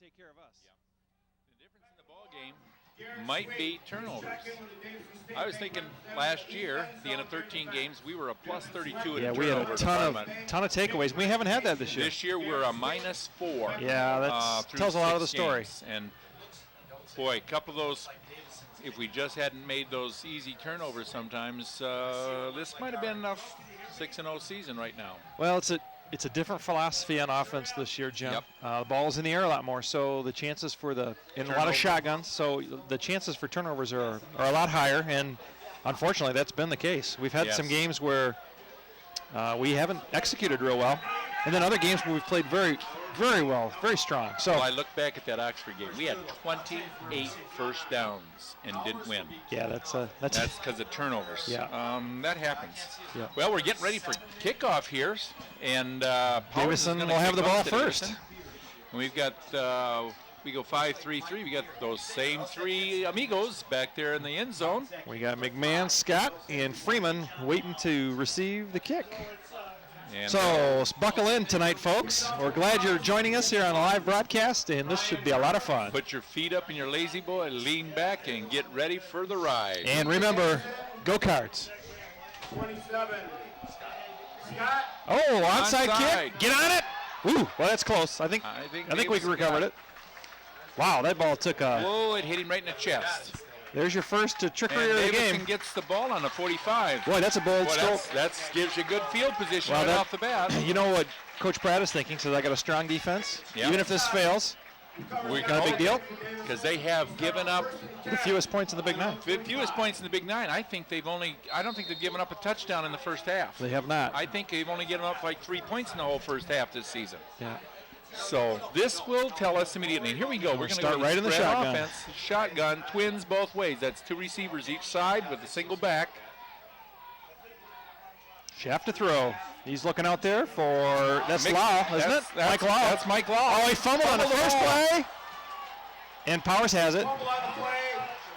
take care of us. Yeah. The difference in the ball game might be turnovers. I was thinking last year, at the end of 13 games, we were a plus 32 in Yeah, turnover we had a department. ton of takeaways. We haven't had that this year. This year we're a minus 4. Yeah, that tells a lot of the story. Games. And boy, a couple of those, if we just hadn't made those easy turnovers sometimes, this might have been enough 6-0 season right now. Well, it's a different philosophy on offense this year, Jim. Yep. The ball's in the air a lot more, so the chances for a lot of shotguns, so the chances for turnovers are a lot higher, and unfortunately that's been the case. We've had some games where we haven't executed real well, and then other games where we've played very, very well, very strong. So I look back at that Oxford game. We had 28 first downs and didn't win. Yeah, that's because of turnovers. Yeah. That happens. Yeah. Well, we're getting ready for kickoff here, and Davison will have the ball first. And we've got we go 5-3-3. We got those same three amigos back there in the end zone. We got McMahon, Scott, and Freeman waiting to receive the kick. And so buckle in tonight, folks. We're glad you're joining us here on a live broadcast, and this should be a lot of fun. Put your feet up in your lazy boy, lean back, and get ready for the ride. And remember, go Cards. 27. Scott. Oh, onside kick. Get on it. Ooh, well, that's close. I think we recovered it. Wow, that ball took a... Whoa, it hit him right in the chest. There's your first trickery of the game. Davison gets the ball on the 45. Boy, that's a bold stroke. That gives you good field position right off the bat. You know what Coach Pratt is thinking? Says I got a strong defense. Yep. Even if this fails, not a big deal. Because they have given up the fewest points in the Big Nine. The fewest points in the Big Nine. I don't think they've given up a touchdown in the first half. They have not. I think they've only given up like 3 points in the whole first half this season. Yeah. So this will tell us immediately. And here we go. We're going to start right in the shotgun. Offense. Shotgun, twins both ways. That's 2 receivers each side with a single back. Shaft to throw. He's looking out there for, that's Lau, isn't it? Mike Lau. That's Mike Lau. Oh, he fumbled on the first play. And Powers has it.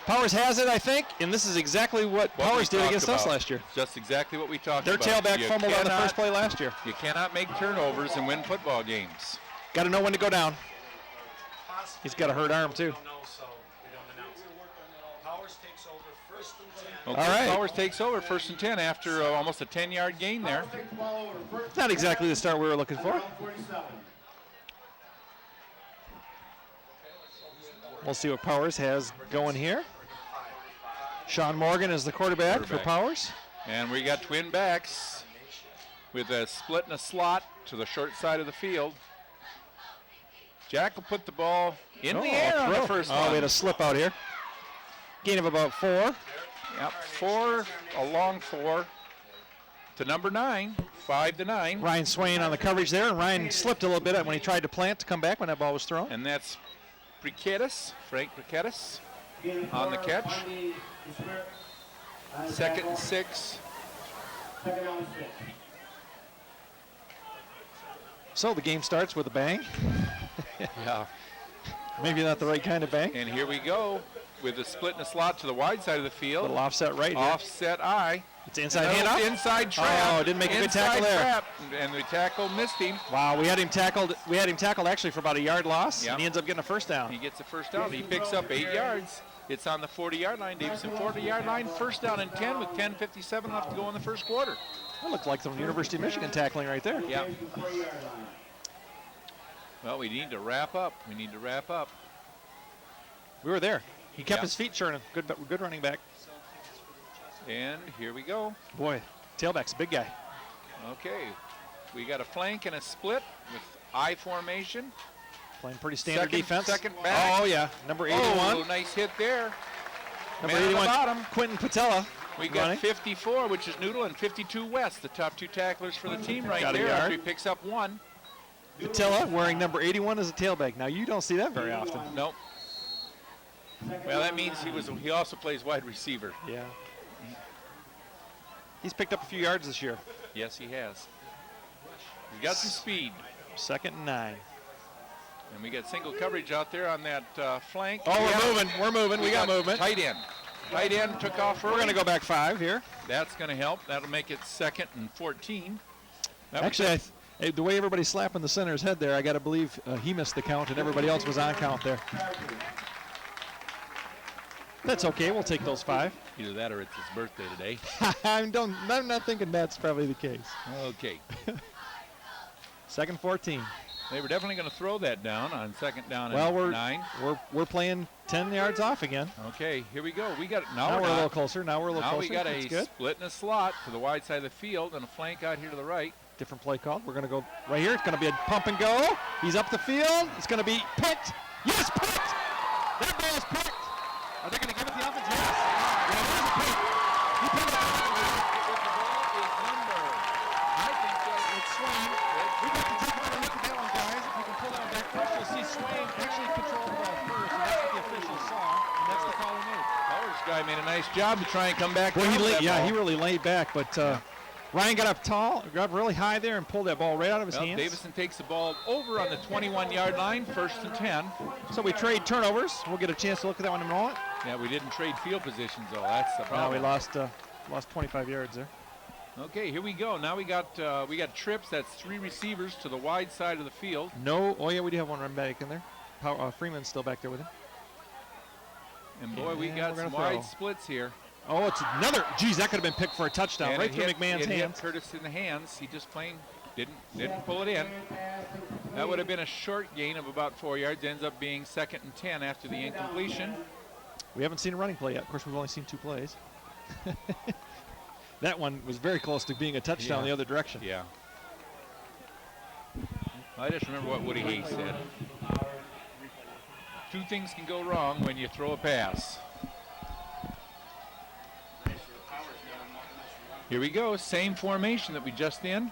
Powers has it, I think, and this is exactly what Powers did against us last year. Just exactly what we talked about. Their tailback fumbled on the first play last year. You cannot make turnovers and win football games. Got to know when to go down. He's got a hurt arm, too. Okay, all right. Powers takes over 1st and 10 after almost a 10-yard gain there. Not exactly the start we were looking for. We'll see what Powers has going here. Sean Morgan is the quarterback for Powers. And we got twin backs with a split and a slot to the short side of the field. Jack will put the ball in the air on the first one. Oh, we had a slip out here. Gain of about 4. Yep, 4, a long 4 to number 9, 5 to 9. Ryan Swain on the coverage there, and Ryan slipped a little bit when he tried to plant to come back when that ball was thrown. And that's Frank Briquetis on the catch. 2nd and 6. So the game starts with a bang. Yeah. Maybe not the right kind of bang. And here we go with a split and a slot to the wide side of the field. Little offset right here. Offset eye. It's inside handoff. Inside trap. Oh, didn't make a good tackle there. Trap. And the tackle missed him. Wow, we had him tackled actually for about a yard loss, yep. and he ends up getting a first down. He gets a first down. He picks up 8 yards. It's on the 40-yard line. Davison 40-yard line. First down and 10 with 10:57 left to go in the first quarter. That looked like some University of Michigan tackling right there. Yeah. Well, we need to wrap up. We were there. He kept his feet churning. Good running back. And here we go. Boy, tailback's a big guy. Okay. We got a flank and a split with I formation. Playing pretty standard defense. Second back. Oh, yeah. Number 81. Oh, nice hit there. Number 81, Quentin Patella. We got 54, which is Noodle, and 52 West, the top 2 tacklers for the team right got there. A yard. After he picks up 1. Patella wearing number 81 as a tailback. Now, you don't see that very often. Nope. Well, that means he also plays wide receiver. Yeah. He's picked up a few yards this year. Yes, he has. He's got some speed. 2nd and 9. And we got single coverage out there on that flank. Oh, we're moving. We got movement. Tight end. Tight end took off early. We're going to go back 5 here. That's going to help. That'll make it 2nd and 14. Actually, Hey, the way everybody's slapping the center's head there, I got to believe he missed the count and everybody else was on count there. That's okay. We'll take those 5. Either that or it's his birthday today. I'm not thinking that's probably the case. Okay. Second 14. They were definitely going to throw that down on second down Well, and 9. we're playing 10 yards off again. Okay, here we go. We got Now we're a little closer. Now we got a split and a slot to the wide side of the field and a flank out here to the right. Different play called. We're going to go right here. It's going to be a pump and go. He's up the field. It's going to be picked. Yes, picked. That ball is picked. Are they going to give it the offense? Yes. Yeah, it is a pick. He picked it. I think so. It's Swain. We got to take another look at that one, guys. If we can pull that one back first, you'll see Swain actually controlled the ball first, and that's what the officials saw, and that's the call he made. Powers guy made a nice job to try and come back. Well, he really laid back, but Ryan got up tall, got really high there, and pulled that ball right out of his hands. Davison takes the ball over on the 21-yard line, first and 10. So we trade turnovers. We'll get a chance to look at that one in a moment. Yeah, we didn't trade field positions, though. That's the problem. No, we lost 25 yards there. Okay, here we go. Now we got trips. That's 3 receivers to the wide side of the field. No, oh yeah, we do have one run back in there. Freeman's still back there with him. And boy, we got some wide splits here. Oh, it's another. Geez, that could have been picked for a touchdown, and right through McMahon's hands. Hit Curtis in the hands. He just plain didn't pull it in. That would have been a short gain of about 4 yards. Ends up being second and 10 after the incompletion. We haven't seen a running play yet. Of course, we've only seen 2 plays. That one was very close to being a touchdown the other direction. Yeah. I just remember what Woody Hayes said. 2 things can go wrong when you throw a pass. Here we go. Same formation that we just in.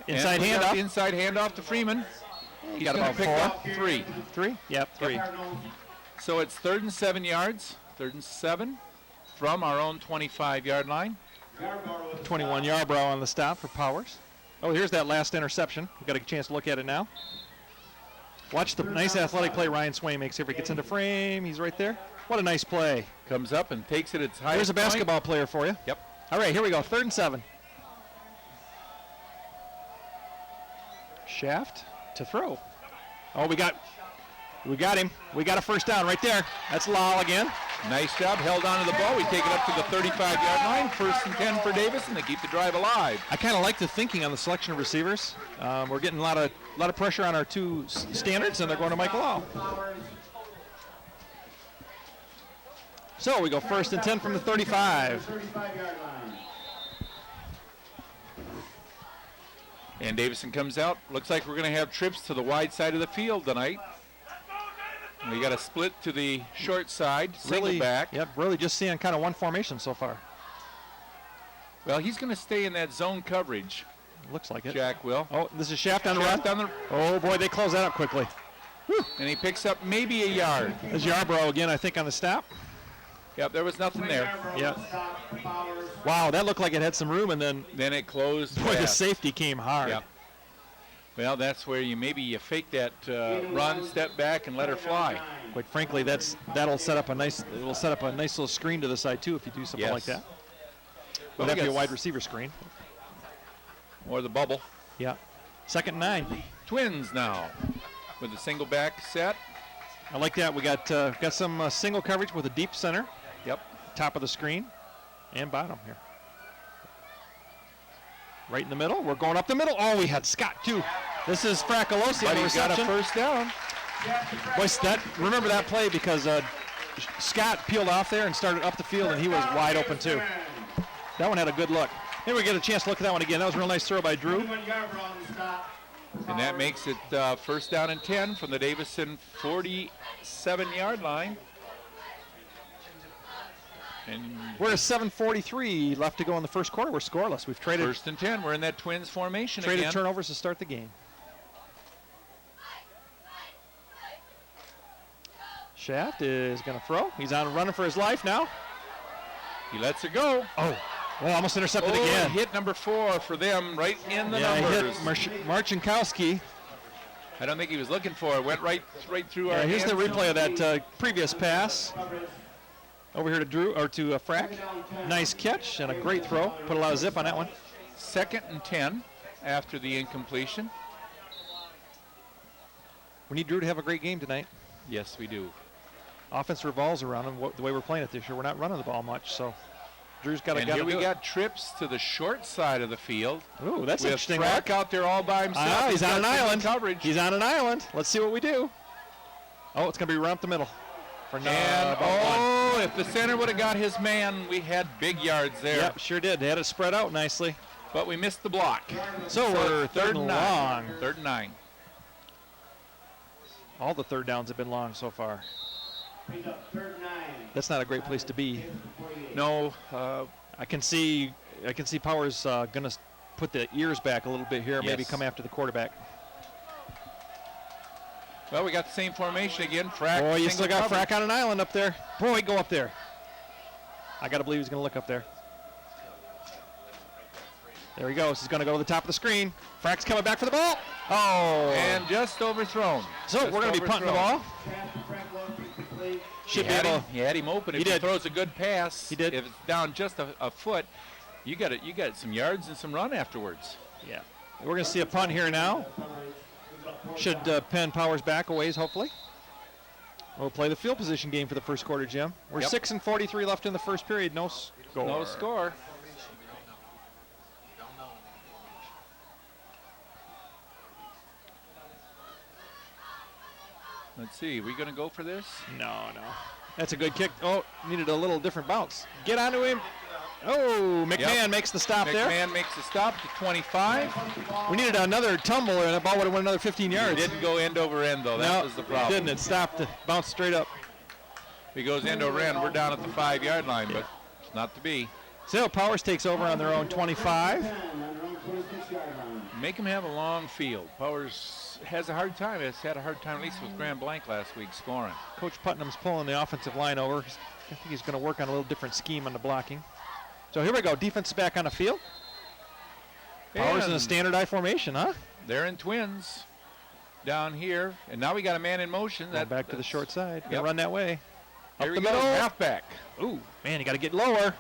Inside handoff. Inside handoff to Freeman. He's got about 4. Up 3. 3? Yep, 3. So it's 3rd and 7 yards. 3rd and 7 from our own 25-yard line. 21 Yarbrough on the stop for Powers. Oh, here's that last interception. We've got a chance to look at it now. Watch the nice athletic play Ryan Swain makes here. If he gets into frame, he's right there. What a nice play. Comes up and takes it its highest. There's a basketball player for you. Yep. All right, here we go. 3rd and 7. Shaft to throw. Oh, we got him. We got a first down right there. That's Lal again. Nice job. Held on to the ball. We take it up to the 35-yard line. 1st and 10 for Davison to keep the drive alive. I kind of like the thinking on the selection of receivers. We're getting a lot of pressure on our 2 standards, and they're going to Michael Lal. So we go 1st and 10 from the 35. And Davison comes out. Looks like we're going to have trips to the wide side of the field tonight. We got a split to the short side, single back. Yep, really just seeing kind of one formation so far. Well, he's going to stay in that zone coverage. Looks like it. Jack will. Oh, this is Shaft on the run. Oh, boy, they close that up quickly. Whew. And he picks up maybe a yard. There's Yarbrough again, I think, on the stop. Yep, there was nothing there. Yep. Wow, that looked like it had some room, and then it closed. Boy, the safety came hard. Yep. Well, that's where you fake that run, step back, and let her fly. Quite frankly, that'll set up a nice little screen to the side too if you do something like that. Well, that'd be a wide receiver screen. Or the bubble. Yeah. 2nd and 9. Twins now with a single back set. I like that. We got some single coverage with a deep center. Yep. Top of the screen and bottom here. Right in the middle. We're going up the middle. Oh, we had Scott too. This is Fracolosi on the reception. Got a first down. Boy, remember that play because Scott peeled off there and started up the field, and he was wide open too. That one had a good look. Here we get a chance to look at that one again. That was a real nice throw by Drew. And that makes it 1st down and 10 from the Davison 47-yard line. And we're at 7:43 left to go in the first quarter. We're scoreless. We've traded 1st and 10. We're in that Twins formation again. Traded turnovers to start the game. Shaft is going to throw. He's on running for his life now. He lets it go. Oh, almost intercepted again. Hit number 4 for them right in the numbers. He hit Marchinkowski. I don't think he was looking for it. Went right through our hands. Here's the replay of that previous pass. Over here to Drew, or to Frack. Nice catch and a great throw. Put a lot of zip on that one. 2nd and 10 after the incompletion. We need Drew to have a great game tonight. Yes, we do. Offense revolves around him. The way we're playing it this year, we're not running the ball much, so Drew's got to And do here we it. got trips to the short side of the field. Ooh, that's with interesting. Frack out there all by himself. He's on an got island. Coverage. He's on an island. Let's see what we do. Oh, it's going to be right up the middle. For And, about one. if the center would have got his man, we had big yards there. Yep, sure did. They had it spread out nicely. But we missed the block. So we're third and long. 3rd and 9. All the third downs have been long so far. That's not a great place to be. No, I can see Powers going to put the ears back a little bit here, maybe Yes. come after the quarterback. well, we got the same formation again. Frack. Boy, you still single got coverage. Frack on an island up there. Boy, go up there. I got to believe he's going to look up there. There he goes. He's going to go to the top of the screen. Frack's coming back for the ball. Oh. And just overthrown. So Just we're going to be punting the ball. Should be able. He had him open. If he did. throws a good pass, He did. if it's down just a foot, you got some yards and some run afterwards. Yeah. We're going to see a punt here now. Should Penn Powers back a ways, hopefully. We'll play the field position game for the first quarter, Jim. We're Yep. 6 and 43 left in the first period. No score. No score. Let's see. Are we going to go for this? No. That's a good kick. Oh, needed a little different bounce. Get onto him. Oh, McMahon Yep. makes the stop there. McMahon makes the stop to 25. We needed another tumble, and the ball would have went another 15 yards. It didn't go end over end, though. That was the problem. Didn't it? Stopped. Bounced straight up. If he goes end over end, we're down at the 5-yard line, but it's not to be. So Powers takes over on their own 25. Make him have a long field. Powers has a hard time. Has had a hard time, at least with Grand Blanc last week, scoring. Coach Putnam's pulling the offensive line over. I think he's going to work on a little different scheme on the blocking. So here we go. Defense is back on the field. Powers in a And standard I formation, huh? they're in twins down here, and now we got a man in motion. Going back to the short side. Gonna Yep. run that way. Up Here the he goes, middle. halfback. Ooh, man, you got to get lower.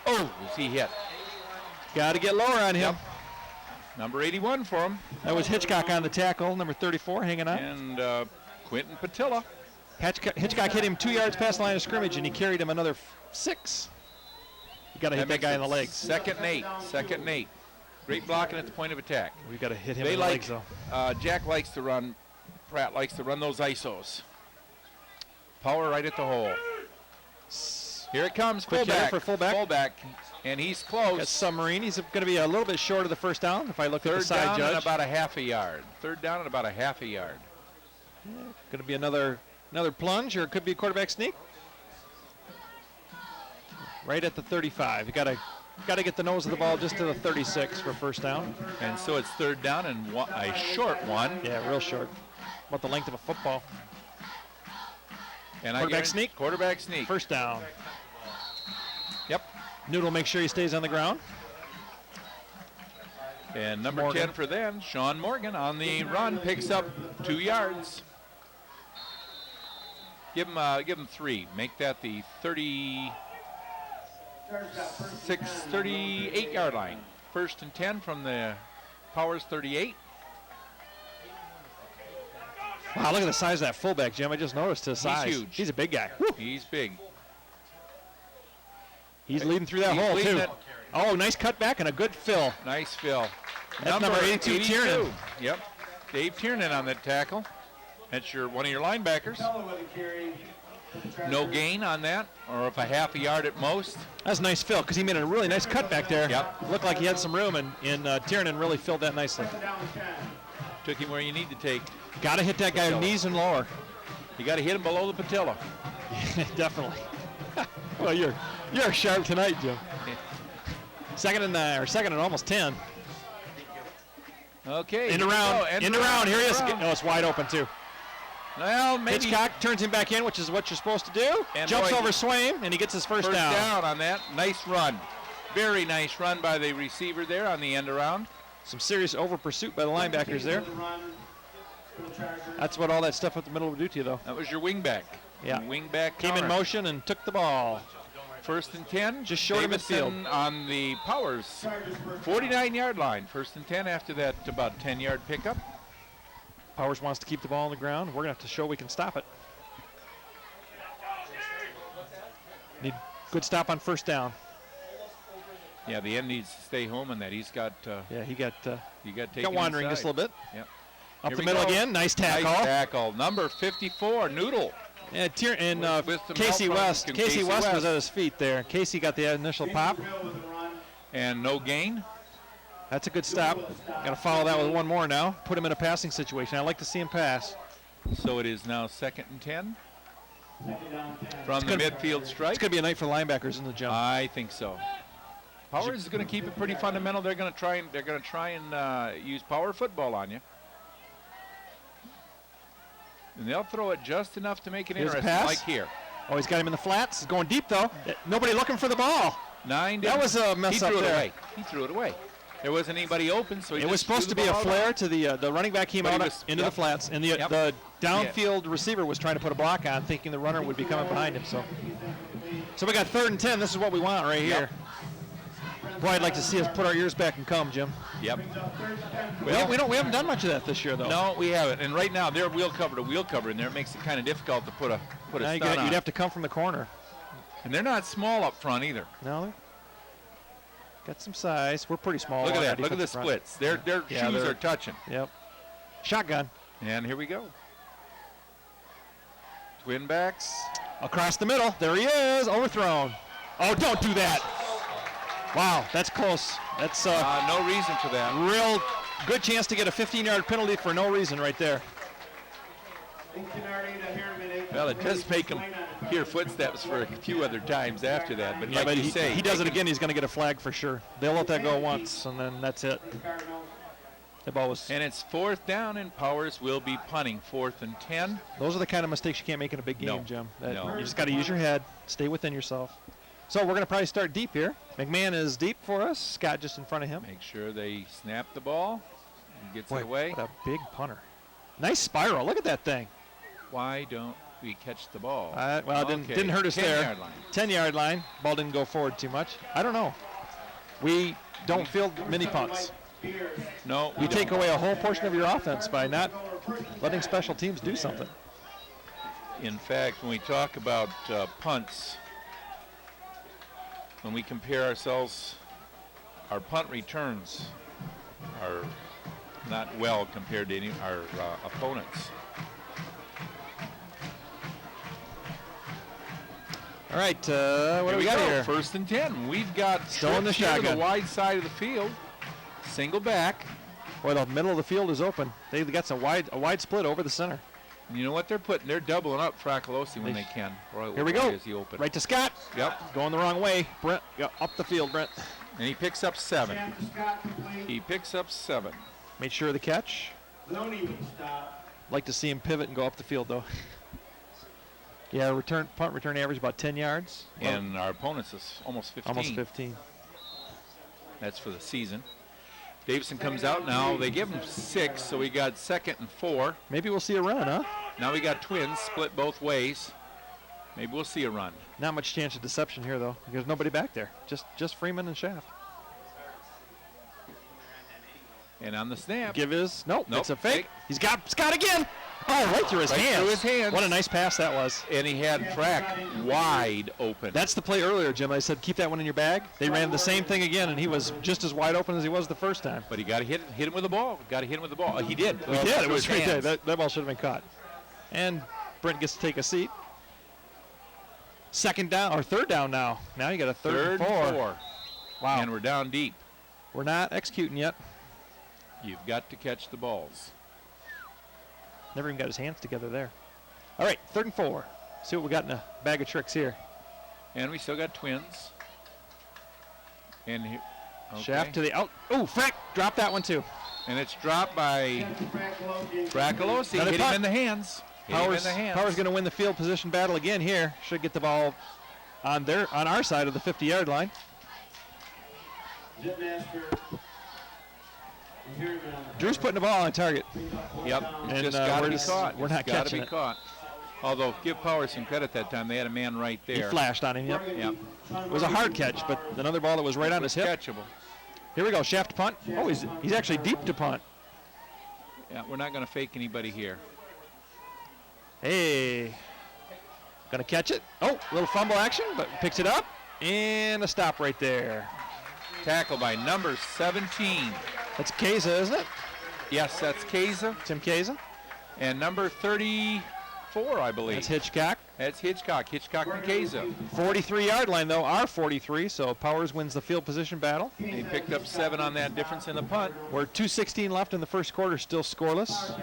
Oh, was he hit? Got to get lower on him. Yep. Number 81 for him, That was Hitchcock on the tackle. Number 34 hanging on. and Quentin Patilla. Hitchcock hit him 2 yards past the line of scrimmage, and he carried him another 6. You got to hit that makes guy it in the legs. 2nd and 8. 2nd and 8. Great blocking at the point of attack. We got to hit him They in the like legs, though. Jack likes to run. Pratt likes to run those ISOs. Power right at the hole. Here it comes. Quick hitter Fullback. for fullback. Fullback, and he's close. Got Submarine. He's going to be a little bit short of the first down if I look at the Third side down judge. and about a half a yard. Third down and about a half a yard. Going to be another plunge, or it could be a quarterback sneak. Right at the 35. You got to get the nose of the ball just to the 36 for first down. And so it's third down and a short one. Yeah, real short. About the length of a football. And Quarterback sneak. Quarterback sneak. First down. Yep. Noodle make sure he stays on the ground. And number Morgan. 10 for them, Sean Morgan on the run, picks up 2 yards. Give him 3. Make that the 38-yard line. First and 10 from the Powers 38. Wow, look at the size of that fullback, Jim. I just noticed his size. huge. He's a big guy. Woo. He's big. He's leading through that He's hole, leading too. it. Oh, nice cutback and a good fill. Nice fill. That's number 82, Tiernan. Yep. Dave Tiernan on that tackle. That's one of your linebackers. No gain on that, or if a half a yard at most. That's a nice fill because he made a really nice cut back there. Yep. Looked like he had some room, and Tiernan really filled that nicely. Took him where you need to take. Got to hit that guy knees and lower. You got to hit him below the patella. Definitely. Well, you're sharp tonight, Jim. Second and almost 10. Okay. End around. Here he is. Around. Oh, it's wide open too. Well, maybe Hitchcock turns him back in, which is what you're supposed to do. And Jumps boy, over Swaim, and he gets his first first down. down on that. Nice run. Very nice run by the receiver there on the end around. Some serious over pursuit by the linebackers there. That's what all that stuff up the middle will do to you, though. That was your wingback. Yeah. Wingback Came in counter. motion and took the ball. First and 10. Just short of Davison midfield. on the Powers 49-yard line. First and 10 after that about 10-yard pickup. Powers wants to keep the ball on the ground. We're going to have to show we can stop it. Need good stop on first down. Yeah, the end needs to stay home on that. He's got. Yeah, he got taken wandering inside. just a little bit. Yep. Up Here the we middle go. again. Nice tackle. Nice tackle. Number 54, Noodle. Yeah, With some Casey help from West. Casey West was West. at his feet there. Casey got the initial pop. And no gain. That's a good stop. Got to follow that with one more now. Put him in a passing situation. I like to see him pass. So it is now 2nd and 10 from the midfield strike. It's going to be a night for linebackers in the jump. I think so. Powers is going to keep it pretty fundamental. They're going to try and use power football on you. And they'll throw it just enough to make it Here's a interesting, pass. like here. Oh, he's got him in the flats. He's going deep, though. Nobody looking for the ball. 9. That was a mess he up threw there. It away. He threw it away. There wasn't anybody open, so he It was just supposed threw to the be a ball flare out. to the running back came But he out was- into yep. the flats, and the Yep. the downfield receiver was trying to put a block on, thinking the runner would be coming behind him. So we got 3rd and 10. This is what we want right here. Boy, I'd like to see us put our ears back and come, Jim. Yep. We haven't done much of that this year, though. No, we haven't. And right now they're wheel cover to wheel cover, and there it makes it kind of difficult to put a Now stun on. you'd have to come from the corner. And they're not small up front either. No, they're got some size. We're pretty small. Look at on that. Look at the defensive front. splits. Their Yeah, shoes they're- are touching. Yep. Shotgun. And here we go. Twin backs. Across the middle. There he is. Overthrown. Oh, don't do that. Wow, that's close. That's No reason for that. real good chance to get a 15-yard penalty for no reason right there. Well, it does make him hear footsteps for a few other times after that. But like you say, he does it again, he's going to get a flag for sure. They'll let that go once, and then that's it. The ball was. And it's 4th down, and Powers will be punting 4th and 10. Those are the kind of mistakes you can't make in a big game, No. Jim. No. You just got to use your head, stay within yourself. So we're going to probably start deep here. McMahon is deep for us. Scott just in front of him. Make sure they snap the ball. And gets Boy, it away. what a big punter. Nice spiral. Look at that thing. Why don't we catch the ball? Well, it Okay, didn't hurt us 10 there. yard line. 10-yard line. Ball didn't go forward too much. I don't know. We don't field mini punts. No, You take away a whole portion of your offense by not letting special teams do something. In fact, when we talk about punts, when we compare ourselves, our punt returns are not well compared to our opponents. All right, what do we got go. here? 1st and 10. We've got Still in the trips here to shotgun. the wide side of the field. Single back. Boy, the middle of the field is open. They got a wide split over the center. And you know what they're putting? They're doubling up Fracolosi when they can. Right, Here we go. Is he open? Right to Scott. Yep. Going the wrong way. Brent, up the field, Brent. And he picks up 7. He picks up 7. Made sure of the catch. Like to see him pivot and go up the field, though. Yeah, punt return average about 10 yards. And our opponents is almost 15. Almost 15. That's for the season. Davison comes out now. They give him 6, so we got 2nd and 4. Maybe we'll see a run, huh? Now we got twins split both ways. Maybe we'll see a run. Not much chance of deception here, though. There's nobody back there. Just Freeman and Shaft. And on the snap. Nope, Nope, it's a fake. fake. He's got Scott again. Oh, right through his Right hands. through his hands. What a nice pass that was. And he had Frack wide open. That's the play earlier, Jim. I said keep that one in your bag. They ran the same thing again, and he was just as wide open as he was the first time. But he got to hit him with the ball. Got to hit him with the ball. He did. We did. It was through his right there. hands. That ball should have been caught. And Brent gets to take a seat. 3rd down now. Now you got a third and 4. Wow. And we're down deep. We're not executing yet. You've got to catch the balls. Never even got his hands together there. All right, 3rd and 4. See what we got in a bag of tricks here. And we still got twins. And here, okay. Shaft to the out. Oh, Frack dropped that one too. And it's dropped by Fracolosi. Another Hit him punt. in the hands. Power's going to win the field position battle again here. Should get the ball on our side of the 50-yard line. Drew's putting the ball on target. Yep. It's And, just got to be we're caught. we're not It's got to catching be it. caught. Although, give Powers some credit that time. They had a man right there. He flashed on him, yep. Yep. It was a hard catch, but another ball that was right on his hip. Catchable. Here we go, shaft punt. Oh, he's actually deep to punt. Yeah, we're not going to fake anybody here. Hey. Gonna catch it. Oh, little fumble action, but picks it up. And a stop right there. Tackle by number 17. That's Keza, isn't it? Yes, that's Keza. Tim Keza. And number 34, I believe. That's Hitchcock. That's Hitchcock. Hitchcock and Keza. 43-yard line, though, our 43, so Powers wins the field position battle. They picked up 7 on that difference in the punt. We're 2:16 left in the first quarter, still scoreless.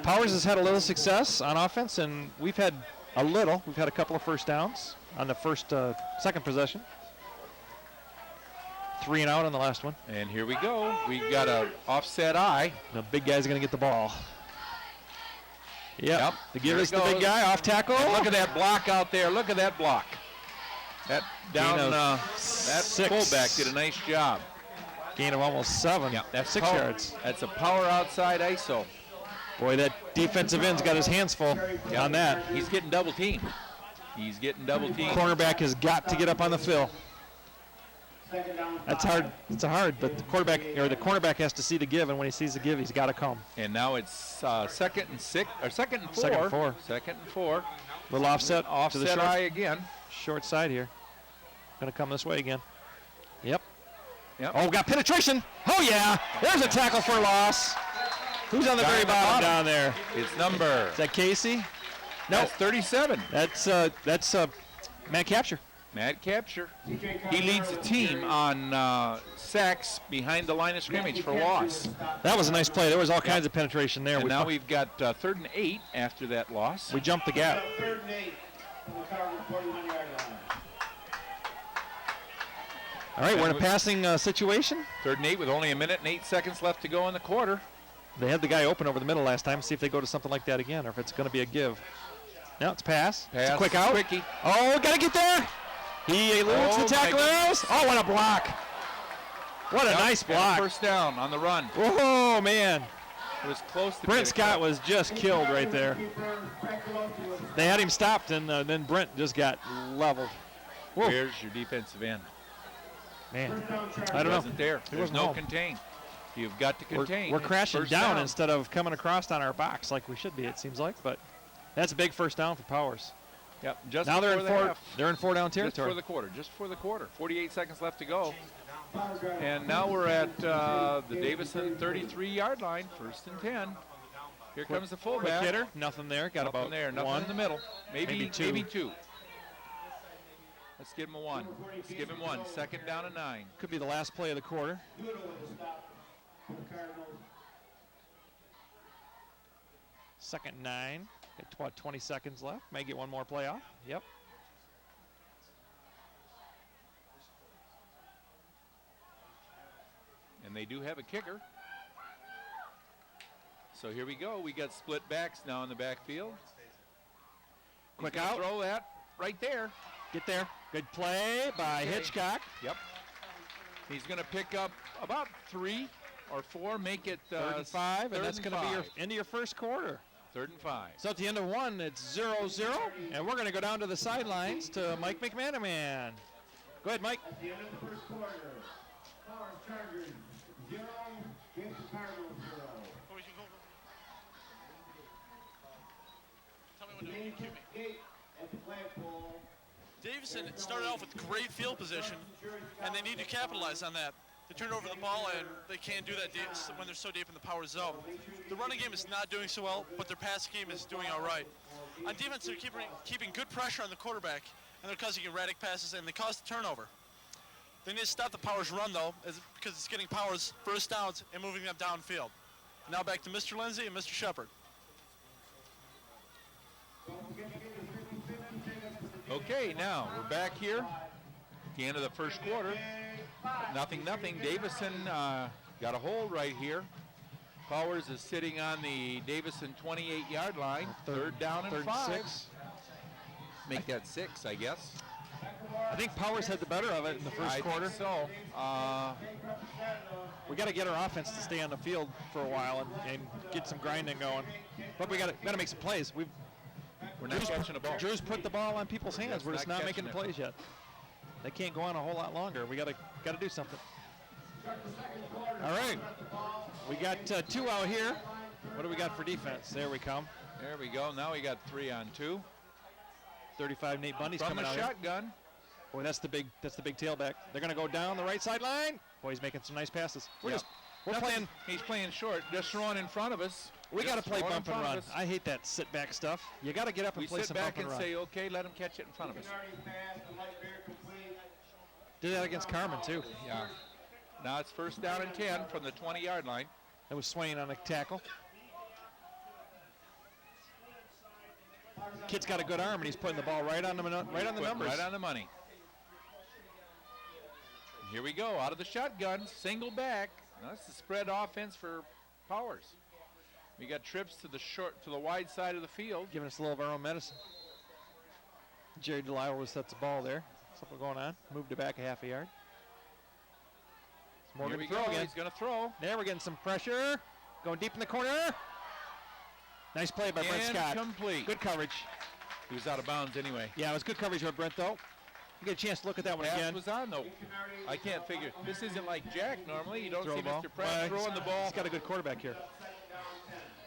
Powers has had a little success on offense, and we've had a couple of first downs on the second possession. 3 and out on the last one. And here we go. We've got a offset eye. The big guy's going to get the ball. Yep. The give is the goes. big guy, off tackle. And look at that block out there. Look at that block. That down, that 6. fullback did a nice job. Gain of almost 7. Yeah, That's 6 power. yards. That's a power outside ISO. Boy, that defensive end's got his hands full on that. He's getting double teamed. He's getting double teamed. Cornerback has got to get up on the fill. That's hard. It's hard, but the cornerback has to see the give, and when he sees the give, he's got to come. And now it's second and 4. Second and 4. Second and 4. Little offset to the short, eye again. Short side here. Going to come this way again. Yep. Yep. Oh, got penetration. Oh, yeah. There's a tackle for loss. Who's on the very bottom down there? It's number. Is that Casey? No, that's 37. That's Matt Capture. Matt Capture. He leads the team on sacks behind the line of scrimmage for loss. That was a nice play. There was all kinds of penetration there. And now we've got 3rd and 8 after that loss. We jumped the gap. 3rd and 8 on the Cardinal 41-yard line. All right, we're in a passing situation. 3rd and 8 with only 1 minute and 8 seconds left to go in the quarter. They had the guy open over the middle last time. See if they go to something like that again, or if it's going to be a give. No, it's pass. It's a quick out. Quickie. Oh, got to get there. He eludes the tacklers. Oh, what a block. What a nice block. First down on the run. Oh, man. It was close to Brent Scott was just killed right there. They had him stopped, and then Brent just got leveled. Whoa. Where's your defensive end? Man, I don't know. Wasn't there. There's no contain. You've got to contain. We're crashing down instead of coming across on our box like we should be, it seems like. But that's a big first down for Powers. Yep. Just now they're in 4 down territory. Just for the quarter. Just for the quarter. 48 seconds left to go. And now we're at the Davison 33-yard line. 1st and 10. Here comes the fullback. Quick hitter. Nothing there. Got nothing about there. Nothing 1 in the middle. Maybe 2. Let's give him a 1. Let's give him 1. 2nd down and 9. Could be the last play of the quarter. 2nd and 9. Got 20 seconds left. May get one more play off. Yep. And they do have a kicker. So here we go. We got split backs now in the backfield. Quick out. Throw that right there. Get there. Good play by Hitchcock. Yep. He's going to pick up about 3 or 4, make it 3rd and 5, and that's going to be your end of your first quarter. 3rd and 5. So at the end of 1, it's 0-0, and we're going to go down to the sidelines to Mike McManaman. Go ahead, Mike. At the end of the first quarter, Powers Chargers 0, Davison Cardinals 0. Tell me when to cue me. At the flagpole. Davison started off with great field position, and they need to capitalize on that. They turn over the ball, and they can't do that when they're so deep in the power zone. The running game is not doing so well, but their passing game is doing all right. On defense, they're keeping good pressure on the quarterback, and they're causing erratic passes, and they cause the turnover. They need to stop the Powers run, though, because it's getting Powers first downs and moving them downfield. Now back to Mr. Lindsay and Mr. Shepard. Okay, now we're back here at the end of the first quarter. Nothing. Davison got a hold right here. Powers is sitting on the Davison 28-yard line. 3rd down and 5. 6. Make that 6, I guess. I think Powers had the better of it in the first quarter. I think so. We got to get our offense to stay on the field for a while and get some grinding going. But we got to make some plays. We're not catching the ball. Drew's put the ball on people's hands. Yes, We're just not not making the catching plays yet. They can't go on a whole lot longer. We got to do something. All right. We got 2 out here. What do we got for defense? There we come. There we go. Now we got 3 on 2. 35 Nate Bundy's From coming the out shotgun. Here. Boy, that's the big tailback. They're going to go down the right sideline. Boy, he's making some nice passes. We're playing. He's playing short, just throwing in front of us. We got to play throwing in bump and front of run. us. I hate that sit back stuff. You got to get up and We play sit some back bump and and run. say, okay, let him catch it in front of us. Did that against Carmen too. Yeah. Now it's first down and 10 from the 20-yard line. That was Swain on a tackle. Kid's got a good arm, and he's putting the ball right on the numbers. Right on the money. Here we go, out of the shotgun, single back. Now that's the spread offense for Powers. We got trips to the wide side of the field. Giving us a little of our own medicine. Jerry Delisle sets the ball there. Something going on. Moved it back a half a yard. Here we go. Again. He's going to throw. There, we're getting some pressure. Going deep in the corner. Nice play by Brent Scott. Complete. Good coverage. He was out of bounds anyway. Yeah, it was good coverage by Brent, though. You get a chance to look at that one Pass again. was on, though. I can't figure. This isn't like Jack normally. You don't Throw see the ball. Mr. Pratt throwing the ball. He's got a good quarterback here.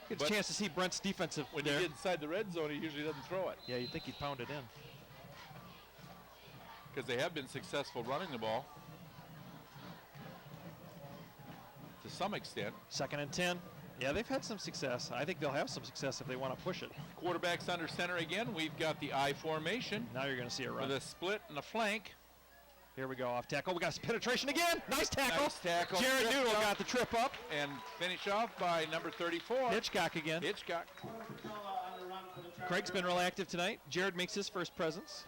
Gets a chance to see Brent's defensive When there. you get inside the red zone, he usually doesn't throw it. Yeah, you'd think he'd pound it in. Because they have been successful running the ball. To some extent. 2nd and 10. Yeah, they've had some success. I think they'll have some success if they want to push it. Quarterback's under center again. We've got the I formation. Now you're going to see a run. With a split and a flank. Here we go, off tackle. We got some penetration again. Nice tackle. Nice tackle. Jared Noodle got the trip up. And finish off by number 34. Hitchcock again. Hitchcock. Craig's been real active tonight. Jared makes his first presence.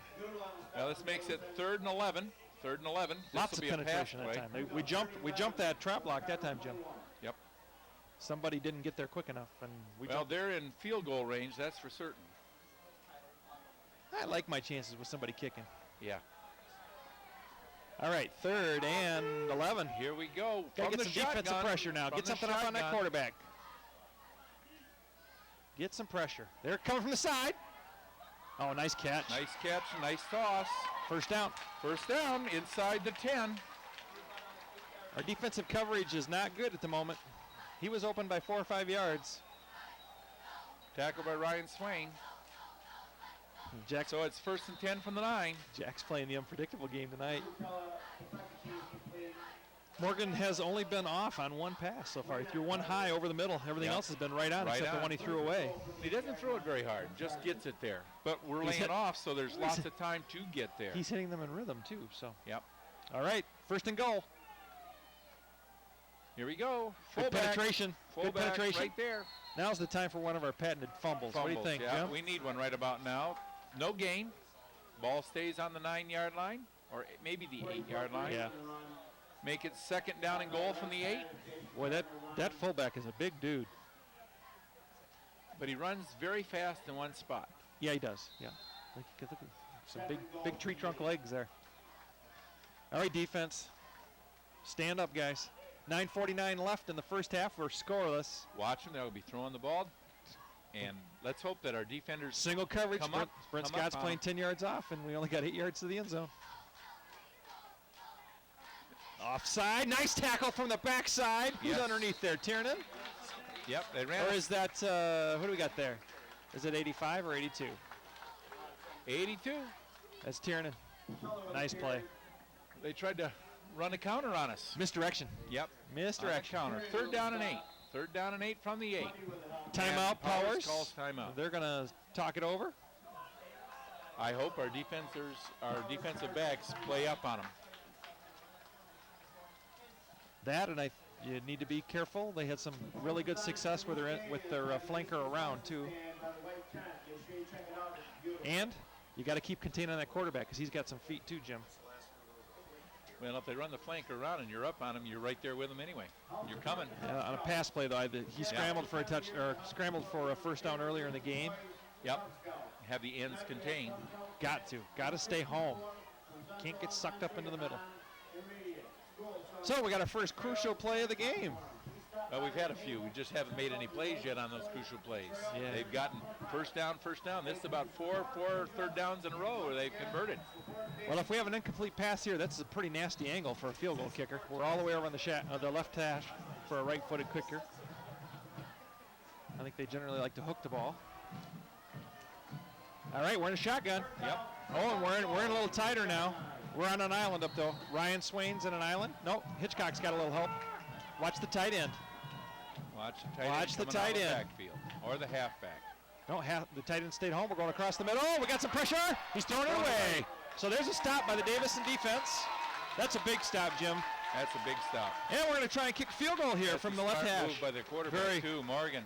Now this makes it 3rd and 11. 3rd and 11. Lots of penetration that time. We jumped that trap block that time, Jim. Yep. Somebody didn't get there quick enough, and they're in field goal range, that's for certain. I like my chances with somebody kicking. Yeah. All right, 3rd and 11. Here we go. Got to get some defensive pressure now. Get something up on that quarterback. Get some pressure. They're coming from the side. Oh, nice catch. Nice catch, nice toss. First down. First down inside the 10. Our defensive coverage is not good at the moment. He was open by 4 or 5 yards. Tackled by Ryan Swain. So it's 1st and 10 from the 9. Jack's playing the unpredictable game tonight. Morgan has only been off on 1 pass so far. He threw 1 high over the middle. Everything else has been right on except the one he threw away. He doesn't throw it very hard, just gets it there. But we're laying off, so there's lots of time to get there. He's hitting them in rhythm too, so. Yep. All right, 1st and goal. Here we go. Good penetration. Good penetration. Right there. Now's the time for one of our patented fumbles. What do you think, yeah, Jim? We need one right about now. No gain. Ball stays on the 9-yard line, or maybe the 8-yard line. Yeah. Make it 2nd down and goal from the 8. Boy, that fullback is a big dude. But he runs very fast in one spot. Yeah, he does. Yeah. Some big tree trunk legs there. All right, defense. Stand up, guys. 9:49 left in the first half. We're scoreless. Watch them. They'll be throwing the ball. And let's hope that our defenders single coverage. Come up, Brent Scott's playing 10 yards off, and we only got 8 yards to the end zone. Offside. Nice tackle from the backside. Who's underneath there? Tiernan? Yep, they ran. Or is that, who do we got there? Is it 85 or 82? 82. That's Tiernan. Nice play. They tried to run a counter on us. Misdirection. Yep. Misdirection. Counter. 3rd down and 8. 3rd down and 8 from the 8. Timeout, Powers. Calls timeout. They're going to talk it over. I hope our defensive backs play up on them. That, and you need to be careful. They had some really good success with their flanker around, too. And you got to keep containing that quarterback because he's got some feet, too, Jim. Well, if they run the flanker around and you're up on him, you're right there with them anyway. You're coming. On a pass play, though, he scrambled for scrambled for a first down earlier in the game. Yep. Have the ends contained. Got to stay home. Can't get sucked up into the middle. So we got our first crucial play of the game. Well, we've had a few. We just haven't made any plays yet on those crucial plays. Yeah. They've gotten first down. This is about four third downs in a row where they've converted. Well, if we have an incomplete pass here, that's a pretty nasty angle for a field goal kicker. We're all the way over on the left hash for a right-footed kicker. I think they generally like to hook the ball. All right, we're in a shotgun. Yep. Oh, and we're in a little tighter now. We're on an island up though. Ryan Swain's in an island. No, Hitchcock's got a little help. Watch the tight end. Watch the tight end. Backfield or the halfback. No, the tight end stayed home. We're going across the middle. Oh, we got some pressure. He's throwing it away. So there's a stop by the Davison defense. That's a big stop, Jim. That's a big stop. And we're going to try and kick a field goal here from the left hash. Move by the quarterback too, Morgan.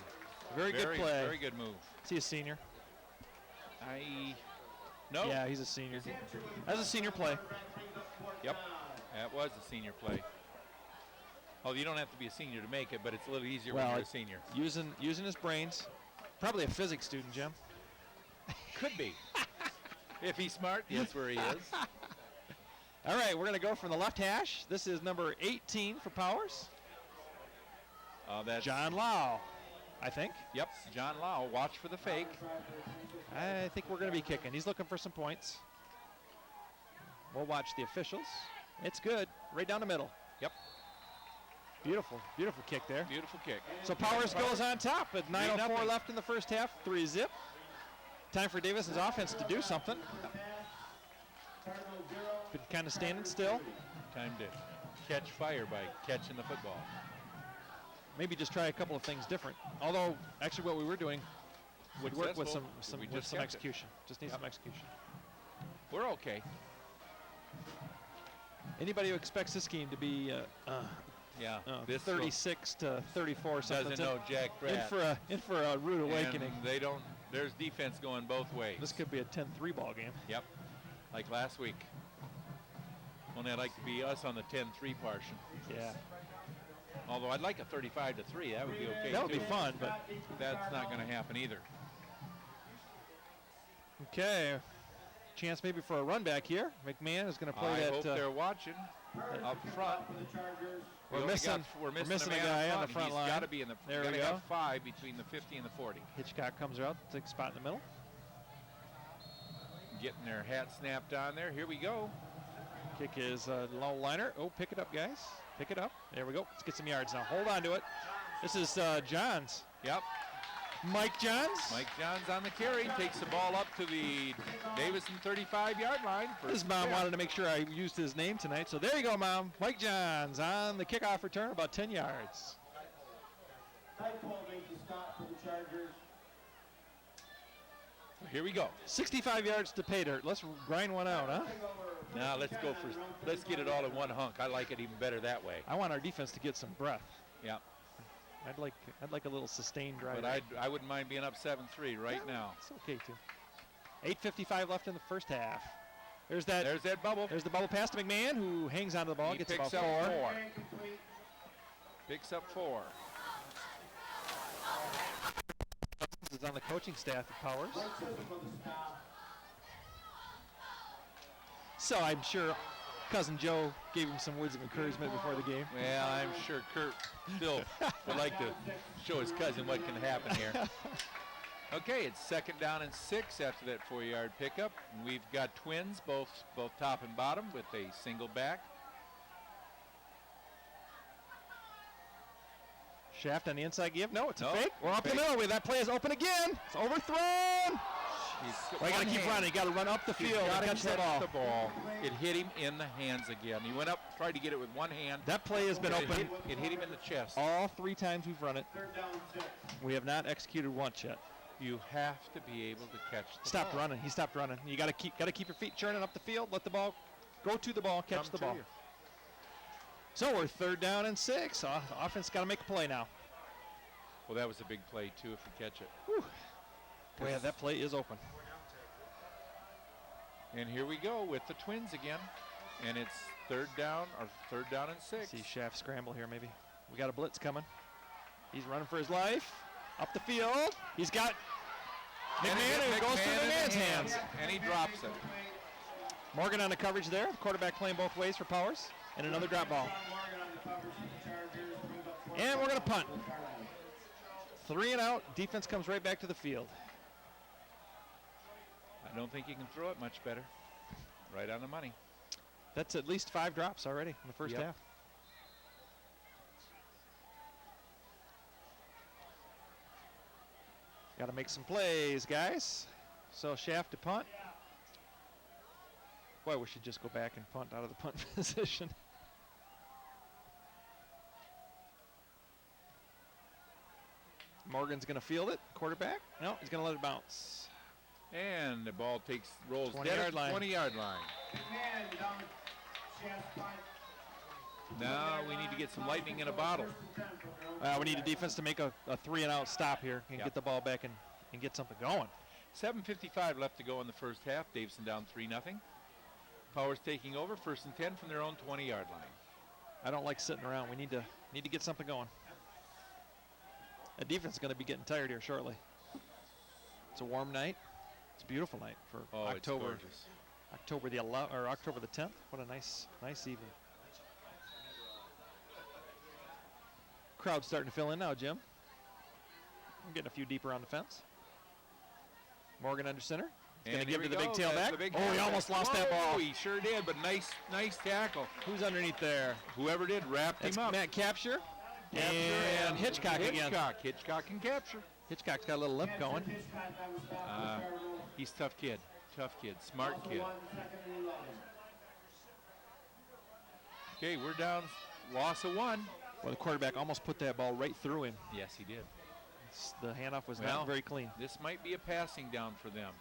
Very good play. Very good move. Is he a senior? No. Yeah, he's a senior. That's a senior play. Yep, that was a senior play. Oh, you don't have to be a senior to make it, but it's a little easier when you're a senior. Using his brains. Probably a physics student, Jim. Could be. If he's smart, that's where he is. All right, we're going to go from the left hash. This is number 18 for Powers. That's John Lau, I think. Yep, John Lau. Watch for the fake. I think we're going to be kicking. He's looking for some points. We'll watch the officials. It's good. Right down the middle. Yep. Beautiful kick there. Beautiful kick. So Powers goes on top with 9:04 left in the first half. 3-zip. Time for Davison's offense to do something. Been kind of standing still. Time to catch fire by catching the football. Maybe just try a couple of things different. Although, actually what we were doing would work with some execution. Just need some execution. We're okay. Anybody who expects this game to be 36 to 34 something doesn't know Jack Pratt. in for a rude awakening. And they don't. There's defense going both ways. This could be a 10-3 ball game. Yep, like last week. Only I'd like to be us on the 10-3 portion. Yeah. Although I'd like a 35-3. That would be okay. That would be fun, but that's not going to happen either. Okay. Chance maybe for a run back here. McMahon is going to play I that. hope they're watching up front. We're missing a guy on the front line. He's got to be in the. There we go. Got 5 between the 50 and the 40. Hitchcock comes out, takes a spot in the middle. Getting their hat snapped on there. Here we go. Kick is a low liner. Oh, pick it up, guys. Pick it up. There we go. Let's get some yards now. Hold on to it. This is Johns. Yep. Mike Johns. Mike Johns on the carry. Takes the ball up to the Davison 35-yard line. His mom wanted to make sure I used his name tonight. So there you go, Mom. Mike Johns on the kickoff return, about 10 yards. Here we go. 65 yards to pay dirt. Let's grind one out, huh? Now let's get it all in one hunk. I like it even better that way. I want our defense to get some breath. Yeah. I'd like a little sustained drive. But I wouldn't mind being up 7-3 right now. It's okay too. 8:55 left in the first half. There's that bubble. There's the bubble pass to McMahon, who hangs onto the ball, gets about 4. Picks up 4. This is on the coaching staff at Powers. So I'm sure Cousin Joe gave him some words of encouragement before the game. Well, I'm sure Kurt still would like to show his cousin what can happen here. Okay, it's 2nd down and 6 after that 4-yard pickup. And we've got twins, both top and bottom, with a single back. Shaft on the inside give. No, it's a fake. We're up the middle. That play is open again. It's overthrown. Well, you got to keep running. You got to run up the field and catch the ball. It hit him in the hands again. He went up, tried to get it with one hand. That play has been open. It hit him in the chest. All 3 times we've run it. We have not executed once yet. You have to be able to catch the Stopped ball. running. He stopped running. You got to keep your feet churning up the field. Let the ball go to the ball. Catch the ball. So we're 3rd down and 6. Offense got to make a play now. Well, that was a big play too if we catch it. Whew. Boy, yeah, that play is open. And here we go with the twins again. And it's 3rd down and 6. See Shaft scramble here maybe. We got a blitz coming. He's running for his life. Up the field. He's got McMahon, and it goes through McMahon's hands. And he drops it. Morgan on the coverage there. Quarterback playing both ways for Powers. And another drop ball. And we're going to punt. 3 and out. Defense comes right back to the field. I don't think you can throw it much better. Right on the money. That's at least 5 drops already in the first Yep. half. Got to make some plays, guys. So Shaft to punt. Boy, we should just go back and punt out of the punt position. Morgan's going to field it. Quarterback. No, he's going to let it bounce. And the ball rolls 20 dead yard at the line. 20-yard line. And down Shaft punt. Now we need to get some lightning in a bottle. We need a defense to make a 3-and-out stop here and Yeah. get the ball back and get something going. 7:55 left to go in the first half. Davison down 3-0. Powers taking over, 1st and 10 from their own 20-yard line. I don't like sitting around. We need to get something going. The defense is going to be getting tired here shortly. It's a warm night. It's a beautiful night for Oh, October. it's gorgeous. October the 11th or October the 10th. What a nice evening. Crowd's starting to fill in now, Jim. I'm getting a few deeper on the fence. Morgan under center. He's going to And give here to the we big go. That's tailback. the big Oh, he tailback. almost lost that Whoa, ball. He sure did, but nice tackle. Who's underneath there? Whoever did wrapped That's him up. Matt Capture. Capture And Hitchcock again. Hitchcock can capture. Hitchcock's got a little limp going. He's tough kid, smart kid. Okay, we're down, loss of 1. Well, the quarterback almost put that ball right through him. Yes, he did. The handoff was Well, not very clean. This might be a passing down for them.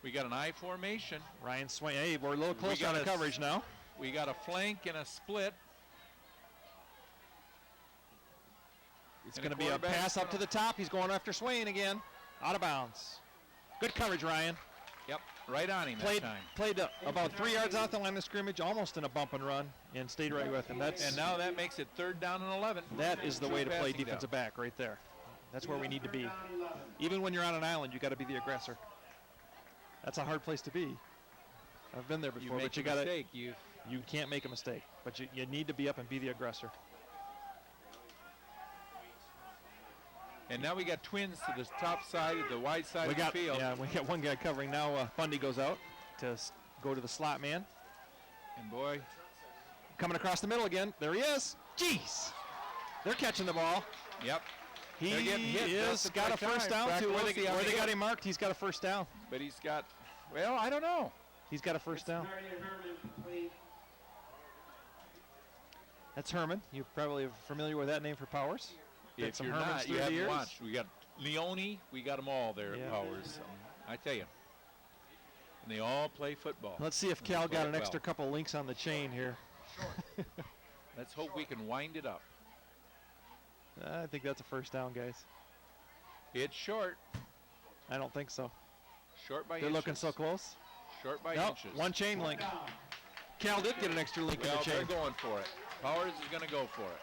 We got an I formation. Ryan Swain. Hey, we're a little closer got on the a coverage now. We got a flank and a split. It's And going to the be a quarterback's pass up to gonna- the top. He's going after Swain again. Out of bounds. Good coverage, Ryan. Yep, right on him Played that time. played about 3 yards out the line of scrimmage, almost in a bump and run, and stayed right with him. And now that makes it 3rd down and 11. That is the True way to play passing defensive down. back right there. That's where we need to be. Even when you're on an island, you got to be the aggressor. That's a hard place to be. I've been there You before, make but you a got to. mistake. You can't make a mistake, but you need to be up and be the aggressor. And now we got twins to the top side, the wide side of the field. Yeah, we got one guy covering now. Bundy goes out to go to the slot man. And boy, Coming across the middle again. There he is. Jeez. They're catching the ball. yep. He They're getting hit just is at the got a right first time. down too. Where Bracklowski on they the got hit. him marked, he's got a first down. But he's got, well, I don't know. He's got a first down. Herman complete. That's Herman. You're probably familiar with that name for Powers. Got If some you're Hermans not, through you the haven't years. watched. We got Leone, we got them all there Yeah. at Powers. I tell you. And they all play football. Let's see if And they Cal play got it an well. extra couple links on the chain here. Let's hope we can wind it up. I think that's a first down, guys. It's short. I don't think so. Short by They're inches. looking so close. Short by Nope, inches. one chain link. Cal did get an extra link in Well, the they're chain. going for it. Powers is going to go for it.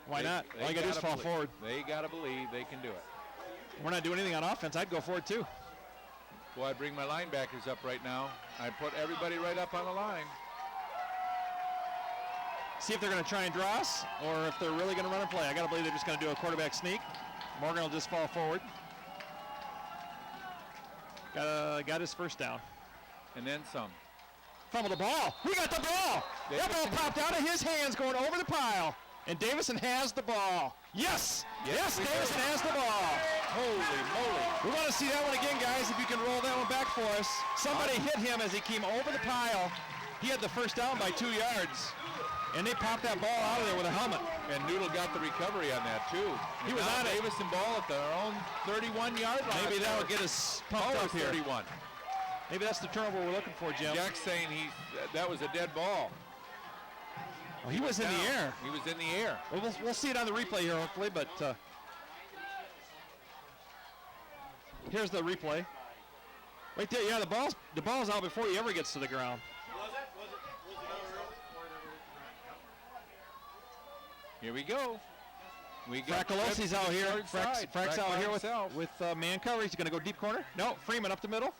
Why They- not? they All you got to do is gotta fall believe- forward. They got to believe they can do it. We're not doing anything on offense. I'd go forward too. Boy, I'd bring my linebackers up right now. I'd put everybody right up on the line. See if they're going to try and draw us or if they're really going to run a play. I got to believe they're just going to do a quarterback sneak. Morgan will just fall forward. Got his first down. And then some. Fumble the ball. We got the ball. That ball popped out of his hands going over the pile. And Davison has the ball. Yes. Yes, we do. Davison has the ball. Holy moly. We want to see that one again, guys, if you can roll that one back for us. Somebody hit him as he came over the pile. He had the first down by 2 yards. And they popped that ball out of there with a helmet. And Noodle got the recovery on that, too. He was Now on it. Davison ball at their own 31-yard line. Maybe that will get us pumped Powers up here. 31. Maybe that's the turnover we're looking for, Jim. Jack's saying that was a dead ball. Oh, he was in the Down. air. He was in the air. Well, we'll see it on the replay here, hopefully, but here's the replay. Right there, yeah, the ball's out before he ever gets to the ground. Here we go. We got Frackalosi's out here. short side. Frack's out by here himself. with man cover. He's going to go deep corner. No, Freeman up the middle.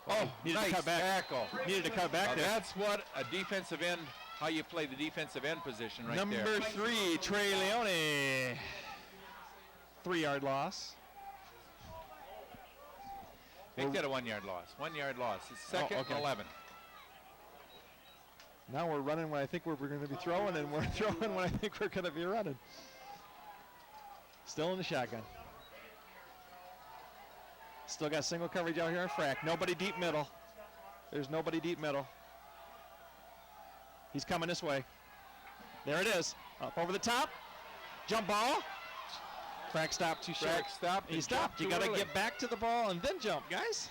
Oh, needed nice to cut back. tackle. Needed to cut back Now there. that's what a defensive end, how you play the defensive end position right Number there. 3, Trey Leone. 3-yard loss. Make that a 1 yard loss. 1 yard loss. It's second and 11. Now we're running when I think we're going to be throwing, and we're throwing when I think we're going to be running. Still in the shotgun. Still got single coverage out here on Frack. Nobody deep middle. There's nobody deep middle. He's coming this way. There it is. Up over the top. Jump ball. Frack stopped too short. Frack stopped. He stopped. You got to get back to the ball and then jump, guys.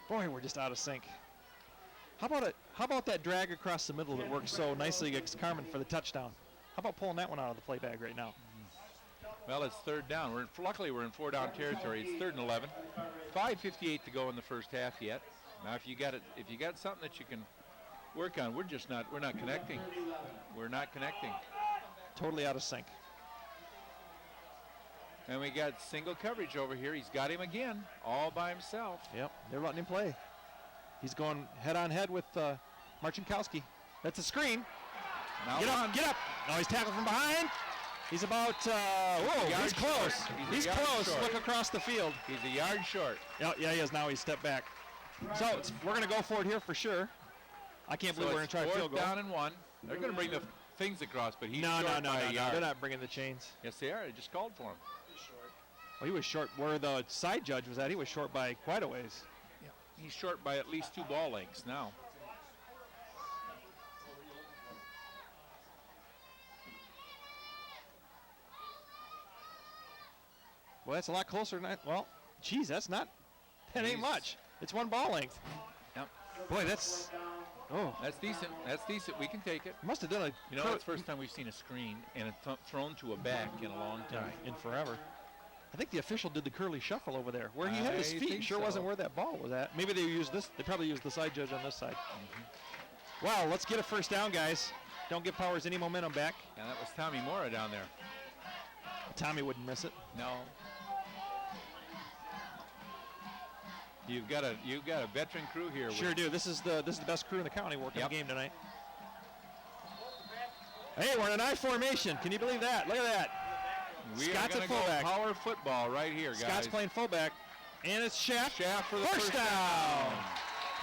Boy, we're just out of sync. How about that drag across the middle that works so nicely against Carmen for the touchdown? How about pulling that one out of the play bag right now? Well, it's third down. Luckily, we're in 4-down territory. It's 3rd and 11. 5:58 to go in the first half yet. Now, if you got something that you can work on, we're not connecting. We're not connecting. Totally out of sync. And we got single coverage over here. He's got him again, all by himself. Yep, they're letting him play. He's going head-on-head with Marcinkowski. That's a screen. Now Get up. Oh, he's tackled from behind. He's about, he's close. He's close. Short. Look across the field. He's a yard short. Yeah, he is. Now he's stepped back. So we're going to go for it here for sure. I can't believe we're going to try a field goal. 4th down and 1. They're going to bring the things across, but he's No. short by a yard. They're not bringing the chains. Yes, they are. They just called for him. Well, he was short. Where the side judge was at, he was short by quite a ways. Yeah. He's short by at least 2 ball lengths now. Well, that's a lot closer than that. Well, geez, that ain't much. It's 1 ball length. Yep. Boy, that's decent. That's decent. We can take it. Must have done a. You know, it's the first time we've seen a screen and it thrown to a back in a long time. In forever. I think the official did the curly shuffle over there. Where he had his feet sure wasn't where that ball was at. Maybe they used this. They probably used the side judge on this side. Well, let's get a first down, guys. Don't give Powers any momentum back. And that was Tommy Mora down there. Tommy wouldn't miss it. No. You've got a veteran crew here. Sure do. This is the best crew in the county working the game tonight. Hey, we're in an I formation. Can you believe that? Look at that. We Scott's are at going to fullback. go power football right here, guys. Scott's playing fullback, and it's Schaff. Schaff for the first down.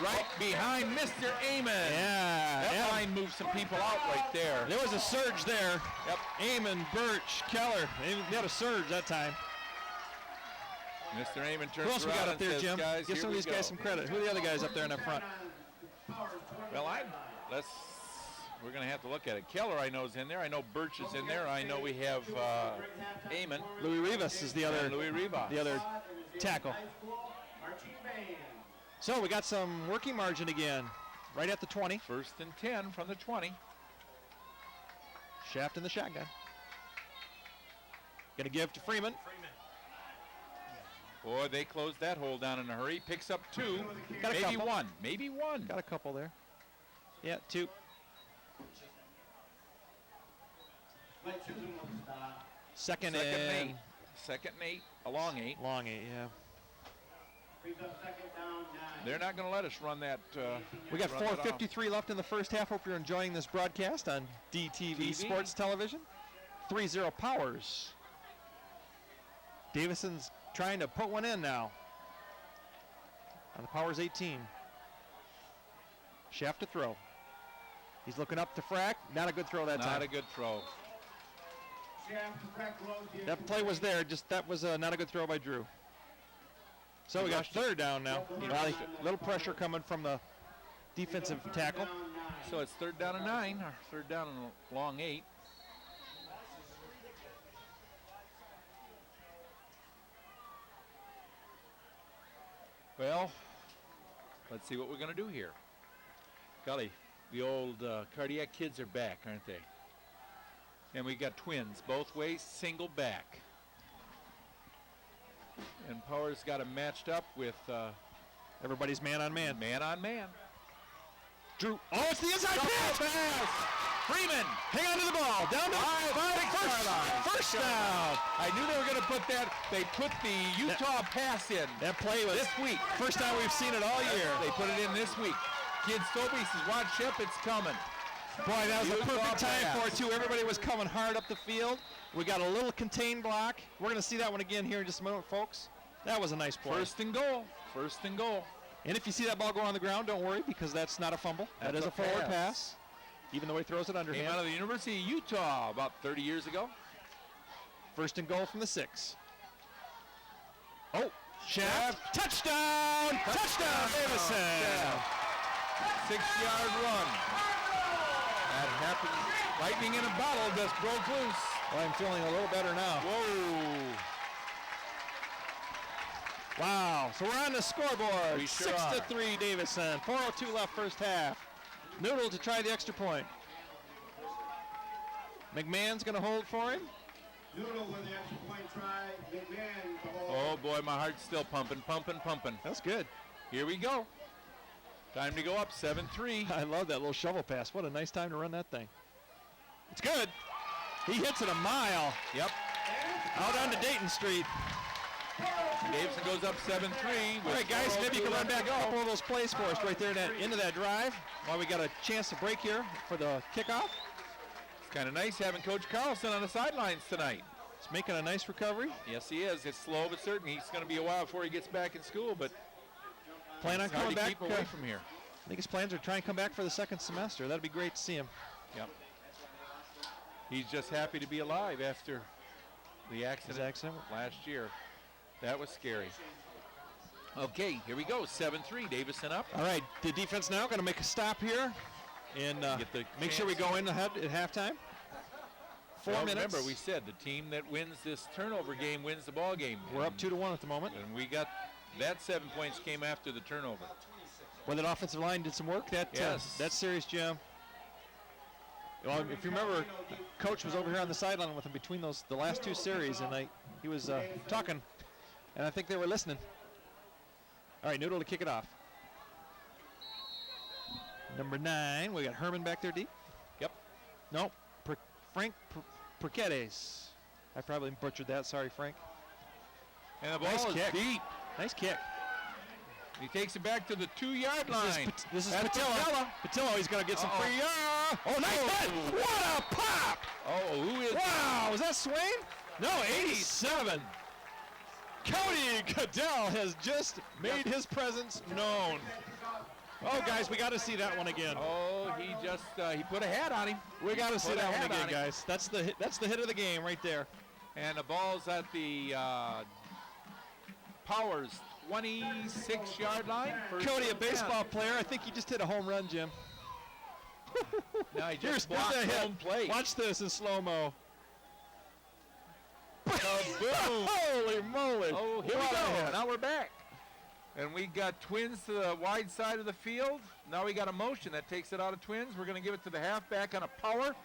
Right behind Mr. Amon. Yeah. That line moved some people out right there. There was a surge there. Yep. Amon, Birch, Keller. They had a surge that time. Mr. Amon turns Who else we got around up there, and says, Jim? guys, Give here some of we these guys go. some credit. Who are the other guys up there in the front? Well, we're going to have to look at it. Keller, I know, is in there. I know Birch is in there. I know we have Amon. Louis Rivas is the other. Louis Rivas. The other tackle. So we got some working margin again, right at the 20. 1st and 10 from the 20. Shaft in the shotgun. Gonna give to Freeman. Boy, they closed that hole down in a hurry. Picks up 2, Got a maybe couple. 1, maybe 1. Got a couple there. Yeah, 2. Second and 8. Second and 8, a long 8. long 8, yeah. They're not going to let us run that. We got run that off. 4:53 left in the first half. Hope you're enjoying this broadcast on DTV Sports Television. 3-0 Powers. Davison's trying to put one in now. On the Powers 18. Shaft to throw. He's looking up to Frack. Not a good throw that time. Not a good throw. That play was there. Just that was not a good throw by Drew. So we got 3rd down now. A little pressure coming from the defensive tackle. So it's 3rd down and 9, or 3rd down and a long 8. Well, let's see what we're going to do here. Golly, the old cardiac kids are back, aren't they? And we got twins both ways, single back. And Powers got them matched up with Everybody's man on man. man on man. Drew. Oh, it's the inside pass. Freeman. Hang on to the ball. Down to first down. I knew they were going to put that. They put the Utah pass in That play was this week. first time we've seen it all year. They put it in this week. Kid Stobie says, watch Shep, it's coming. Boy, that was a Utah perfect time pass. for it, too. Everybody was coming hard up the field. We got a little contained block. We're going to see that one again here in just a moment, folks. That was a nice play. 1st and goal. First and goal. And if you see that ball go on the ground, don't worry, because that's not a fumble. That is a forward pass, even though he throws it underhand. Came out of the University of Utah about 30 years ago. First and goal from the 6. Oh, Shaft. Touchdown! Touchdown, Davison! 6-yard run. That happened. Lightning in a bottle just broke loose. Well, I'm feeling a little better now. Whoa. Wow, so we're on the scoreboard. We sure 6-3 Davison. 4:02 left first half. Noodle to try the extra point. McMahon's going to hold for him. Noodle with the extra point try. McMahon to hold. Oh boy, my heart's still pumping. That's good. Here we go. Time to go up 7-3. I love that little shovel pass. What a nice time to run that thing. It's good. He hits it a mile. Yep. Out onto Dayton Street. Davison goes up 7-3. All right, guys, maybe you can run back a couple of those plays for us right there into that drive while we got a chance to break here for the kickoff. It's kind of nice having Coach Carlson on the sidelines tonight. He's making a nice recovery. Yes, he is. It's slow but certain. He's going to be a while before he gets back in school, but Plan on it's hard coming to back keep away from here. I think his plans are to try and come back for the second semester. That'd be great to see him. Yep. He's just happy to be alive after the accident last year. That was scary. Okay, here we go. 7-3. Davison up. All right, the defense now going to make a stop here and make sure we go in ahead at halftime. 4 minutes. Remember, we said the team that wins this turnover game wins the ball game. We're up 2-1 at the moment. And we got that 7 points came after the turnover. Well, that offensive line did some work. That's serious, Jim. Well, if you remember, Coach was over here on the sideline with him between the last 2 series, and he was talking, and I think they were listening. All right, Noodle to kick it off. Number 9, we got Herman back there deep. Yep. Nope, Frank Perquedes. I probably butchered that. Sorry, Frank. And the ball is deep. Nice kick. He takes it back to the 2-yard line. This is Patillo. Patillo, he's going to get some free. Oh, nice hit. What a pop. Oh, who is Wow, was that Swain? No, 87. Cody Goodell has just made his presence known. Oh, guys, we got to see that one again. Oh, he just he put a hat on him. We got to see that one again, guys. That's the hit of the game right there. And the ball's at the Powers 26-yard line. Cody, a baseball player. I think he just hit a home run, Jim. Now he just blocked home plate. Watch this in slow-mo. Boom. Holy moly. Oh, here we go. Now we're back. And we got Twins to the wide side of the field. Now we got a motion that takes it out of Twins. We're going to give it to the halfback on a power.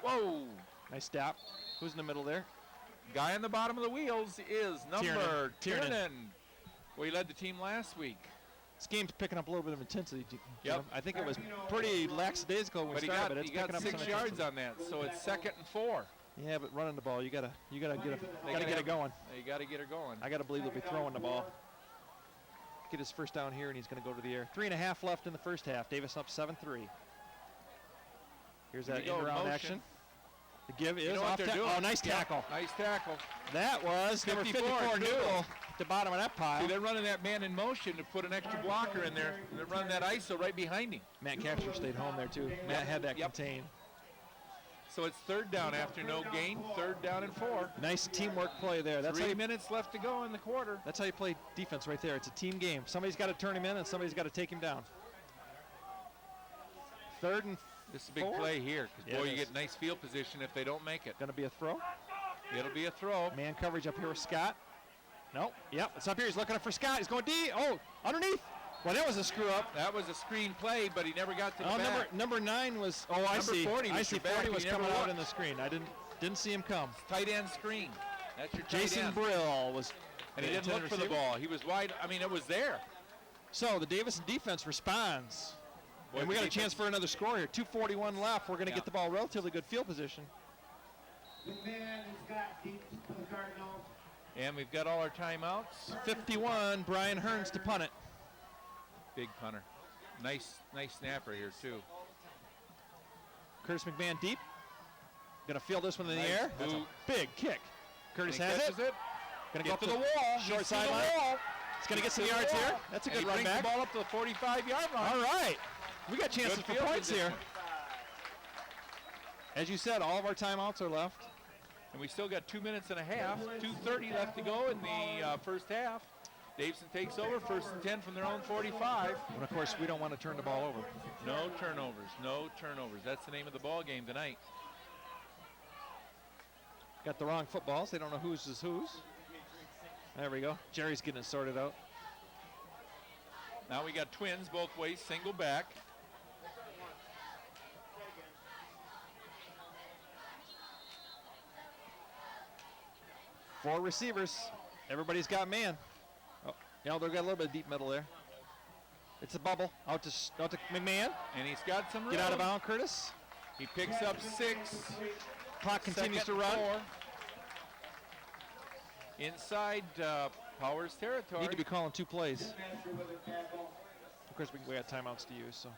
Whoa. Nice stop. Who's in the middle there? Guy on the bottom of the wheels is number Tiernan. Well, he led the team last week. This game's picking up a little bit of intensity. Yep. I think it was pretty laxdaisical when we started, but it's picking up some intensity. He got 6 yards on that, so it's 2nd and 4. Yeah, but running the ball, you gotta get it going. You gotta get her going. I gotta believe they'll be throwing the ball. Get his first down here, and he's gonna go to the air. 3.5 left in the first half. Davis up 7-3. Here's that in-around action. The give is off. Oh, nice tackle. Nice tackle. That was number 54 Noodle. The bottom of that pile. See, they're running that man in motion to put an extra blocker in there. They're running that ISO right behind him. Matt Capture stayed home there too. Matt had that contained. So it's 3rd down after no gain. 3rd down and 4. Nice teamwork play there. That's 3 minutes left to go in the quarter. That's how you play defense right there. It's a team game. Somebody's got to turn him in and somebody's got to take him down. 3rd and 4. This is a big play here because, boy, you get nice field position if they don't make it. Going to be a throw. It'll be a throw. Man coverage up here with Scott. Nope. Yep, it's up here. He's looking up for Scott. He's going D. Oh, underneath. Well, that was a screw up. That was a screen play, but he never got to the back. Number 9 was. Oh, I see. 40 I see. 40 was coming out in the screen. I didn't see him come. Tight end screen. That's your tight Jason end. Brill was. And he didn't look for the ball. He was wide. I mean, it was there. So the Davison defense responds. And we got a chance for another score here. 2:41 left. We're going to get the ball relatively good field position. And we've got all our timeouts. 51, Brian Hearns to punt it. Big punter. Nice snapper here, too. Curtis McMahon deep. Going to field this one in the air. That's a big kick. Curtis has it. Going to go to the wall. Short sideline. He's going to get some yards here. That's a good run back. The ball up to the 45-yard line. All right. We got chances Good for field points position. here. As you said, all of our timeouts are left. And we still got 2 minutes and a half, 2:30 left to go in the first half. Davison takes over, 1st and 10 from their own 45. And of course, we don't want to turn the ball over. No turnovers, no turnovers. That's the name of the ball game tonight. Got the wrong footballs. They don't know whose is whose. There we go. Jerry's getting it sorted out. Now we got twins both ways, single back. Four receivers. Everybody's got man. Oh, yeah, they've got a little bit of deep middle there. It's a bubble. Out to McMahon. And he's got some room. Get out of bounds, Curtis. He picks up 6. Clock continues to Second run. 4. Inside Powers territory. Need to be calling 2 plays. Of course, we got timeouts to use, so.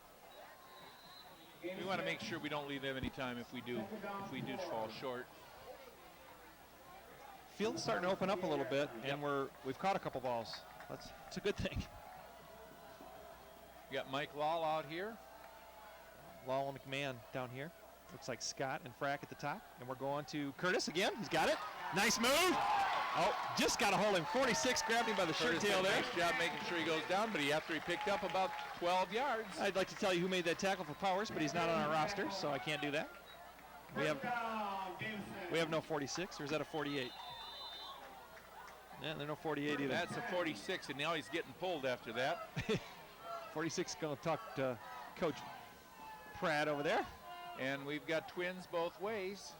We want to make sure we don't leave them any time if we do fall short. Field's starting to open up a little bit, and we've caught a couple balls. It's a good thing. We got Mike Lall out here. Lall and McMahon down here. Looks like Scott and Frack at the top. And we're going to Curtis again. He's got it. Nice move. Oh, just got a hold of him. 46, grabbed him by the shirt tail there. Nice job making sure he goes down, but after he picked up about 12 yards. I'd like to tell you who made that tackle for Powers, but he's not on our roster, so I can't do that. We have no 46, or is that a 48? Yeah, there's no 48 either. That's a 46, and now he's getting pulled after that. 46 going to talk to Coach Pratt over there. And we've got twins both ways.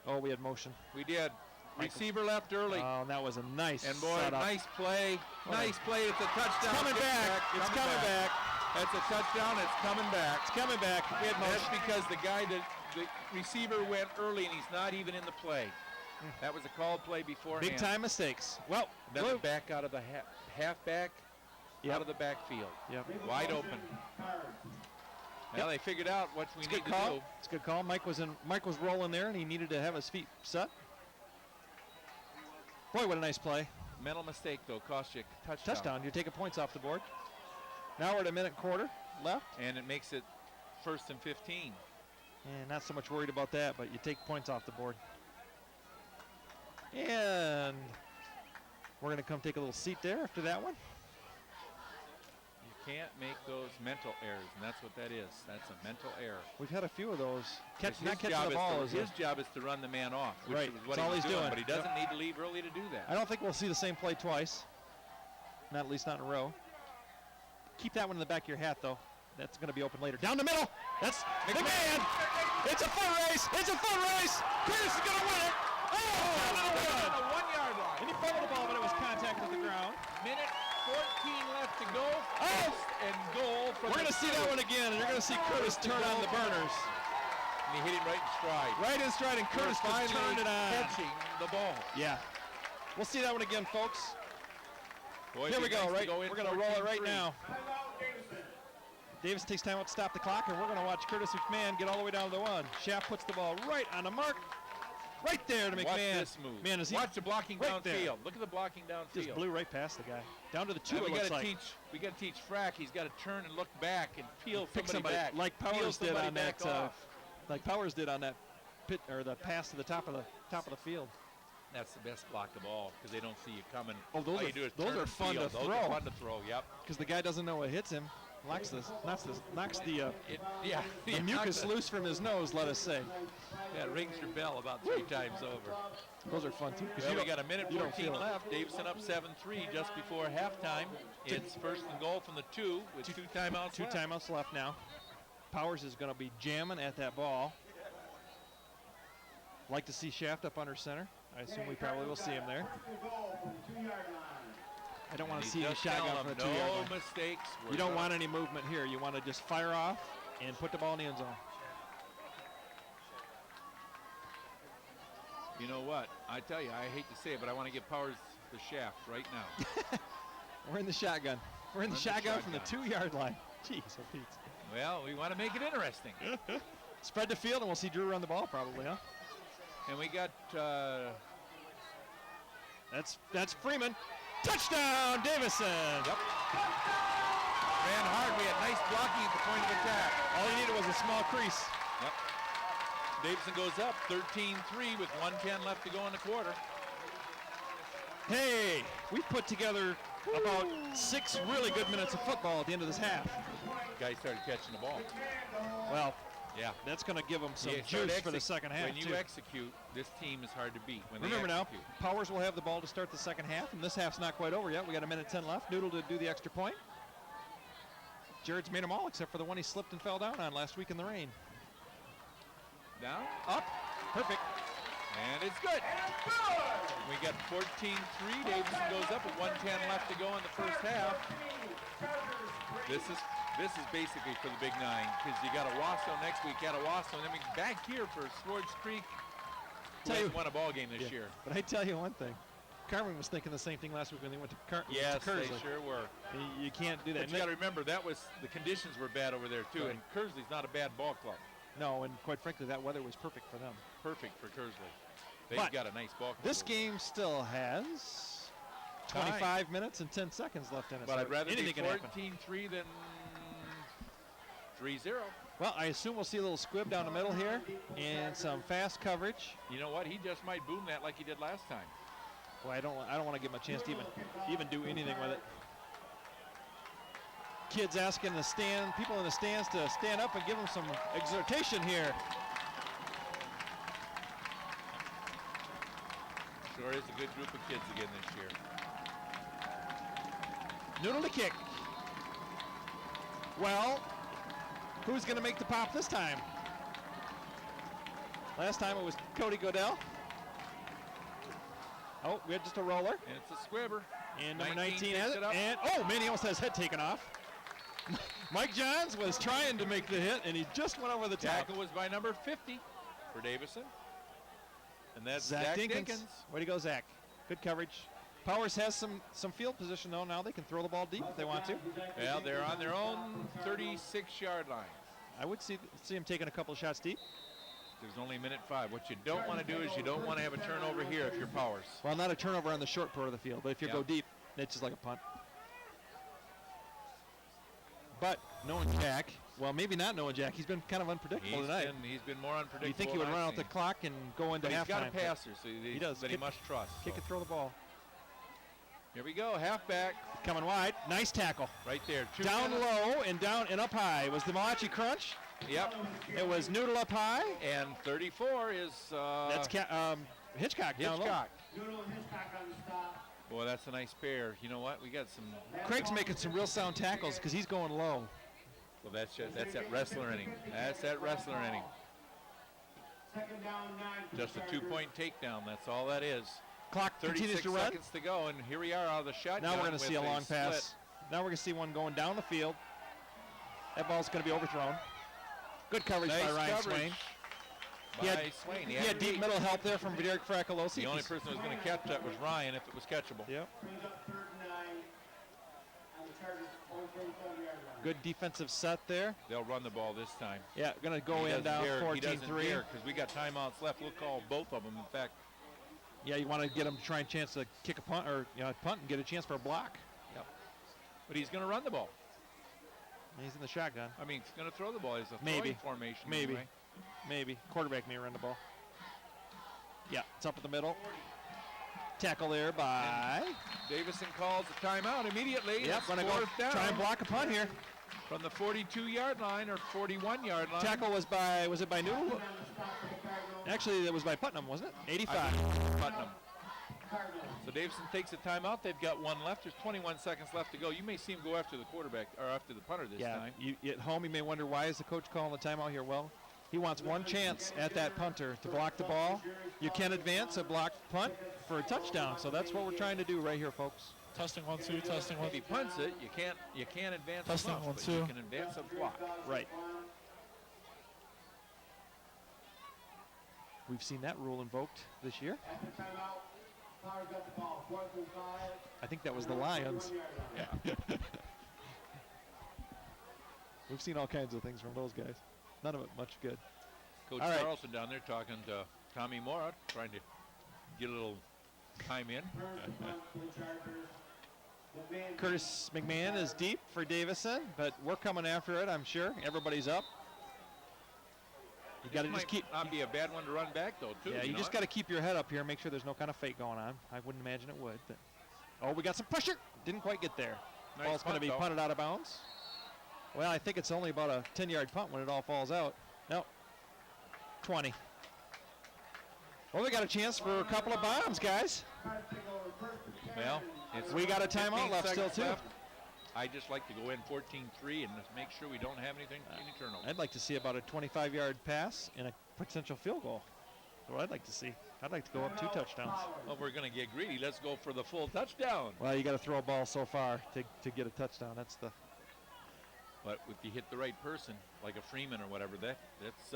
Oh, we had motion. We did. Receiver left early. Oh, and that was a nice And boy, setup. nice play. Nice play. It's a touchdown. It's coming back. It's coming back. That's a touchdown. It's coming back. It's coming back. We had motion. That's because the receiver went early and he's not even in the play. That was a called play beforehand. Big time mistakes. Well, then the back out of the halfback out of the backfield. Yep. Wide open. Well, they figured out what we need to do. It's a good call. Mike was rolling there, and he needed to have his feet set. Boy, what a nice play. Mental mistake, though, cost you a touchdown. Touchdown. You're taking points off the board. Now we're at a minute and quarter left. And it makes it 1st and 15. And not so much worried about that, but you take points off the board. And we're going to come take a little seat there after that one. You can't make those mental errors, and that's what that is. That's a mental error. We've had a few of those. Not catching job the ball his job is to run the man off, which right. is what That's all he's doing. But he doesn't need to leave early to do that. I don't think we'll see the same play twice. Not at least not in a row. Keep that one in the back of your hat, though. That's going to be open later. Down the middle. That's McMahon. It's a foot race. It's a foot race. Curtis is going to win it. Oh, on the 1-yard line. And he fumbled the ball, but it was contact with the ground. Minute 14 left to go. Oh! And goal for We're going to see that one again, and you're going to see Curtis turn on the burners. And he hit him right in stride. Right in stride, and Curtis just turned it on. Catching the ball. Yeah. We'll see that one again, folks. Boy, here we go, nice right? We're going to roll it right 14-3. now. Davison takes time out to stop the clock, and we're going to watch Curtis McMahon get all the way down to the 1. Shaft puts the ball right on the mark. Right there to McMahon. Watch this move. Man, is he Watch the blocking right downfield. there. Look at the blocking downfield. Just blew right past the guy. Down to the 2, And it looks like. we got to teach Frack. He's got to turn and look back and peel Pick somebody back. like Powers did on that. Off. Like Powers did on that pit or the pass to the top of the field. That's the best block of all because they don't see you coming. Oh, those All are you do is those turn are and fun peel. to Those throw. are fun to throw. Yep. Because the guy doesn't know what hits him. Knocks the The mucus loose from his nose, let us say. Yeah, it rings your bell about 3 times over. Those are fun too. Well, we got a minute you don't 14 feel it. left. Davison up 7-3 just before halftime. It's 1st and goal from the 2 with 2 timeouts Two left. timeouts left now. Powers is going to be jamming at that ball. Like to see Shaft up under center. I assume we probably will see him there. I don't want to see any shotgun from the 2 yard line. No mistakes. You don't want any movement here. You want to just fire off and put the ball in the end zone. You know what? I tell you, I hate to say it, but I want to give Powers the shaft right now. We're in the shotgun. We're in the shotgun from the 2 yard line. Jeez, oh Pete. Well, we want to make it interesting. Spread the field and we'll see Drew run the ball probably, huh? And we got That's Freeman. Touchdown, Davison. Yep. Ran hard. We had nice blocking at the point of attack. All he needed was a small crease. Yep. Davison goes up 13-3 with 1:10 left to go in the quarter. Hey, we put together about 6 really good minutes of football at the end of this half. Guys started catching the ball. Well, Yeah. that's going to give them some Yeah, start juice for the second half, When you too. execute, this team is hard to beat. When Remember they now, execute. Powers will have the ball to start the second half, and this half's not quite over yet. We got 1:10 left. Noodle to do the extra point. Jared's made them all except for the one he slipped and fell down on last week in the rain. Down, Up. Perfect. and it's good. We got 14-3. Davison goes up with 1:10 left to go in the first half. This is basically for the Big Nine because you got Owasso next week, got Owasso, and then we back here for Swartz Creek, who Tell you- hasn't won a ball game this year. But I tell you one thing. Carmen was thinking the same thing last week when they went to Yes, they Kersley. sure were. You can't do that. But you got to remember that was the conditions were bad over there too, Right. and Kersley's not a bad ball club. No, and quite frankly, that weather was perfect for them. Perfect for Kersley. They've But got a nice ball club. This over there. game still has 25 minutes and 10 seconds left in it. But so I'd rather be anything can happen. 14-3 than 3-0. Well, I assume we'll see a little squib down the middle here and some fast coverage. You know what? He just might boom that like he did last time. Well, I don't want to give him a chance to even do anything with it. Kids asking people in the stands to stand up and give them some exhortation here. Sure is a good group of kids again this year. Noodle to kick. Well, who's going to make the pop this time? Last time it was Cody Godell. Oh, we had just a roller. And it's a squibber. And number 19 picks has it. it up. And, oh, man, he almost has head taken off. Mike Johns was trying to make the hit, and he just went over the top. Tackle was by number 50 for Davison. And that's Zach Zach Dinkins. Way to go, Zach. Good coverage. Powers has some field position, though. Now they can throw the ball deep if they want to. Well, they're on their own 36-yard line. I would see him taking a couple of shots deep. There's only 1:05. What you don't want to do is you don't want to have a turnover here if you're Powers. Well, not a turnover on the short part of the field, but if you Yeah. go deep, it's just like a punt. But knowing Jack, well, maybe not knowing Jack, he's been kind of unpredictable tonight. He's been more unpredictable. You think he would than run I've out the seen. clock and go into But he's got a halftime? passer, so He does. that he must trust. Kick so. and throw the ball. Here we go, halfback, Coming wide. Nice tackle. right there. Down minutes. low and down and up high. Was the Malachi crunch? Yep. It was Noodle up high. And 34 is That's Hitchcock down low. Hitchcock. Noodle and Hitchcock on the stop. Boy, that's a nice pair. You know what? We got some. Craig's making some real sound tackles because he's going low. Well, that's that wrestler inning. That's that wrestler inning. Second down, 9. Just a 2-point takedown. That's all that is. Clock continues 36 to run. seconds to go, and here we are out of the shotgun. Now we're going to with see a long split. pass. Now we're going to see one going down the field. That ball's going to be overthrown. Good coverage Nice by Ryan coverage Swain. by He had- Swain. He had deep middle help there from Derek Fracolosi. The only person who was going to catch that was Ryan if it was catchable. Yep. Brings up 3rd and 9 on the Chargers' own 35-yard line. Good defensive set there. They'll run the ball this time. Yeah, going to go He in doesn't down dare- He doesn't 14-3. dare because we got timeouts left. We'll call both of them. In fact, Yeah, you want to get him to try and chance to kick a punt or punt and get a chance for a block. but he's going to run the ball. He's in the shotgun. I mean, he's going to throw the ball. He's a Maybe. throwing formation. Maybe. Anyway. Maybe. Quarterback may run the ball. Yeah, it's up at the middle. Tackle there by. Davison calls a timeout immediately. Yep, It's going to go 4th down try and block a punt here. from the 42-yard line or 41-yard line. Tackle was it by Noodle? Actually, it was by Putnam, wasn't it? 85. Putnam. So Davison takes a timeout. They've got one left. There's 21 seconds left to go. You may see him go after the quarterback or after the punter this Yeah, time. you at home you may wonder why is the coach calling the timeout here? Well, he wants one chance at that punter to block the ball. You can advance a blocked punt for a touchdown. So that's what we're trying to do right here, folks. Testing 1 2. Testing 1. If he punts it, you can't advance Testing a punt, 1 but 2. you can advance a block. Right. We've seen that rule invoked this year. After timeout, Powers got the ball. 4th and 5. I think that was the Lions. 41-yard line. We've seen all kinds of things from those guys. None of it much good. Coach All right. Carlson down there talking to Tommy Mora, trying to get a little time in. 1st and 1 for the Chargers. Curtis McMahon is deep for Davison, but we're coming after it, I'm sure. Everybody's up. You got to just keep. Not be a bad one to run back though, too. Yeah, you just got to keep your head up here, make sure there's no kind of fake going on. I wouldn't imagine it would. But oh, we got some pressure. Didn't quite get there. Nice Ball's going to be punt, though. punted out of bounds. Well, I think it's only about a 10-yard punt when it all falls out. Nope. 20. Well, we got a chance for a couple of bombs, guys. Well, We got a timeout 15 left still, seconds too. left. I just like to go in 14-3 and just make sure we don't have any turnovers. I'd like to see about a 25-yard pass and a potential field goal. That's what I'd like to see. I'd like to go up 2 touchdowns. Well, if we're going to get greedy, let's go for the full touchdown. Well, you got to throw a ball so far to get a touchdown. That's the. But if you hit the right person, like a Freeman or whatever, that's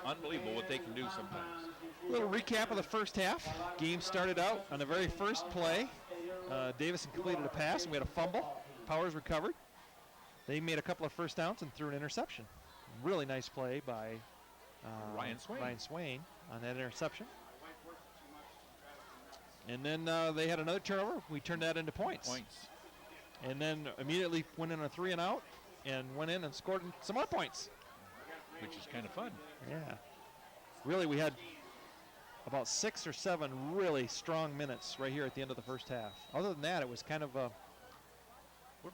unbelievable what they can do sometimes. A little recap of the first half. Game started out on the very first play. Davison completed a pass and we had a fumble. Powers recovered. They made a couple of first downs and threw an interception. Really nice play by Ryan Swain on that interception. And then they had another turnover. We turned that into points. And then immediately went in a 3 and out and went in and scored some more points. Which is kind of fun. Yeah. Really, we had about 6 or 7 really strong minutes right here at the end of the first half. Other than that, it was kind of We're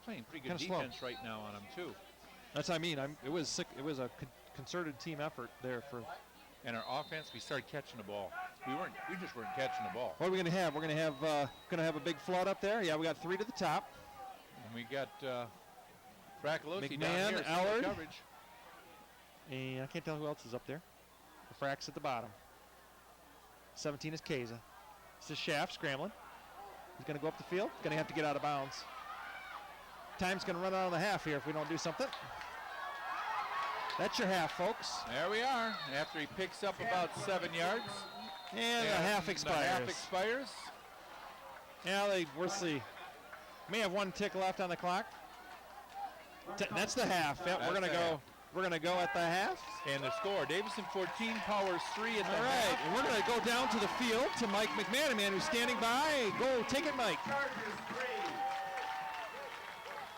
playing pretty good defense right now on them, too. That's what I mean. It was a concerted team effort there for. And our offense, we started catching the ball. We just weren't catching the ball. What are we going to have? We're going to have a big flood up there. Yeah, we got 3 to the top. And we got Fracolosi McMahon, down here. Allard. Coverage. And I can't tell who else is up there. The Frack's at the bottom. 17 is Keza. This is Schaff scrambling. He's going to go up the field. Going to have to get out of bounds. Time's going to run out on the half here if we don't do something. That's your half, folks. There we are. After he picks up about 7 yards. And the half expires. The half expires. Yeah, we'll see. May have 1 tick left on the clock. That's the half. Yep, we're gonna go at the half. And the score: Davison 14, Powers 3 at the All right, half. and we're gonna go down to the field to Mike McManaman, who's standing by. Go, take it, Mike.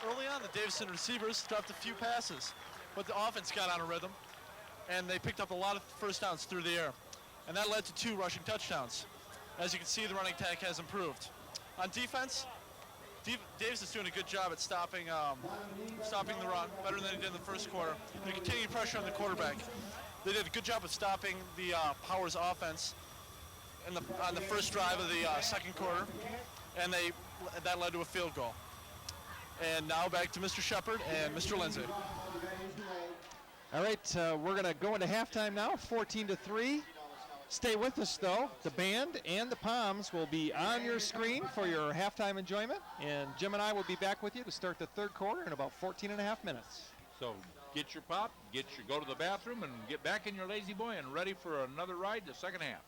Early on, the Davison receivers dropped a few passes, but the offense got on a rhythm, and they picked up a lot of first downs through the air, and that led to 2 rushing touchdowns. As you can see, the running attack has improved. On defense, Davis is doing a good job at stopping the run, better than he did in the first quarter. They're continuing pressure on the quarterback. They did a good job of stopping the Powers offense on the first drive of the second quarter, and that led to a field goal. And now back to Mr. Shepard and Mr. Lindsay. All right, we're gonna go into halftime now, 14-3. Stay with us, though. The band and the Palms will be on your screen for your halftime enjoyment, and Jim and I will be back with you to start the third quarter in about 14 and a half minutes. So get your pop, go to the bathroom, and get back in your lazy boy and ready for another ride the second half.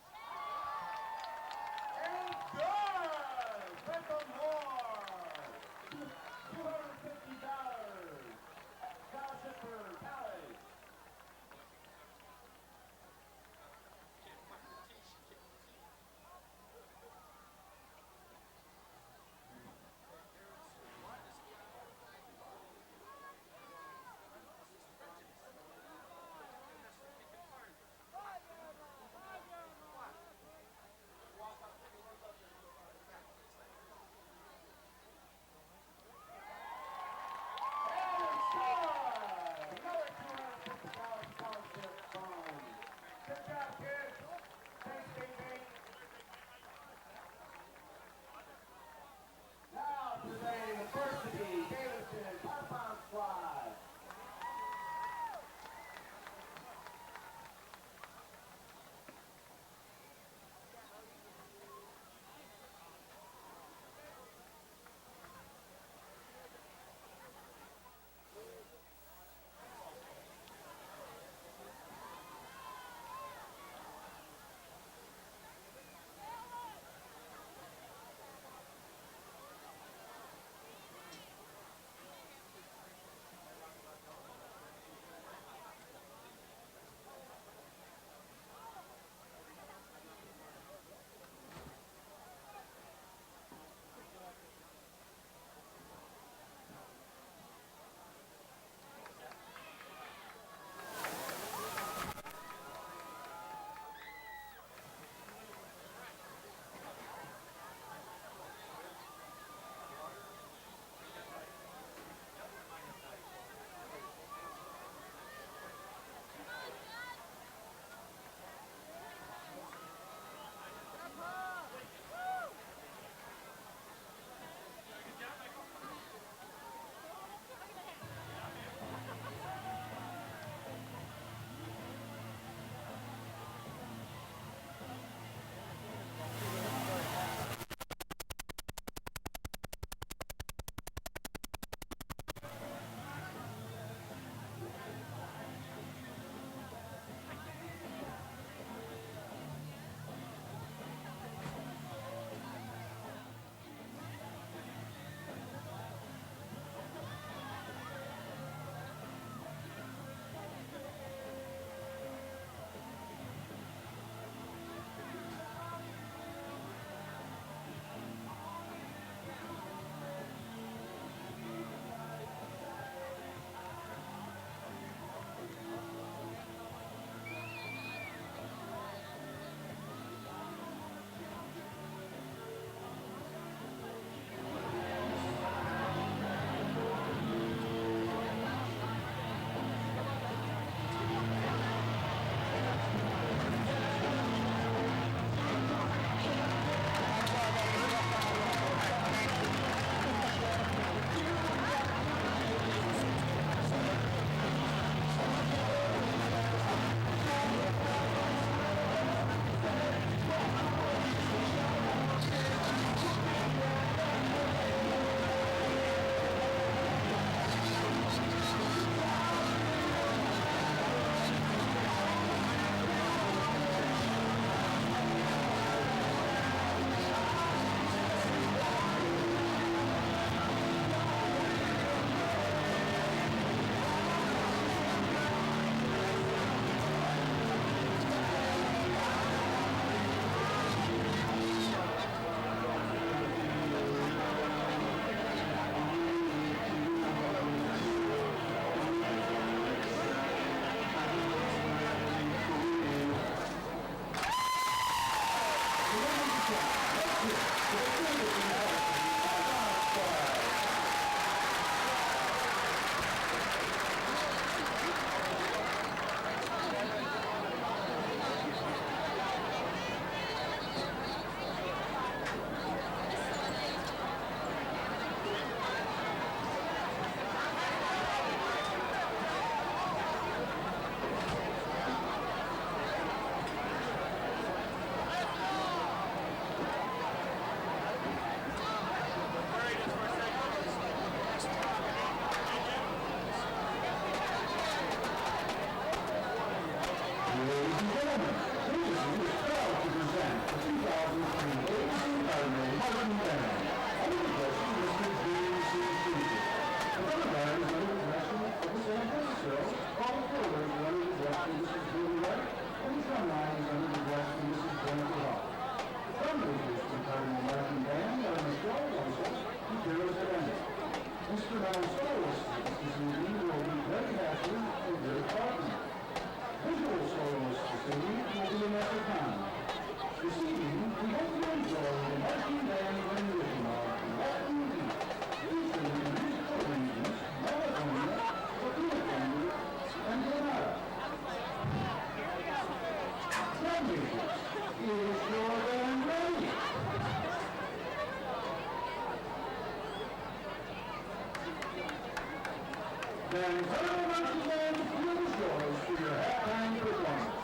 Then turn over to the field is yours for your halftime performance.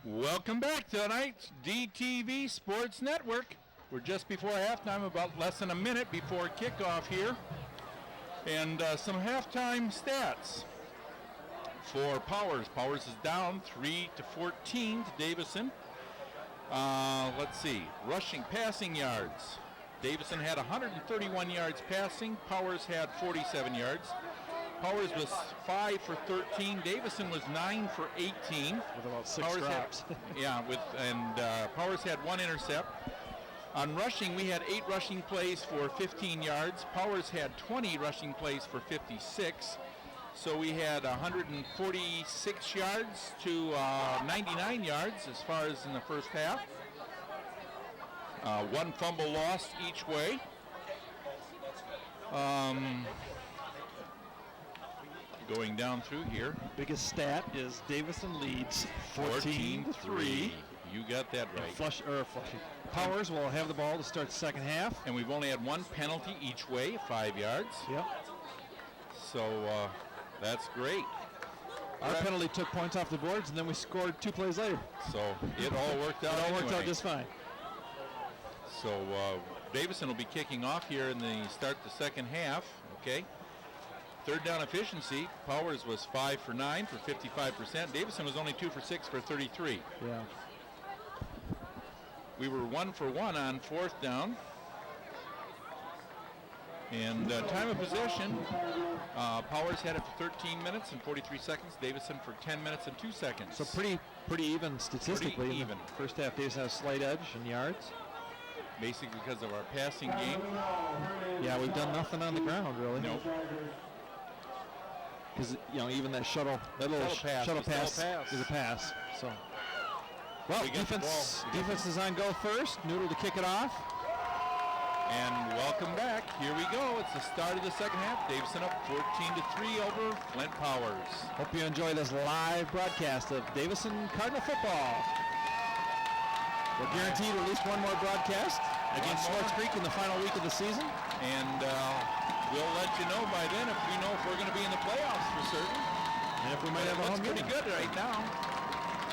Welcome back to tonight's DTV Sports Network. We're just before halftime, about less than a minute before kickoff here. And some halftime stats for Powers. Powers is down 3-14 to Davison. Let's see, rushing, passing yards. Davison had 131 yards passing. Powers had 47 yards. Powers was 5 for 13. Davison was 9 for 18. With about 6 Powers drops. Powers had 1 intercept. On rushing, we had 8 rushing plays for 15 yards. Powers had 20 rushing plays for 56. So we had 146 yards to 99 yards as far as in the first half. 1 fumble lost each way. Going down through here. Biggest stat is Davison leads 14-3. You got that right. Flushing. Powers will have the ball to start the second half. And we've only had 1 penalty each way, 5 yards. Yep. So that's great. Our penalty took points off the boards, and then we scored 2 plays later. So it all worked out. It all worked anyway. out just fine. So Davison will be kicking off here in the start the second half. Okay. Third down efficiency. Powers was 5 for 9 for 55%. Davison was only 2 for 6 for 33. Yeah. We were 1 for 1 on 4th down. And time of possession, Powers had it for 13 minutes and 43 seconds. Davison for 10 minutes and 2 seconds. So pretty even statistically. Pretty even. First half, Davison has a slight edge in yards. Basically because of our passing game. Yeah, we've done nothing on the ground really. Nope. Because even that shuttle Shuttle pass is a pass. So, well, We get the defense is on go first. Noodle to kick it off. And welcome back. Here we go. It's the start of the second half. Davison up 14-3 over Flint Powers. Hope you enjoy this live broadcast of Davison Cardinal football. We're guaranteed at least one more broadcast against Swartz Creek in the final week of the season. And we'll let you know by then if we know if we're going to be in the playoffs for certain. And if we might have a home pretty game. good right now.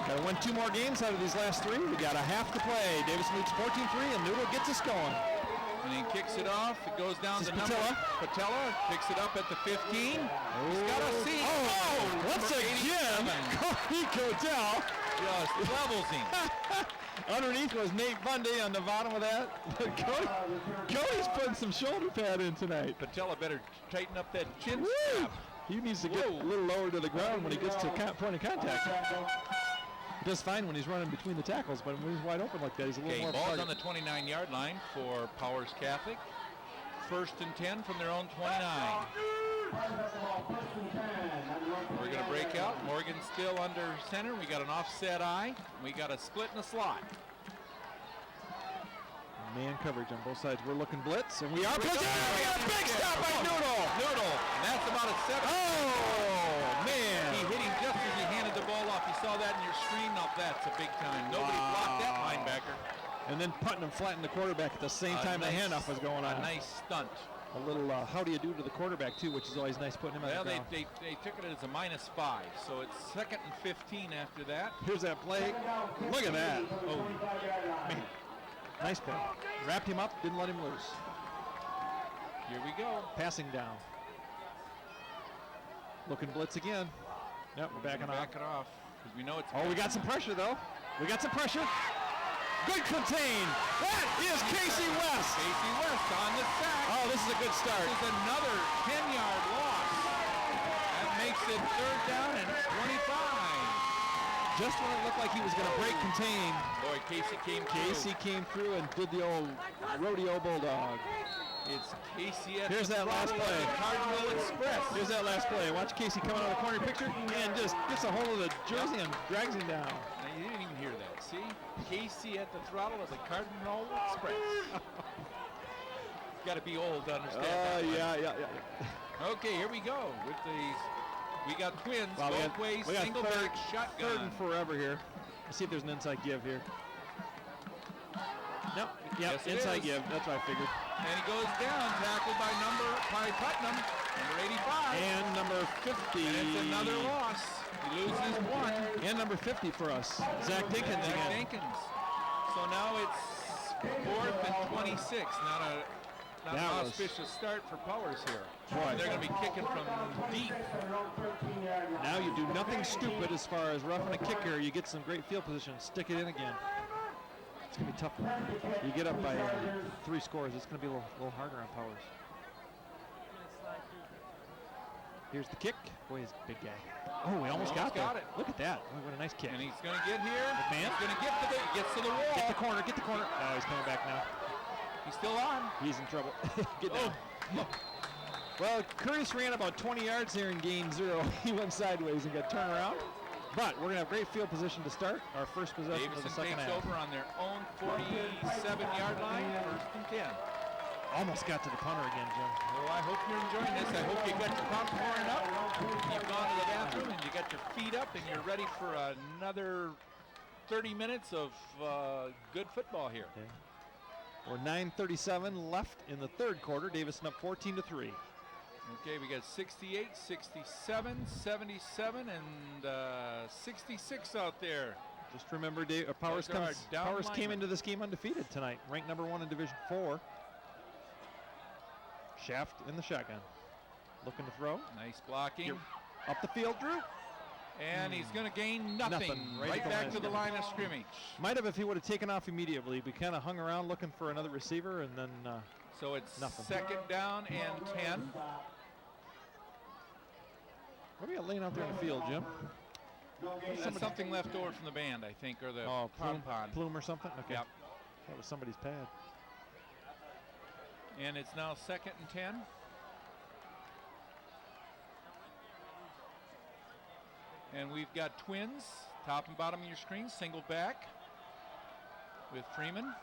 Got to win 2 more games out of these last 3. We got a half to play. Davison leads 14-3, and Noodle gets us going. And he kicks it off. It goes down This to is number Patella. Patella picks it up at the 15. He's got a seat. Once number again, 87. Cody Codell. Just levels him. Underneath was Nate Bundy on the bottom of that. Cody's putting some shoulder pad in tonight. Patella better tighten up that chin Woo! strap. He needs to get a little lower to the ground when he gets to point of contact. He does fine when he's running between the tackles, but when he's wide open like that, he's a little Okay, more ball's target. on the 29-yard line for Powers Catholic. 1st and 10 from their own 29. We're going to break out. Morgan's still under center. We got an offset eye. We got a split in the slot. Man coverage on both sides. We're looking blitz, and we are Here we blitzing. go. We got a big stop by Noodle. Noodle. And that's about a 7. Oh, man. He hit him just as he handed the ball off. You saw that in your screen. Now that's a big time. Nobody blocked that linebacker. And then Putnam flattened the quarterback at the same time the handoff was going on. A nice stunt. A little how do you do to the quarterback, too, which is always nice putting him on Well, the ground. they took it as a -5, so it's 2nd and 15 after that. Here's that play. Look at that. Oh, man. Nice play. Wrapped him up, didn't let him loose. Here we go. Passing down. Looking blitz again. Yep, we're backing off. Back it off. Because we know it's. Oh, we got some pressure, though. We got some pressure. Good contain. That is Casey West. Casey West on the sack. Oh, this is a good start. This is another 10-yard loss. That makes it 3rd down and 25. Just when it looked like he was going to break contain, Boy, Casey came through. Casey came through and did the old rodeo bulldog. It's Casey at Here's the that last throttle of play. the Cardinal Express. Here's that last play. Watch Casey coming out of the corner picture and just gets a hold of the jersey and drags him down. Now, you didn't even hear that. See? Casey at the throttle of the Cardinal Express. Got to be old to understand that one. Yeah. Okay, here we go with these. We got twins Wow, both ways, we got single third back shotgun. and forever here. Let's see if there's an inside give here. Nope. Yep, Yes, it inside is. give. That's what I figured. And he goes down, tackled by Putnam, number 85. And number 50. And it's another loss. He loses 1. And number 50 for us. Zach Dinkins Zach again. Dinkins. So now it's 4th and 26. Not an That was- auspicious start for Powers here. Boy. They're going to be kicking from deep. Now you do nothing stupid as far as roughing a kicker. You get some great field position. Stick it in again. It's going to be tough. You get up by 3 scores. It's going to be a little harder on Powers. Here's the kick. Boy, he's a big guy. Oh, he almost got it. Look at that. Boy, what a nice kick. And he's going to get here. McMahon. He's going to get to the, gets to the wall. Get the corner, get the corner. Oh, he's coming back now. He's still on. He's in trouble. Get down. Well, Curtis ran about 20 yards there and gained 0. He went sideways and got turned around. But we're going to have great field position to start our first possession of the Davison second takes half. over on their own 47-yard line, 1st and 10. Almost got to the punter again, Jim. Well, I hope you're enjoying this. I hope you got your popcorn up, you've gone to the bathroom, and you got your feet up, and you're ready for another 30 minutes of good football here. Okay. We're 9:37 left in the third quarter. Davison up 14-3. Okay, we got 68, 67, 77, and 66 out there. Just remember, Powers came into this game undefeated tonight, ranked number 1 in Division 4. Shaft in the shotgun, looking to throw. Nice blocking. Up the field, Drew. And he's going to gain nothing. Right back to the line of scrimmage. Might have if he would have taken off immediately. We kind of hung around looking for another receiver, and then so it's nothing. 2nd down and 10. What are you laying out there in the field, Jim? That's something left over from the band, I think, or the plume or something? Okay. Yep. That was somebody's pad. And it's now 2nd and 10. And we've got twins, top and bottom of your screen, single back with Freeman.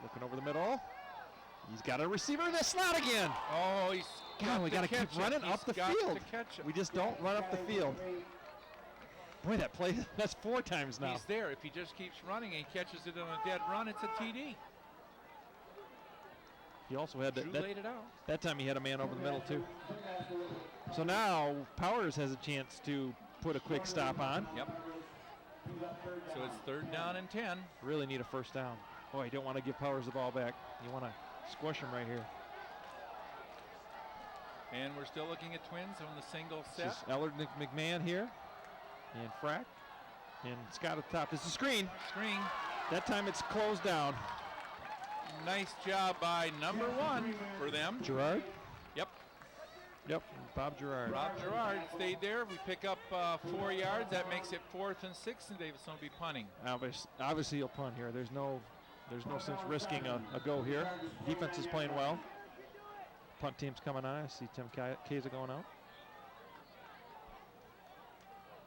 Looking over the middle. He's got a receiver in the slot again. Oh, he's we got to keep running up the field. We just don't run up the field. Boy, that play, that's 4 times now. He's there. If he just keeps running and he catches it on a dead run, it's a TD. He also had laid it out. That time he had a man over the middle too. So now Powers has a chance to put a quick stop on. Yep. So it's 3rd down and 10. Really need a first down. Boy, you don't want to give Powers the ball back. You want to squash him right here. And we're still looking at twins on the single set. This is Ellard McMahon here. And Frack. And Scott at the top. It's a screen. Screen. That time it's closed down. Nice job by number 1 for them. Gerard? Yep. Yep, Bob Gerard. Rob Gerard stayed there. We pick up 4 yards. That makes it 4th and 6, and Davison will be punting. Obviously he'll punt here. There's no sense risking a go here. Defense is playing well. Punt team's coming on. I see Tim Kaiser going out.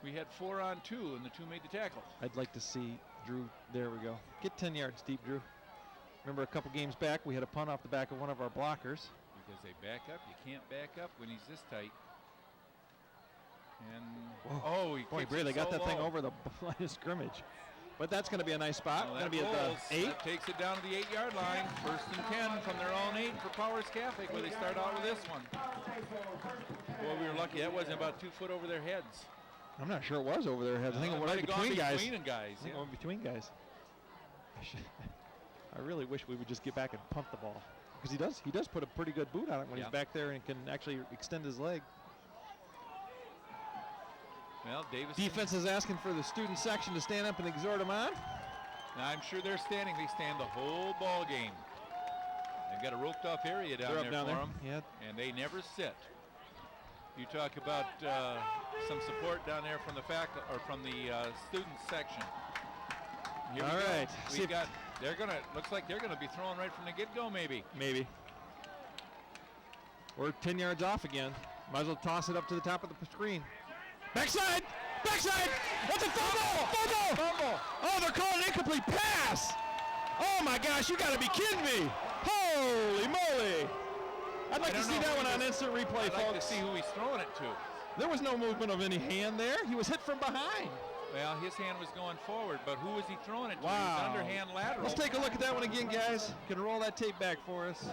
We had 4 on 2, and the 2 made the tackle. I'd like to see Drew. There we go. Get 10 yards deep, Drew. Remember a couple games back, we had a punt off the back of one of our blockers. Because they back up. You can't back up when he's this tight. And boy, Bray, they got that thing over the line of scrimmage. But that's going to be a nice spot. Well, going to be at the 8. That takes it down to the 8-yard line. 1st and 10 from their own 8 for Powers Catholic, where they start out with this one. Boy, we were lucky. That wasn't about 2 foot over their heads. I'm not sure it was over their heads. I think it went between guys. It went between guys. I really wish we would just get back and punt the ball, because he does put a pretty good boot on it when he's back there and can actually extend his leg. Well, Davison. Defense is asking for the student section to stand up and exhort him on. Now, I'm sure they're standing. They stand the whole ball game. They've got a roped off area down there for them, and they never sit. You talk about some support down there from the from the student section. Here All right. We got. Looks like they're gonna be throwing right from the get-go, maybe. Maybe. We're 10 yards off again. Might as well toss it up to the top of the screen. Backside! Backside! That's a fumble! Oh, they're calling an incomplete pass! Oh my gosh, you gotta be kidding me! Holy moly! I'd like to see that one on instant replay, folks. I'd like to see who he's throwing it to. There was no movement of any hand there. He was hit from behind. Well, his hand was going forward, but who was he throwing it to? Wow. He was underhand lateral. Let's take a look at that one again, guys. Can roll that tape back for us.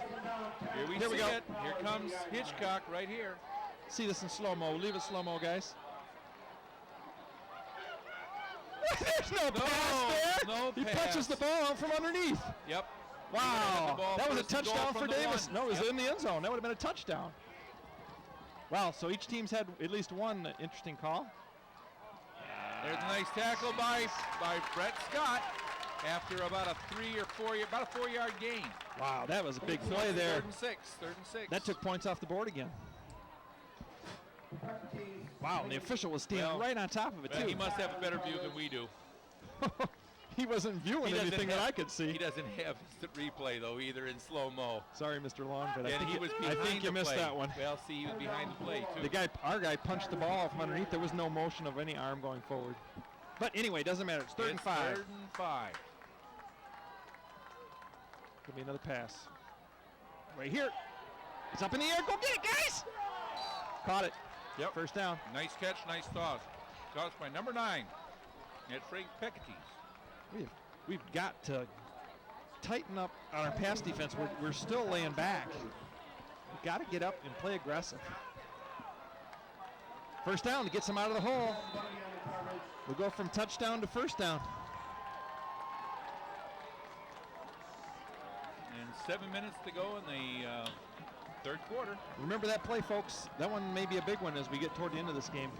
Here we go. Here comes Hitchcock right here. See this in slow-mo. Leave it slow-mo, guys. There's no pass there. No he pass. punches the ball out from underneath. Yep. Wow. That was a touchdown for Davis. No, it was in the end zone. That would have been a touchdown. Wow, so each team's had at least one interesting call. There's a nice tackle by Brett Scott. after about a 4-yard gain. Wow, that was a big play there. Third and six. That took points off the board again. Wow, and the official was standing right on top of it, too. He must have a better view than we do. He wasn't viewing anything that I could see. He doesn't have the replay, though, either in slow-mo. Sorry, Mr. Long, but I think you missed that one. Well, see, he was behind the play, too. Our guy punched the ball from underneath. There was no motion of any arm going forward. But anyway, it doesn't matter. It's third and 5. Third and 5. Could be another pass. Right here. It's up in the air. Go get it, guys! Caught it. Yep. First down. Nice catch, nice toss. Tossed by number 9. It's Frank Pecatis. We've got to tighten up on our pass defense. We're still laying back. We've got to get up and play aggressive. First down to get some out of the hole. We'll go from touchdown to first down. And 7 minutes to go in the third quarter. Remember that play, folks. That one may be a big one as we get toward the end of this game.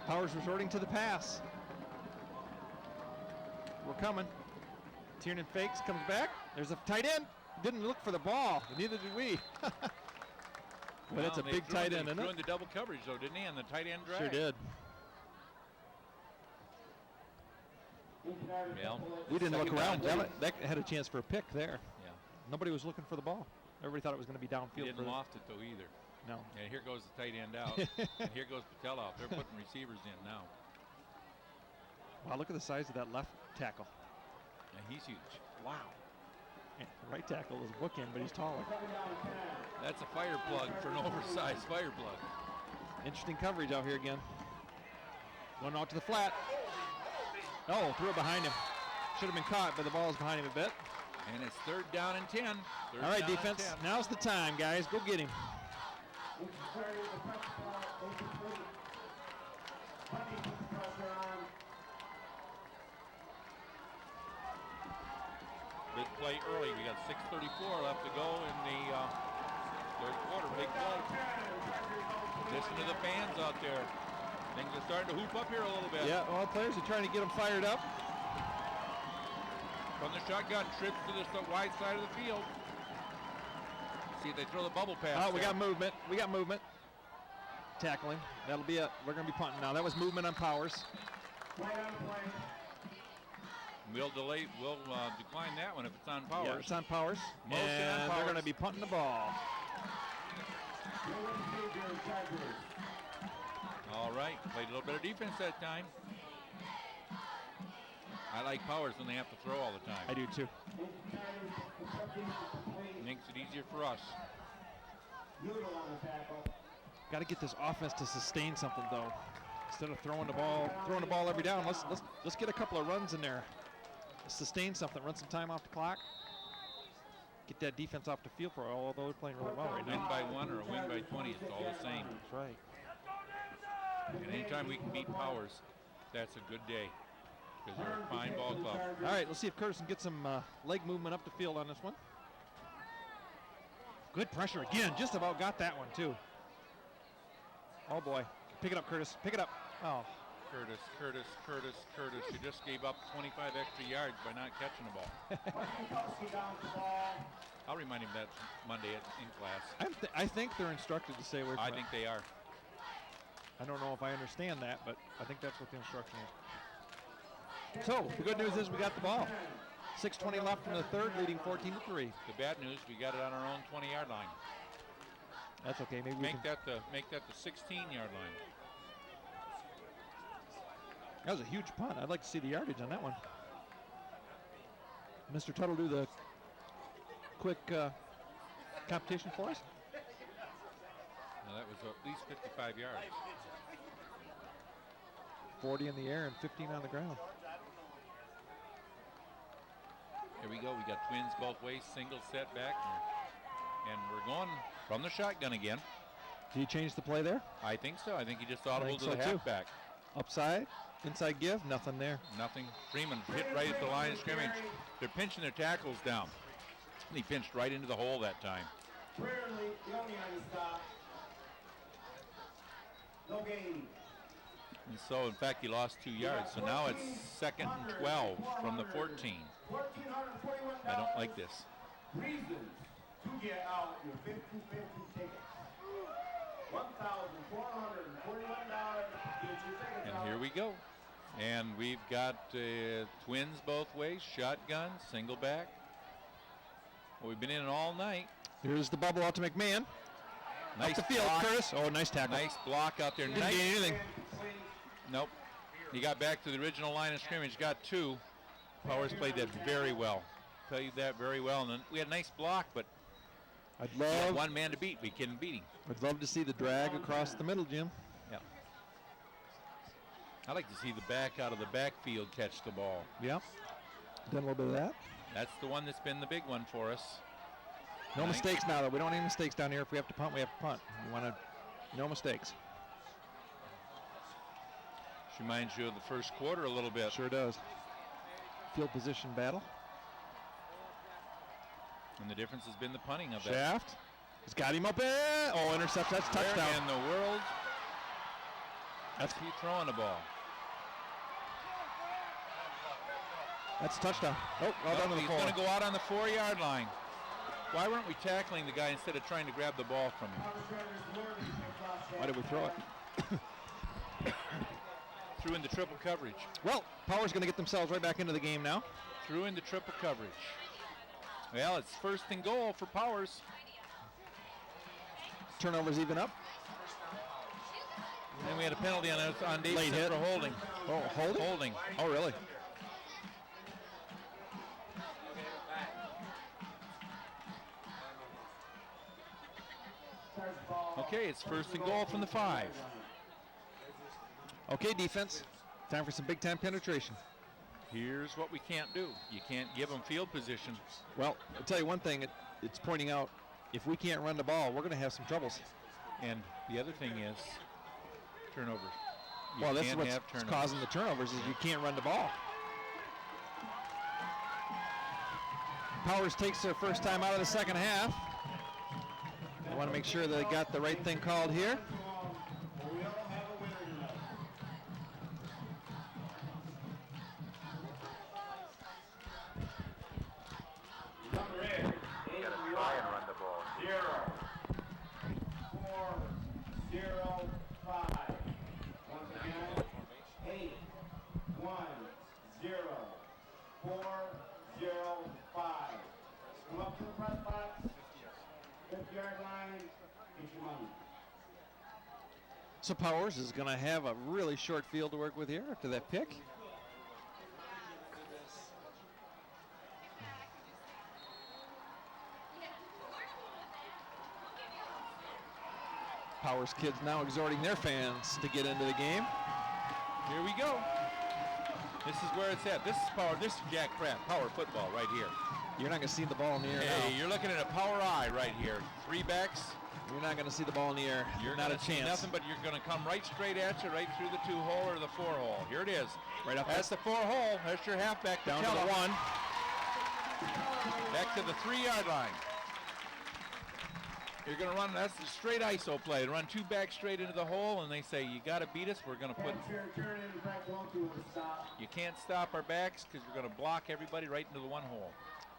Powers resorting to the pass. We're coming. Tiernan fakes, comes back. There's a tight end. Didn't look for the ball. Neither did we. But it's a big tight end, isn't it? He threw in the double coverage, though, didn't he, on the tight end drive? Sure did. Well, we didn't look around. That had a chance for a pick there. Yeah. Nobody was looking for the ball. Everybody thought it was going to be downfield. He didn't loft it, though, either. No. And here goes the tight end out. And here goes Patel out. They're putting receivers in now. Wow, look at the size of that left tackle. And he's huge. Wow. And the right tackle is bookend, but he's taller. That's a fire plug for an oversized fire plug. Interesting coverage out here again. Going out to the flat. Oh, threw it behind him. Should have been caught, but the ball is behind him a bit. And it's third down and 10. All right, defense. Now's the time, guys. Go get him. Big play early. We got 6:34 left to go in the third quarter. Big play. Listen to the fans out there. Things are starting to hoop up here a little bit. Yeah, all players are trying to get them fired up. From the shotgun, trips to the wide side of the field. See if they throw the bubble pass. Oh, we got movement. We got movement. Tackling. That'll be it. We're going to be punting now. That was movement on Powers. We'll decline that one if it's on Powers. Yeah, it's on Powers. Motion and on Powers. they're going to be punting the ball. All right, played a little bit of defense that time. I like Powers when they have to throw all the time. I do too. Makes it easier for us. Got to get this offense to sustain something though. Instead of throwing the ball every down, let's get a couple of runs in there. Sustain something, run some time off the clock. Get that defense off the field for it, although they're playing really well right now. Win by 1 or a win by 20, it's all the same. That's right. And anytime we can beat Powers, that's a good day. Because they're a fine ball club. All right, let's see if Curtis can get some leg movement up the field on this one. Good pressure again, just about got that one too. Oh boy, pick it up, Curtis, pick it up. Oh. Curtis, you just gave up 25 extra yards by not catching the ball. I'll remind him that Monday in class. I think they're instructed to stay away from I think they are. I don't know if I understand that, but I think that's what the instruction is. So, the good news is we got the ball. 6:20 left in the third, leading 14-3. The bad news, we got it on our own 20-yard line. That's okay. Maybe make that the 16-yard line. That was a huge punt. I'd like to see the yardage on that one. Mr. Tuttle, do the quick computation for us. Now that was at least 55 yards. 40 in the air and 15 on the ground. Here we go. We got twins both ways, single setback, and we're going from the shotgun again. Did he change the play there? I think so. I think he just audible to the halfback. Upside, inside give, nothing there. Nothing. Freeman hit right at the line of scrimmage. They're pinching their tackles down. He pinched right into the hole that time. Rarely, the only on the stop. No gain. And so, in fact, he lost 2 yards. So now it's 2nd and 12 from the 14. I don't like this. Reasons to get out your 50-50 tickets. $1,441. And here we go. And we've got twins both ways, shotgun, single back. Well, we've been in all night. Here's the bubble out to McMahon. Nice Up the field, block. Curtis. Oh, nice tackle. Nice block out there. Didn't Nice. gain anything. Nope. He got back to the original line of scrimmage, got 2. Powers played that very well. Played that very well. And then we had a nice block, but I'd we had love, one man to beat. We couldn't beat him. I'd love to see the drag across the middle, Jim. Yeah. I'd like to see the back out of the backfield catch the ball. Yep. Done a little bit of that. That's the one that's been the big one for us. No Nice. mistakes now, though. We don't need mistakes down here. If we have to punt, we have to punt. We want to, no mistakes. Which reminds you of the first quarter a little bit. Sure does. Field position battle. And the difference has been the punting of that. Shaft. He's got him up there. Oh, intercept. That's Where touchdown. in the world? That's he throwing the ball. That's a touchdown. Oh, well done to the He's 4. going to go out on the 4-yard line. Why weren't we tackling the guy instead of trying to grab the ball from him? Why did we throw it? Threw into triple coverage. Well, Power's going to get themselves right back into the game now. Threw into triple coverage. Well, it's 1st and goal for Powers. Turnovers even up. And we had a penalty on Davison Late hit. for holding. Oh, holding? Holding. Oh, really? Okay, it's 1st and goal from the 5. Okay, defense. Time for some big-time penetration. Here's what we can't do. You can't give them field position. Well, I'll tell you one thing. It's pointing out if we can't run the ball, we're going to have some troubles. And the other thing is turnovers. You Well, that's can't what's have turnovers. causing the turnovers is you can't run the ball. Powers takes their first time out of the second half. I want to make sure they got the right thing called here. Try and run the ball. 0-4-0-5. Once again, 8-1-0-4-0-5. Come up to the press box. 50-yard line. Get your money. So Powers is going to have a really short field to work with here after that pick. Powers kids now exhorting their fans to get into the game. Here we go. This is where it's at. This is Power. This is Jack Pratt. Power football right here. You're not going to see the ball in the air Hey, now. you're looking at a power eye right here. 3 backs. You're not going to see the ball in the air. You're not a gonna see chance. nothing, but you're going to come right straight at you, right through the 2-hole or the 4-hole. Here it is. Right up That's the 4-hole. That's your halfback. down to Patella. the 1. Back to the 3-yard line. You're going to run, that's the straight ISO play. Run 2 backs straight into the hole, and they say, you got to beat us. We're going to put, you can't stop our backs because we're going to block everybody right into the 1 hole.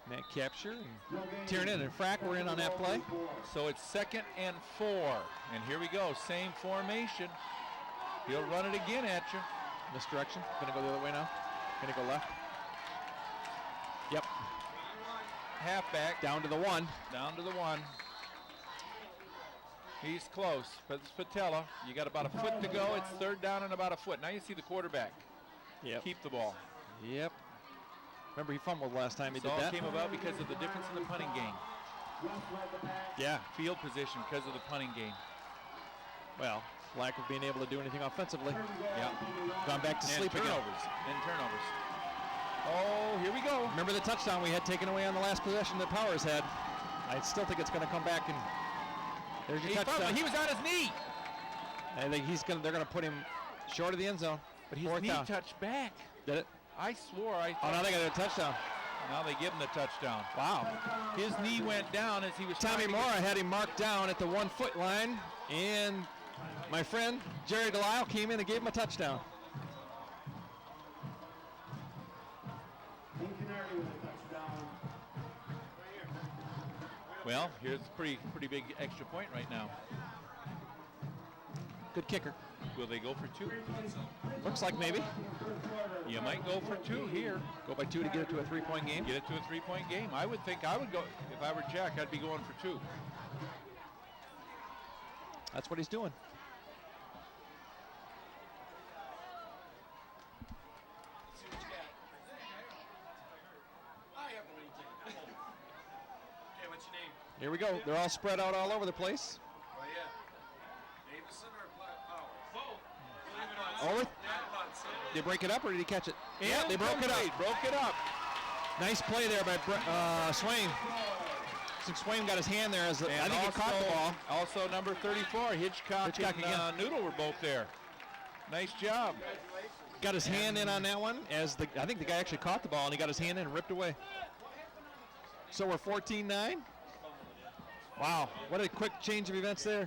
Net capture. And Tiernan and Frack were in on that play. So it's 2nd and 4. And here we go, same formation. He'll run it again at you. Misdirection. Going to go the other way now. Going to go left. Yep. Halfback. Down to the 1. Down to the 1. He's close, but it's Patella. You got about a foot to go. It's 3rd down and about a foot. Now you see the quarterback. Yep. Keep the ball. Yep. Remember, he fumbled last time he This did all that. came about because of the difference in the punting game. Yeah. Field position because of the punting game. Well, lack of being able to do anything offensively. Yeah. Gone back to And sleep again. turnovers. And turnovers. Oh, here we go. Remember the touchdown we had taken away on the last possession that Powers had. I still think it's going to come back and there's your He touchdown. fumbled. He was on his knee. I think they're going to put him short of the end zone. But his 4th knee down. touched back. Did it? I swore I Oh, now they got a touchdown. Now they give him the touchdown. Wow. His knee went down as he was Tommy trying to Mora had him marked down at the 1 foot line, and My friend Jerry Delisle came in and gave him a touchdown. Well, here's a pretty big extra point right now. Good kicker. Will they go for 2? Looks like maybe. You might go for 2 here. Go by 2 to get it to a 3-point game. Get it to a 3-point game. I would think I would go, if I were Jack, I'd be going for 2. That's what he's doing. Here we go. They're all spread out all over the place. Oh, yeah. Davison or Powers? Over. They break it up, or did he catch it? Yeah, they broke it up. Broke it up. Nice play there by Swain. Swain got his hand there as I think he caught the ball. Also number 34, Hitchcock and Noodle were both there. Nice job. Got his hand in on that one as I think the guy actually caught the ball and he got his hand in and ripped away. So we're 14-9. Wow, what a quick change of events there.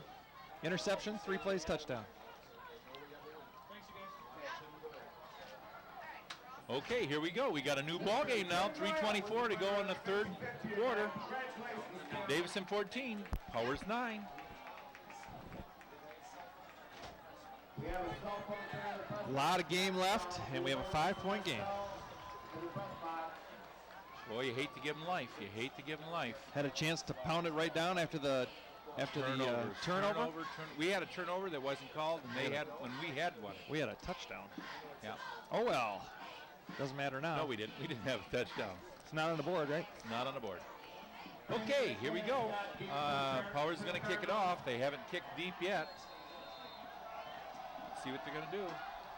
Interception, 3 plays, touchdown. Okay, here we go. We got a new ball game now. 3:24 to go in the third quarter. Davison 14, Powers 9. A lot of game left, and we have a 5-point game. Boy, you hate to give them life. You hate to give them life. Had a chance to pound it right down after the turnover. We had a turnover that wasn't called, and they had when we had one. We had a touchdown. Yeah. Oh well, doesn't matter now. No, we didn't. We didn't have a touchdown. It's not on the board, right? Not on the board. Okay, here we go. Powers is going to kick it off. They haven't kicked deep yet. See what they're going to do.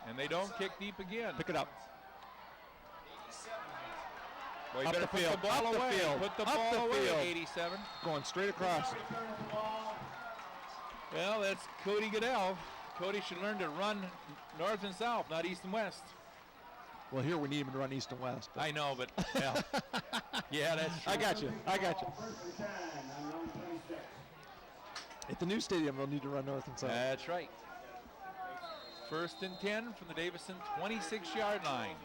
And they don't kick deep again. Pick it up. Well, you Up better the put field, the ball up the away. field, Put the up ball the away, field. 87. Going straight across. Well, that's Cody Goodell. Cody should learn to run north and south, not east and west. Well, here we need him to run east and west. I know, but yeah, yeah, that's true. I got you. At the new stadium, they'll need to run north and south. That's right. 1st and 10 from the Davison 26-yard line.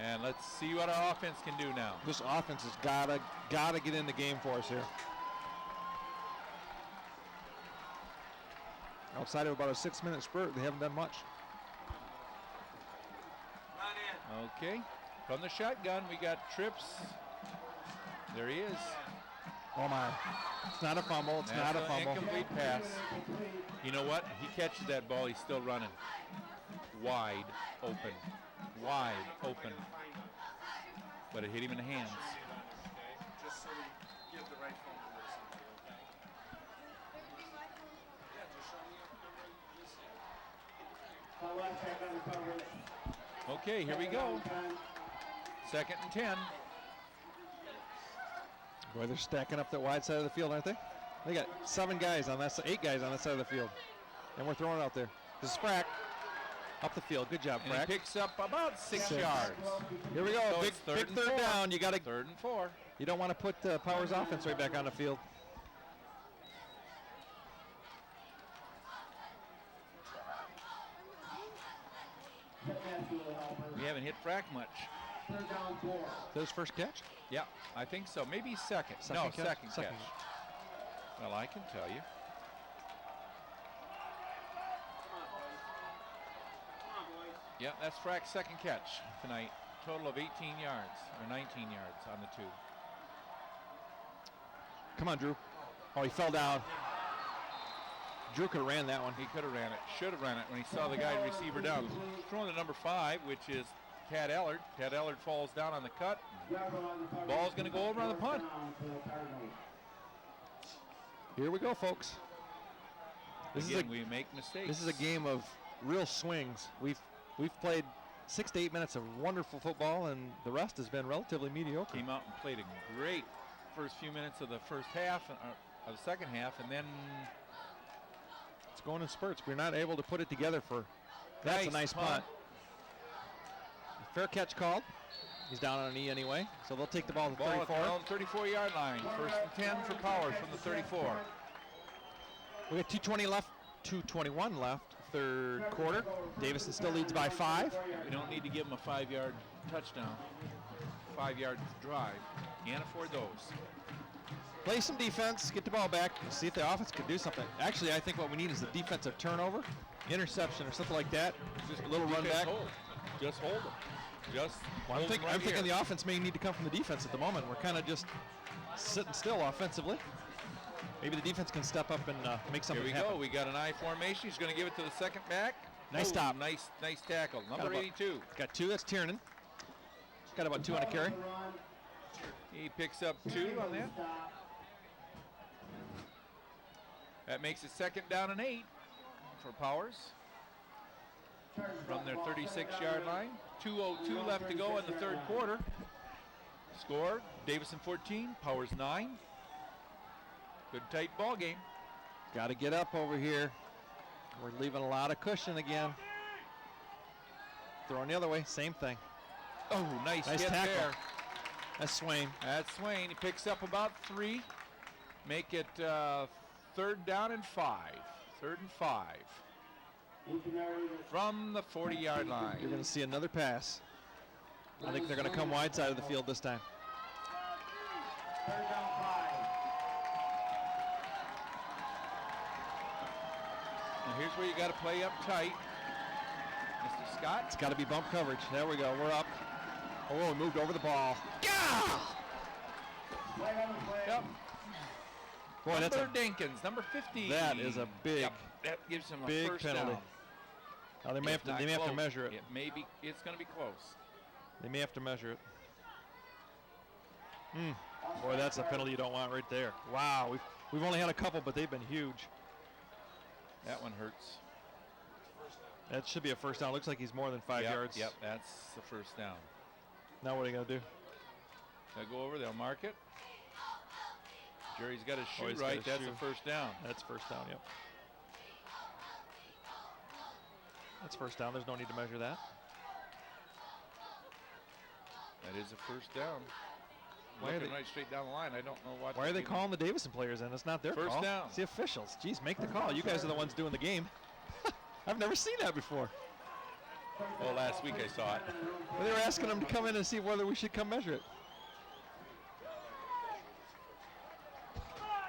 And let's see what our offense can do now. This offense has gotta get in the game for us here. Outside of about a 6-minute spurt, they haven't done much. Okay, from the shotgun, we got Trips. There he is. Oh my, it's not a fumble, it's not a That's an fumble. incomplete pass. You know what? He catches that ball, he's still running. Wide open. Wide open. But it hit him in the hands. Just so we give the right phone number. Yeah, just show me your Okay, here we go. 2nd and 10. Boy, they're stacking up that wide side of the field, aren't they? They got 7 guys on that side, 8 guys on that side of the field. And we're throwing it out there. This is Frack. Up the field. Good job, And Frack. he picks up about 6 yards. Here we go. So Big it's third and third 4. down. You got to. 3rd and 4. You don't want to put Powers' offense right back on the field. We haven't hit Frack much. His first catch? Yeah, I think so. Maybe second. Second no, catch? second catch. Second. Well, I can tell you. Yeah, that's Frack's second catch tonight. Total of 18 yards, or 19 yards on the 2. Come on, Drew. Oh, he fell down. Drew could have ran that one. He could have ran it. Should have ran it when he saw the guy receiver down. Throwing to number 5, which is Tad Ellard. Tad Ellard falls down on the cut. Ball's going to go over on the punt. Here we go, folks. Again, we make mistakes. This is a game of real swings. We've played 6 to 8 minutes of wonderful football, and the rest has been relatively mediocre. Came out and played a great first few minutes of the first half, of the second half, and then it's going in spurts. We're not able to put it together for. That's a nice punt. Fair catch called. He's down on a knee anyway, so they'll take the ball to the 34. Ball at the 34-yard line. 1st and 10 for Powers from the 34. We got 2:20 left, 2:21 left, third quarter. Davison still leads by 5. We don't need to give them a 5-yard touchdown, 5-yard drive. Can't afford those. Play some defense, get the ball back, see if the offense can do something. Actually, I think what we need is a defensive turnover, interception, or something like that. Just a little run back. Just hold them. Just Well, hold 'em right I'm thinking here. the offense may need to come from the defense at the moment. We're kind of just sitting still offensively. Maybe the defense can step up and make something Here we happen. go. We got an I formation. He's going to give it to the second back. Nice stop. Nice tackle. Number about- 82. Got 2. That's Tiernan. Got about 2 on a carry. He picks up 2 on that. That makes it 2nd down and 8 for Powers from their 36-yard line. 2:02 left to go in the third quarter. Score, Davison 14, Powers 9. Good tight ball game. Got to get up over here. We're leaving a lot of cushion again. Throwing the other way, same thing. Oh, nice Nice hit tackle. there. That's Swain. That's Swain. He picks up about 3. Make it 3rd down and 5. 3rd and 5 from the 40-yard You're line. going to see another pass. I think they're going to come wide side of the field this time. Third down 5. Now here's where you got to play up tight. Mr. Scott. It's got to be bump coverage. There we go. We're up. Oh, we moved over the ball. Flag on the play. Yep. Boy, that's Number a Dinkins, number 50. That is a big, Yep, that gives him a big first penalty. down. Now they may have It's not to close. measure it. It's going to be close. They may have to measure it. Boy, that's a penalty you don't want right there. Wow, we've only had a couple, but they've been huge. That one hurts. That should be a first down. Looks like he's more than 5 Yep, yards. Yep, that's the first down. Now what are you gonna do? They'll go over, they'll mark it. Jerry's got his shoe he's got right, his that's shoe. a first down. That's first down. Yep. That's first down. There's no need to measure that. That is a first down. Why are Looking they- right straight down the line. I don't know what. Why are they even- calling the Davison players in? It's not their First call. down. It's the officials. Geez, make the call. You guys are the ones doing the game. I've never seen that before. Well, last week I saw it. Well, they were asking them to come in and see whether we should come measure it.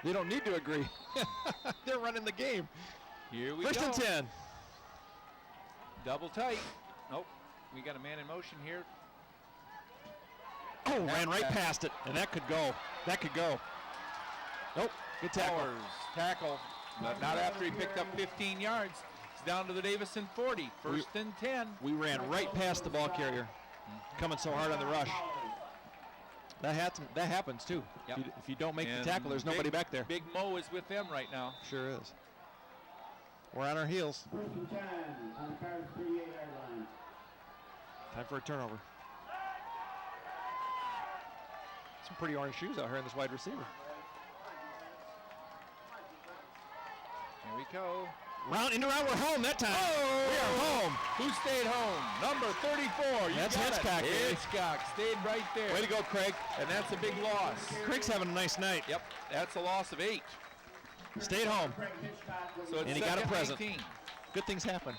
They don't need to agree. They're running the game. Here we First go. and 10. Double tight. Nope. We got a man in motion here. Oh, ran right past it, and that could go. That could go. Nope. Good tackle. Powers tackle, but not after he picked up 15 yards. It's down to the Davison 40. First and 10. We ran right past the ball carrier, coming so hard on the rush. That happens too. Yep. If you don't make And the tackle, there's nobody back there. Big Mo is with them right now. Sure is. We're on our heels. First and 10 on the Pirates 38-yard line. Time for a turnover. Some pretty orange shoes out here in this wide receiver. Here we go. Round into round, we're home that time. Oh! We are home. Who stayed home? Number 34. You That's got it. Hitchcock, baby. Hitchcock stayed right there. Way to go, Craig. And that's a big loss. Craig's having a nice night. Yep, that's a loss of 8. Stayed home. Craig Hitchcock was So it's And he got a second present. 19. Good things happen.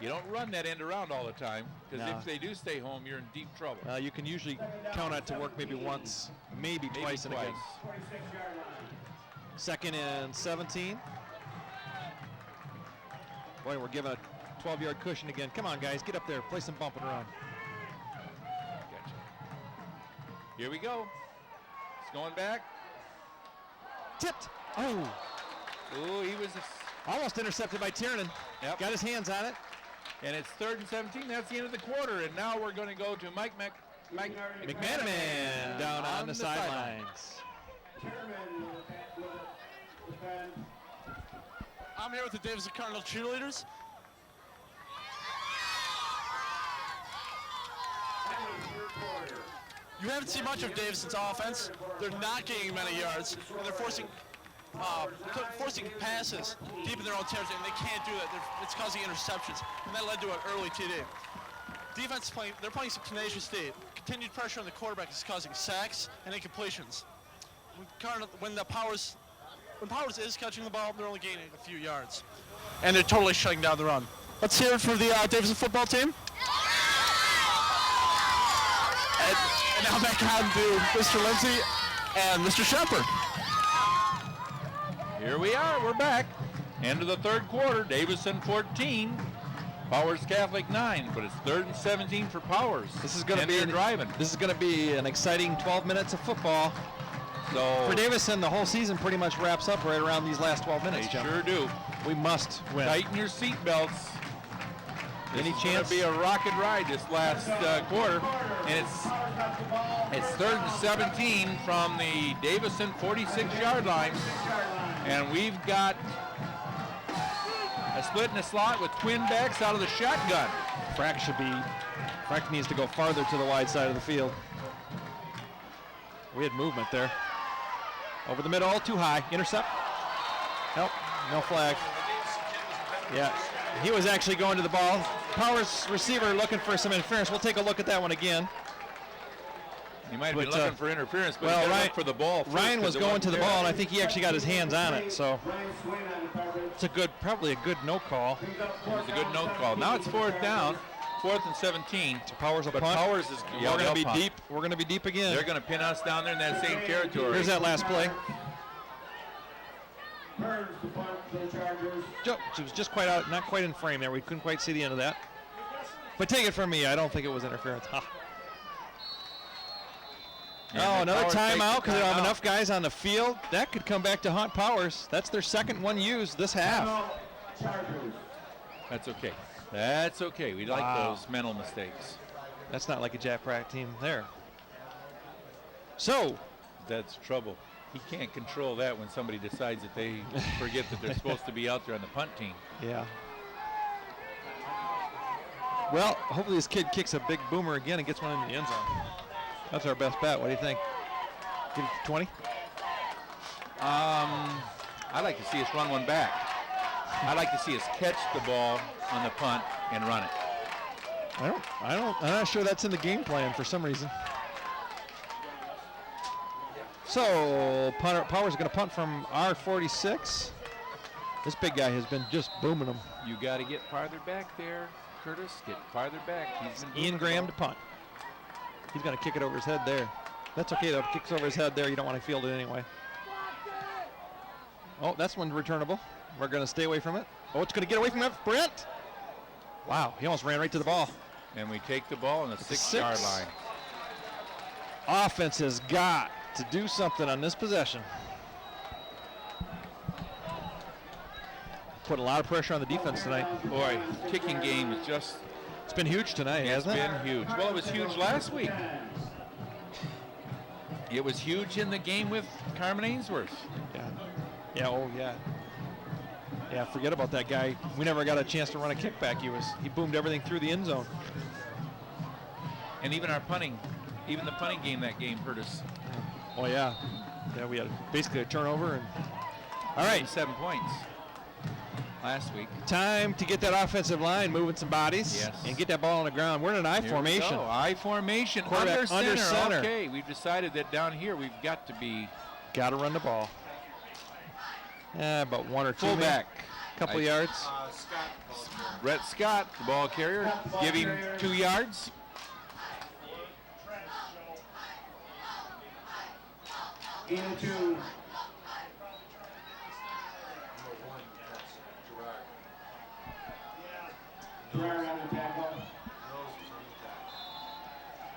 You don't run that end around all the time, because No. if they do stay home, you're in deep trouble. You can usually count on it to work maybe once, maybe twice in a game. 46-yard line. Second and 17. Boy, we're giving a 12-yard cushion again. Come on, guys, get up there. Play some bumping around. Gotcha. Here we go. It's going back. Tipped. Oh, Oh, he was, almost intercepted by Tiernan. Yep. Got his hands on it. and it's 3rd and 17. That's the end of the quarter, and now we're going to go to Mike McManaman down on the sidelines. Chairman will defend. I'm here with the Davison Cardinal cheerleaders. You haven't seen much of Davison's offense. They're not gaining many yards, and they're forcing passes deep in their own territory, and they can't do that. It's causing interceptions, and that led to an early TD. Defense is playing. They're playing some tenacious D. Continued pressure on the quarterback is causing sacks and incompletions. When the Powers when Powers is catching the ball, they're only gaining a few yards. And they're totally shutting down the run. Let's hear it for the Davison football team. And now back on to Mr. Lindsay and Mr. Shepard. Here we are, we're back. End of the third quarter, Davison 14, Powers Catholic 9, but it's 3rd and 17 for Powers. This is going to be driving. This is going to be an exciting 12 minutes of football. So For Davison, the whole season pretty much wraps up right around these last 12 minutes, they Jim. sure do. We must win. Tighten your seatbelts. Any It's chance? going to be a rocket ride this last quarter, and it's 3rd and 17 from the Davison 46-yard line, and we've got a split in the slot with twin backs out of the shotgun. Frack needs to go farther to the wide side of the field. We had movement there. Over the middle, too high. Intercept. Nope, no flag. Yeah, he was actually going to the ball. Powers receiver looking for some interference. We'll take a look at that one again. You might have been looking for interference, but well, you gotta Ryan, look for the ball first, Ryan was 'cause it going wasn't to the there. ball, and I think he actually got his hands on it. So it's probably a good no call. It was a good no call. Now it's 4th down, 4th and 17. So Powers will But punt. Powers is We're going to they'll be punt. deep. We're going to be deep again. They're going to pin us down there in that same territory. Here's that last play. Burns to punt for the Chargers. It was just quite out, not quite in frame there. We couldn't quite see the end of that. But take it from me, I don't think it was interference. Ha. Yeah, Another Powers takes timeout the because they don't have timeout. enough guys on the field. That could come back to haunt Powers. That's their second one used this half. Timeout, Chargers. That's okay. That's okay. We like Wow. those mental mistakes. That's not like a Jack Pratt team there. So, That's trouble. He can't control that when somebody decides that they forget that they're supposed to be out there on the punt team. yeah. Well, hopefully this kid kicks a big boomer again and gets one in the end zone. That's our best bet. What do you think? Give it 20? I'd like to see us run one back. I'd like to see us catch the ball on the punt and run it. I'm not sure that's in the game plan for some reason. So, Powers going to punt from R46. This big guy has been just booming them. You got to get farther back there, Curtis. Get farther back. He's been Ian Graham to punt. He's going to kick it over his head there. That's okay though. If it kicks over his head there, you don't want to field it anyway. Oh, that's one returnable. We're going to stay away from it. Oh, it's going to get away from that. Brent. Wow, he almost ran right to the ball. And we take the ball on the 6-yard line. Offense has got to do something on this possession. Put a lot of pressure on the defense tonight. Boy, kicking game is just It's been huge tonight, it's hasn't it? been huge. Well, it was huge last week. It was huge in the game with Carmen Ainsworth. Yeah. Yeah. Oh, yeah. Yeah. Forget about that guy. We never got a chance to run a kickback. He boomed everything through the end zone. And even our punting, even the punting game that game hurt us. Oh yeah. Yeah. We had basically a turnover and. All right. 7 points last week. Time to get that offensive line moving some bodies Yes. and get that ball on the ground. We're in an I Here we formation. go. I formation. Quarterback under center. Okay, we've decided that down here we've got to be Got to run the ball. About one or two. fullback. Couple yards. Scott. Brett Scott, the ball carrier, give him 2 yards. Into Gerard on the tackle.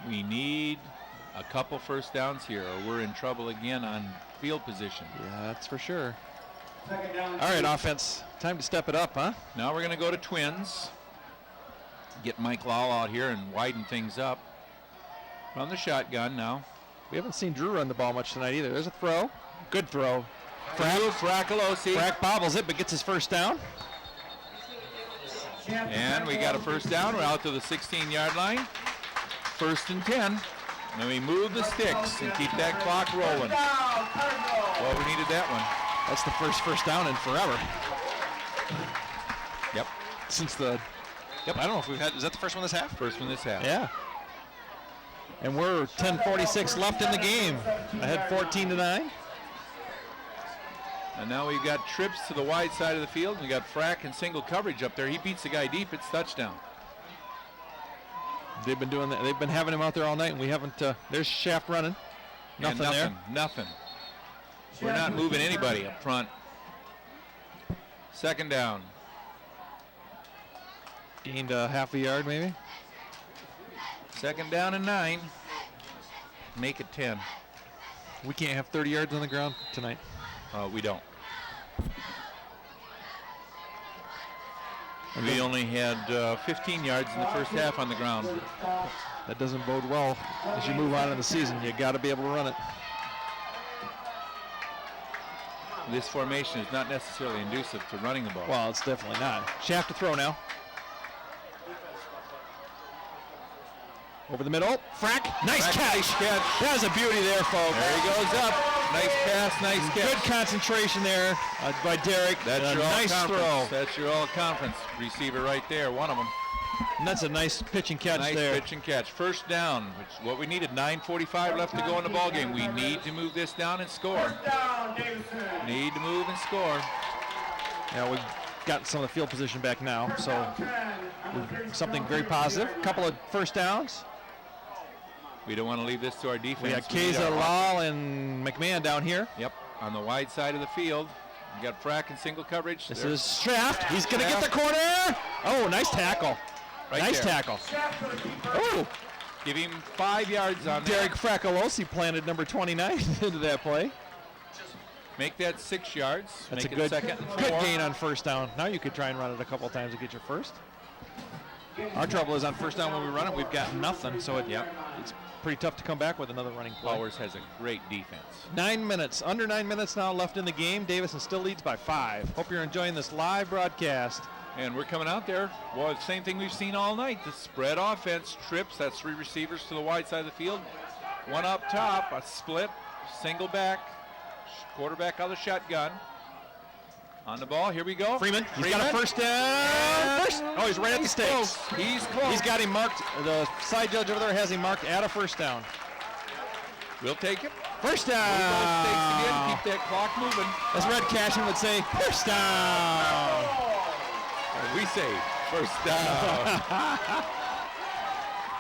We need a couple first downs here, or we're in trouble again on field position. Yeah, that's for sure. Second down. All right, offense. Time to step it up, huh? Now we're going to go to twins. Get Mike Lau out here and widen things up. From the shotgun now. We haven't seen Drew run the ball much tonight either. There's a throw. Good throw. Fracalosi. Frack bobbles it, but gets his first down. And we got a first down. We're out to the 16-yard line. 1st and 10. Then we move the sticks and keep that clock rolling. Well, we needed that one. That's the first down in forever. Yep. Since the. Yep. I don't know if we've had. Is that the first one this half? First one this half. Yeah. And we're 10:46 left in the game. Ahead 14-9. And now we've got trips to the wide side of the field. We got Frack and single coverage up there. He beats the guy deep. It's touchdown. They've been doing that. They've been having him out there all night, and we haven't. There's Shaft running. Nothing there. Nothing. We're not moving anybody up front. Second down. Gained half a yard, maybe. Second down and 9. Make it 10. We can't have 30 yards on the ground tonight. We don't. We only had 15 yards in the first half on the ground. That doesn't bode well as you move on in the season. You got to be able to run it. This formation is not necessarily conducive to running the ball. Well, it's definitely not. Shaft to throw now. Over the middle. Frack. Nice catch. That was a beauty there, folks. There he goes up. Nice pass, nice catch. Good concentration there by Derek. That's your nice throw. That's your all-conference receiver right there, one of them. And that's a nice pitch and catch there. Nice pitch and catch. First down, which is what we needed. 9:45 left to go in the ball game. We need to move this down and score. First down, Davison. Need to move and score. Yeah, we've got some of the field position back now, so something very positive. A couple of first downs. We don't want to leave this to our defense. We got Keza, Lal, and McMahon down here. Yep, on the wide side of the field. We got Frack in single coverage. This is Shaft. He's going to get the corner. Oh, nice tackle. Right nice there. tackle. Oh, Give him 5 yards on Derek that. Fracolosi planted number 29 into that play. Make that 6 yards. That's Make a it good, second and 4. good gain on first down. Now you could try and run it a couple of times to get your first. Our trouble is on first down when we run it, we've got nothing, so it's pretty tough to come back with another running play. Powers has a great defense. 9 minutes, under 9 minutes now left in the game. Davison still leads by 5. Hope you're enjoying this live broadcast. And we're coming out there. Well, same thing we've seen all night. The spread offense, trips. That's 3 receivers to the wide side of the field. One up top, a split, single back, quarterback out of the shotgun. On the ball, here we go. Freeman, he's got a first down. Oh, he's right at the stakes. He's close. He's got him marked. The side judge over there has him marked at a first down. We'll take it. First down. Again. Keep that clock moving. As Red Cashin would say, first down. We say first down.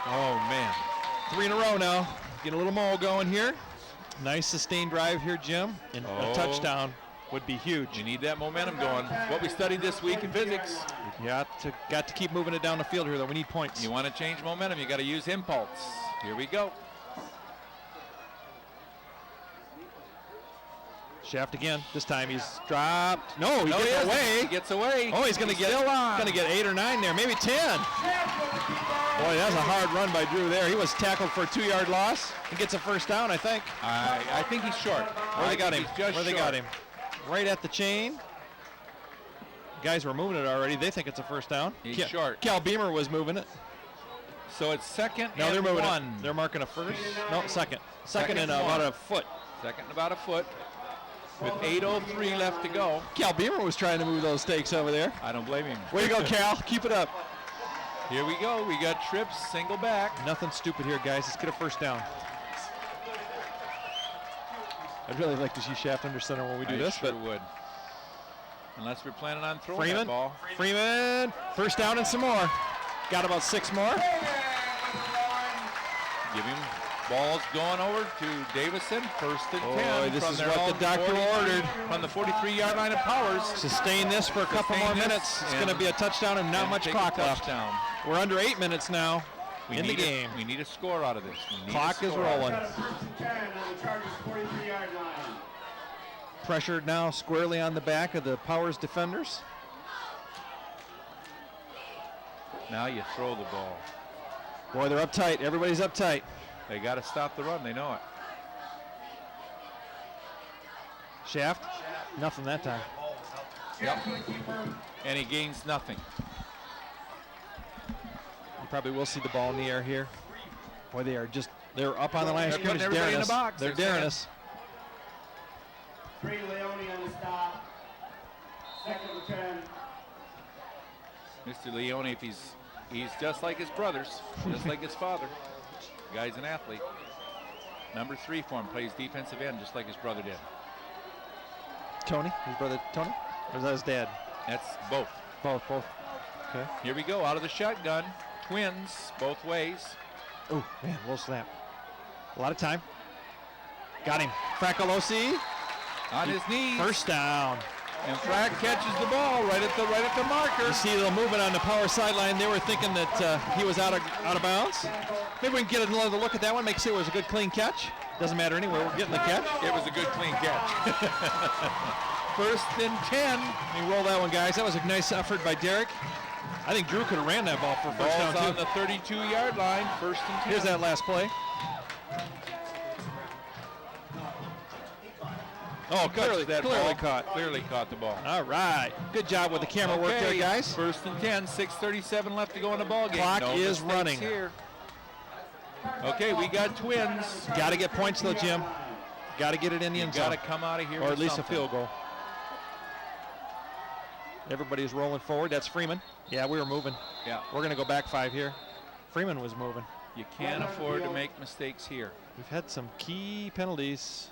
Oh, man. 3 in a row now. Get a little more going here. Nice sustained drive here, Jim. And a touchdown would be huge. You need that momentum going. What we studied this week in physics. You got to keep moving it down the field here, though. We need points. You want to change momentum, you got to use impulse. Here we go. Shaft again. This time he's dropped. No, he No, gets away. He gets away. Oh, he's going to get 8 or 9 there, maybe 10. Boy, that's a hard run by Drew there. He was tackled for a 2-yard loss. He gets a first down, I think. I think he's short. Where they got him? Where they got him? Right at the chain. Guys were moving it already. They think it's a first down. He's short. Cal Beamer was moving it. So it's second No, and they're moving 1. it. They're marking a first. No, second. Second and about a foot. Second and about a foot. With 8:03 left to go. Cal Beamer was trying to move those stakes over there. I don't blame him. Way to go, Cal. Keep it up. Here we go. We got trips, single back. Nothing stupid here, guys. Let's get a first down. I'd really like to see Shaft under center when we do this, sure but would. Unless we're planning on throwing Freeman, that ball. Freeman, first down and some more. Got about 6 more. Give him balls going over to Davison. First and 10. Boy, this from is their what own the doctor 43 ordered. From the 43-yard line of Powers. Sustain this for a couple more minutes. It's going to be a touchdown and not much clock left. Touchdown. We're under 8 minutes now in the game. We need a score out of this. Clock is rolling. First and 10 on the Chargers' 43-yard line. Pressured now squarely on the back of the Powers defenders. Now you throw the ball. Boy, they're uptight. Everybody's uptight. They got to stop the run. They know it. Shaft, nothing that time. Yep. And he gains nothing. You probably will see the ball in the air here. Boy, they're up on the line of They're putting scrimmage, everybody daring in us. the box. They're They're daring saying- us. Trey Leone on the stop. Second and 10. Mr. Leone, if he's just like his brothers, just like his father. The guy's an athlete. Number 3 for him, plays defensive end just like his brother did. Tony, his brother Tony? Or is that his dad? That's both. Both. Okay. Here we go, out of the shotgun. Twins, both ways. Oh, man, little snap. A lot of time. Got him. Fracolosi. On his knees. First down. And Frack catches the ball right at the marker. You see the movement on the power sideline. They were thinking that he was out of bounds. Maybe we can get another look at that one, make sure it was a good, clean catch. Doesn't matter anyway, we're getting the catch. It was a good, clean catch. First and 10. Let me roll that one, guys. That was a nice effort by Derek. I think Drew could have ran that ball for first down, Ball's on too. the 32-yard line, first and 10. Here's that last play. Oh, clearly caught. Clearly caught the ball. All right. Good job with the camera work there, guys. First and 10, 6:37 left to go in the ball game. Clock No is mistakes running. here. Okay, we got Twins. Got to get points, though, Jim. Got to get it in the end zone. Got to come out of here Or with at least something. a field goal. Everybody's rolling forward. That's Freeman. Yeah, we were moving. Yeah. We're going to go back 5 here. Freeman was moving. You can't afford to make mistakes here. We've had some key penalties.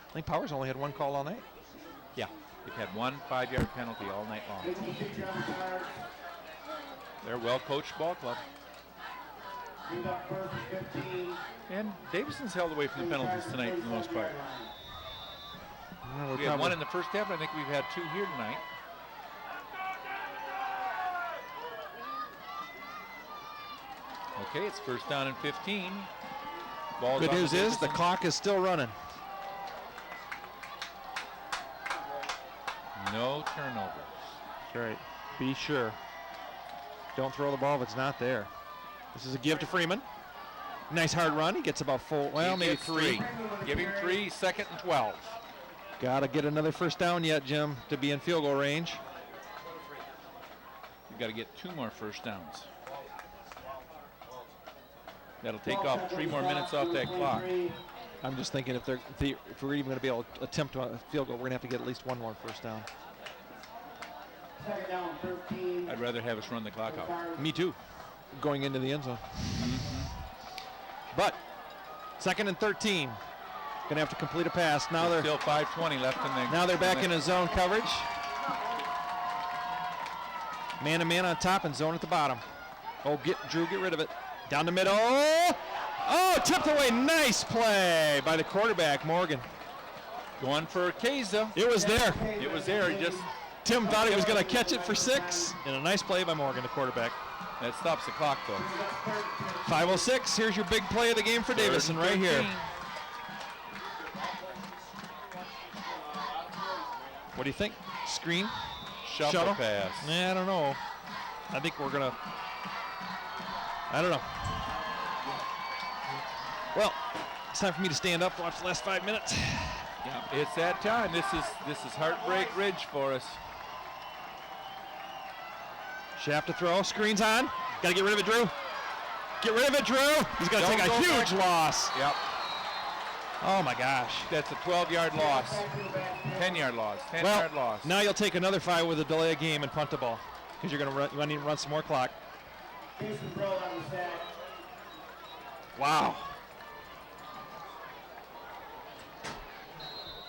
I think Powers only had one call all night. Yeah. They've had one 5-yard penalty all night long. They're a well-coached ball club. And Davison's held away from the penalties tonight for the most part. We had one in the first half, and I think we've had 2 here tonight. Okay, it's first down and 15. Ball's Good on news is the Davison. clock is still running. No turnovers. That's right. Be sure. Don't throw the ball if it's not there. This is a give to Freeman. Nice hard run. He gets about 4, well, He maybe gets 3. Give him 3, second and 12. Got to get another first down yet, Jim, to be in field goal range. We've got to get 2 more first downs. That'll take off 3 more minutes off that clock. I'm just thinking if we're even going to be able to attempt a field goal, we're going to have to get at least 1 more first down. I'd rather have us run the clock out. Me too, going into the end zone. But second and 13, gonna have to complete a pass. Now they're Still 5:20 left in the. now they're back in a zone coverage. Man to man on top and zone at the bottom. Oh, get rid of it. Down the middle. Oh, tipped away. Nice play by the quarterback, Morgan. Going for Keza. It was there. It was there. He just Tim thought he was going to catch it for 6, and a nice play by Morgan, the quarterback. that stops the clock though. 5:06. Here's your big play of the game for Davison right here. What do you think? Screen? Shuttle pass. Nah, I don't know. I think we're gonna. I don't know. Well, it's time for me to stand up. Watch the last 5 minutes. Yeah, it's that time. This is Heartbreak Ridge for us. Shaft to throw. Screen's on. Got to get rid of it, Drew. Get rid of it, Drew. He's going to Don't take a go huge back. loss. Yep. Oh my gosh. That's a 12-yard loss. 10-yard loss. 10-yard loss. Now you'll take another 5 with a delay of game and punt the ball because you're going to run. You need to run some more clock. Wow.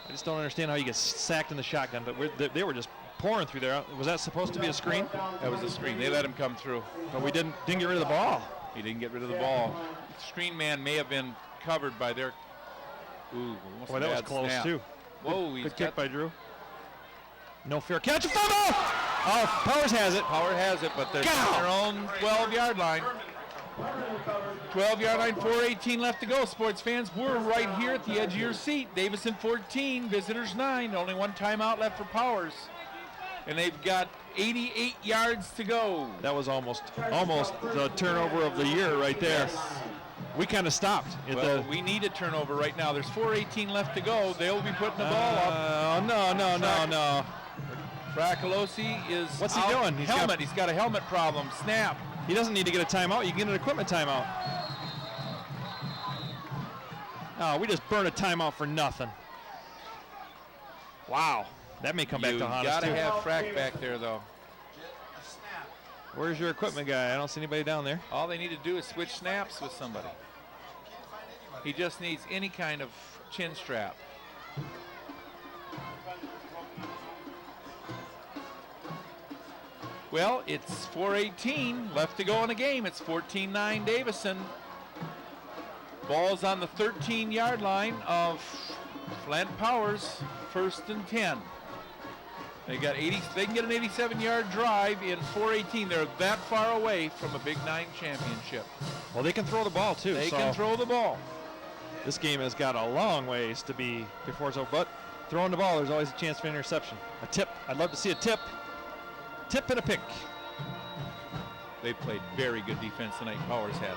I just don't understand how you get sacked in the shotgun, but they were just pouring through there. Was that supposed to be a screen? That was a screen. They let him come through. But we didn't get rid of the ball. He didn't get rid of the ball. Screen man may have been covered by their. Ooh, almost Boy, a that was bad close snap. too. Whoa, he's Good got kick by Drew. No fair catch. A fumble! Oh, Powers has it. Power has it, but they're Go! on their own 12-yard line. 12-yard line, 4:18 left to go. Sports fans, we're right here at the edge of your seat. Davison 14, visitors 9. Only 1 timeout left for Powers. And they've got 88 yards to go. That was almost the turnover of the year right there. We kind of stopped. Well, we need a turnover right now. There's 4:18 left to go. They'll be putting the ball up. Oh, no. Fracolosi is What's he out. doing? He's got a helmet problem. Snap. He doesn't need to get a timeout. You can get an equipment timeout. Oh, we just burned a timeout for nothing. Wow. That may come back You to haunt us, gotta too. have Frack back there, though. Where's your equipment guy? I don't see anybody down there. All they need to do is switch snaps with somebody. He just needs any kind of chin strap. Well, it's 4:18 left to go in the game. It's 14-9 Davison. Ball's on the 13-yard line of Flint Powers, 1st and 10. They can get an 87-yard drive in 4:18. They're that far away from a Big 9 championship. Well, they can throw the ball too. They so can throw the ball. This game has got a long ways to be before it's over. But throwing the ball, there's always a chance for interception. A tip. I'd love to see a tip. Tip and a pick. They've played very good defense tonight, Powers has.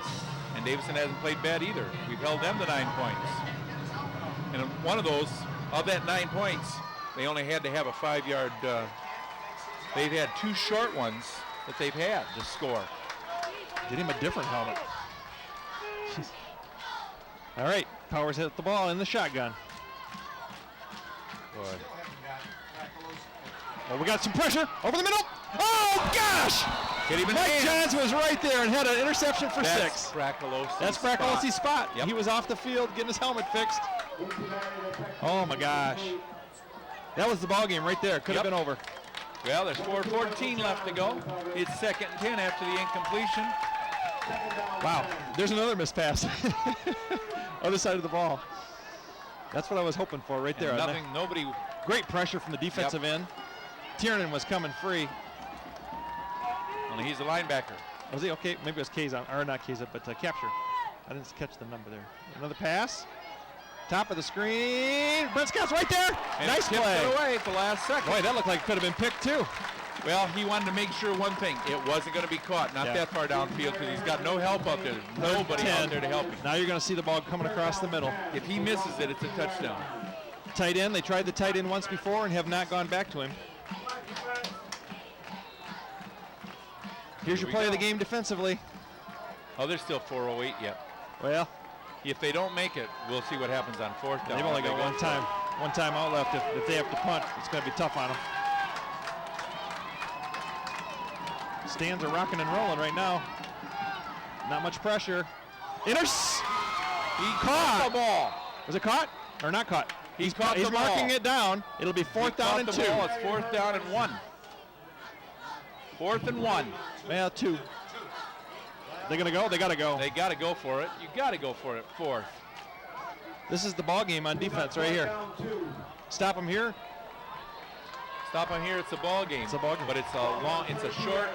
And Davison hasn't played bad either. We've held them to 9 points. And one of those, of that 9 points, they only had to have a 5-yard, they've had 2 short ones that they've had to score. Get him a different helmet. All right, Powers hit the ball in the shotgun. Boy. Oh, we got some pressure over the middle. Oh, gosh! Hit him in the Mike hands. Johns was right there and had an interception for 6. That's Bracolosi's spot. Yep. He was off the field getting his helmet fixed. Oh, my gosh. That was the ball game right there. Could have been over. Well, there's 4:14 left to go. It's 2nd and 10 after the incompletion. Wow, there's another missed pass. Other side of the ball. That's what I was hoping for right there. Nobody. Great pressure from the defensive end. Tiernan was coming free. Only he's a linebacker. Was he? Okay, maybe it was Kazan, or not Kazan, but capture. I didn't catch the number there. Another pass. Top of the screen. Brent Scott's right there. And nice tipped play. it away at the last second. Boy, that looked like it could have been picked too. Well, he wanted to make sure one thing. It wasn't going to be caught. Not that far downfield because he's got no help out there. Nobody out there to help him. Now you're going to see the ball coming across the middle. If he misses it, it's a touchdown. Tight end. They tried the tight end once before and have not gone back to him. Here's your play of the game defensively. Oh, there's still 4:08 yet. Well, if they don't make it, we'll see what happens on 4th down. They've only got one time out left. If they have to punt, it's going to be tough on them. Stands are rocking and rolling right now. Not much pressure. He caught the ball. Was it caught or not caught? He's marking it down. It'll be 4th down and 2. Ball. It's 4th down and 1. 4th and 1. Well, 2. They're going to go? They got to go. They got to go for it. You got to go for it. 4th. This is the ball game on defense right here. Stop them here. Stop on here. It's a ball game. It's a ball game. But it's a short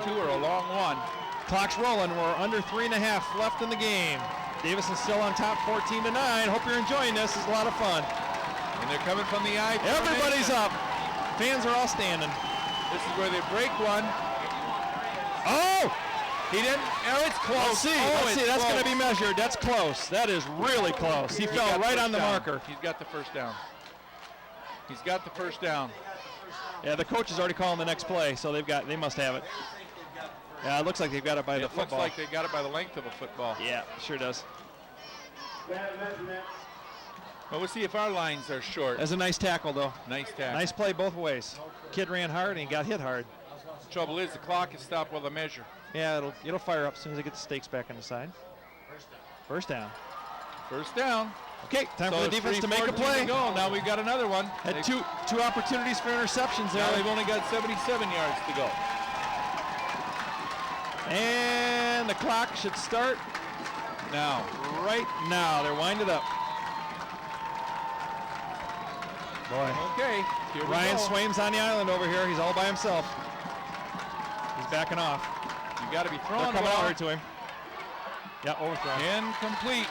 2 or a long 1. Clock's rolling. We're under 3.5 left in the game. Davison's still on top 14-9. Hope you're enjoying this. This is a lot of fun. And they're coming from the I. Everybody's up. Fans are all standing. This is where they break one. Oh! He didn't. Oh, it's close. Let's see. Let's see. That's going to be measured. That's close. That is really close. He fell right on the marker. He's got the first down. He's got the first down. Yeah, the coach is already calling the next play, so they must have it. Yeah, it looks like they've got it by the football. It looks like they got it by the length of a football. Yeah, sure does. Well, we'll see if our lines are short. That's a nice tackle, though. Nice tackle. Nice play both ways. Kid ran hard and he got hit hard. The trouble is the clock is stopped with a measure. Yeah, it'll fire up as soon as they get the stakes back on the side. First down. First down. Okay, time for the defense to make a play. Go. Now we've got another one. Had two opportunities for interceptions there. Now they've only got 77 yards to go. And the clock should start now. Right now. They're winding up. Boy. Okay. Here we Ryan go. Swaim's on the island over here. He's all by himself. He's backing off. You got to be throwing. They're coming over to him. Yeah, overthrown. Incomplete.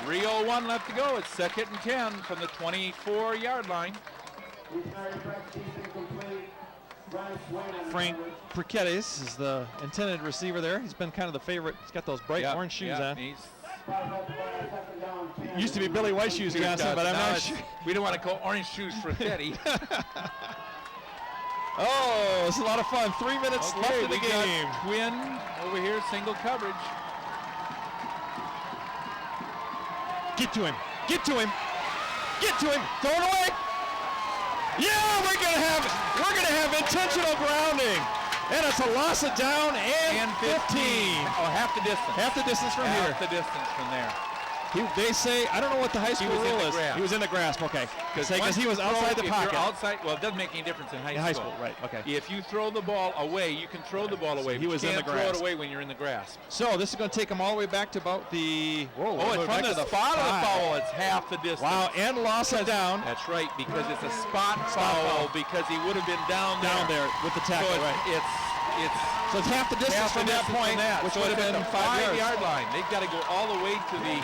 3:01 left to go. It's 2nd and 10 from the 24-yard line. Frank Priquettes is the intended receiver there. He's been kind of the favorite. He's got those bright orange shoes on. Used to be Billy White shoes, Johnson, but I'm not sure. We don't want to call orange shoes for Teddy. Oh, it's a lot of fun. 3 minutes left in the game. Twin over here, single coverage. Get to him. Get to him. Get to him. Throw it away. Yeah, we're gonna have intentional grounding. And it's a loss of down and 15. Oh, half the distance. Half the distance from here. Half the distance from there. They say, I don't know what the high school was in rule the is. grasp. He was in the grasp, okay. Because once he was you outside throw- the if pocket. You're outside, well, it doesn't make any difference in high In high school, right, okay. If you throw the ball away, you can throw the ball away. he but was you in the can't throw it grasp. away when you're in the grasp. So this is going to take him all the way back to about the, Oh, it's from the spot of the foul. It's half the distance. Wow, and loss it down. That's right, because it's a spot foul because he would have been down there with the tackle, so right. So it's half the distance half from the that distance point, from that. which So would have it's at been the 5 yards. 5-yard line. They've got to go all the way to the.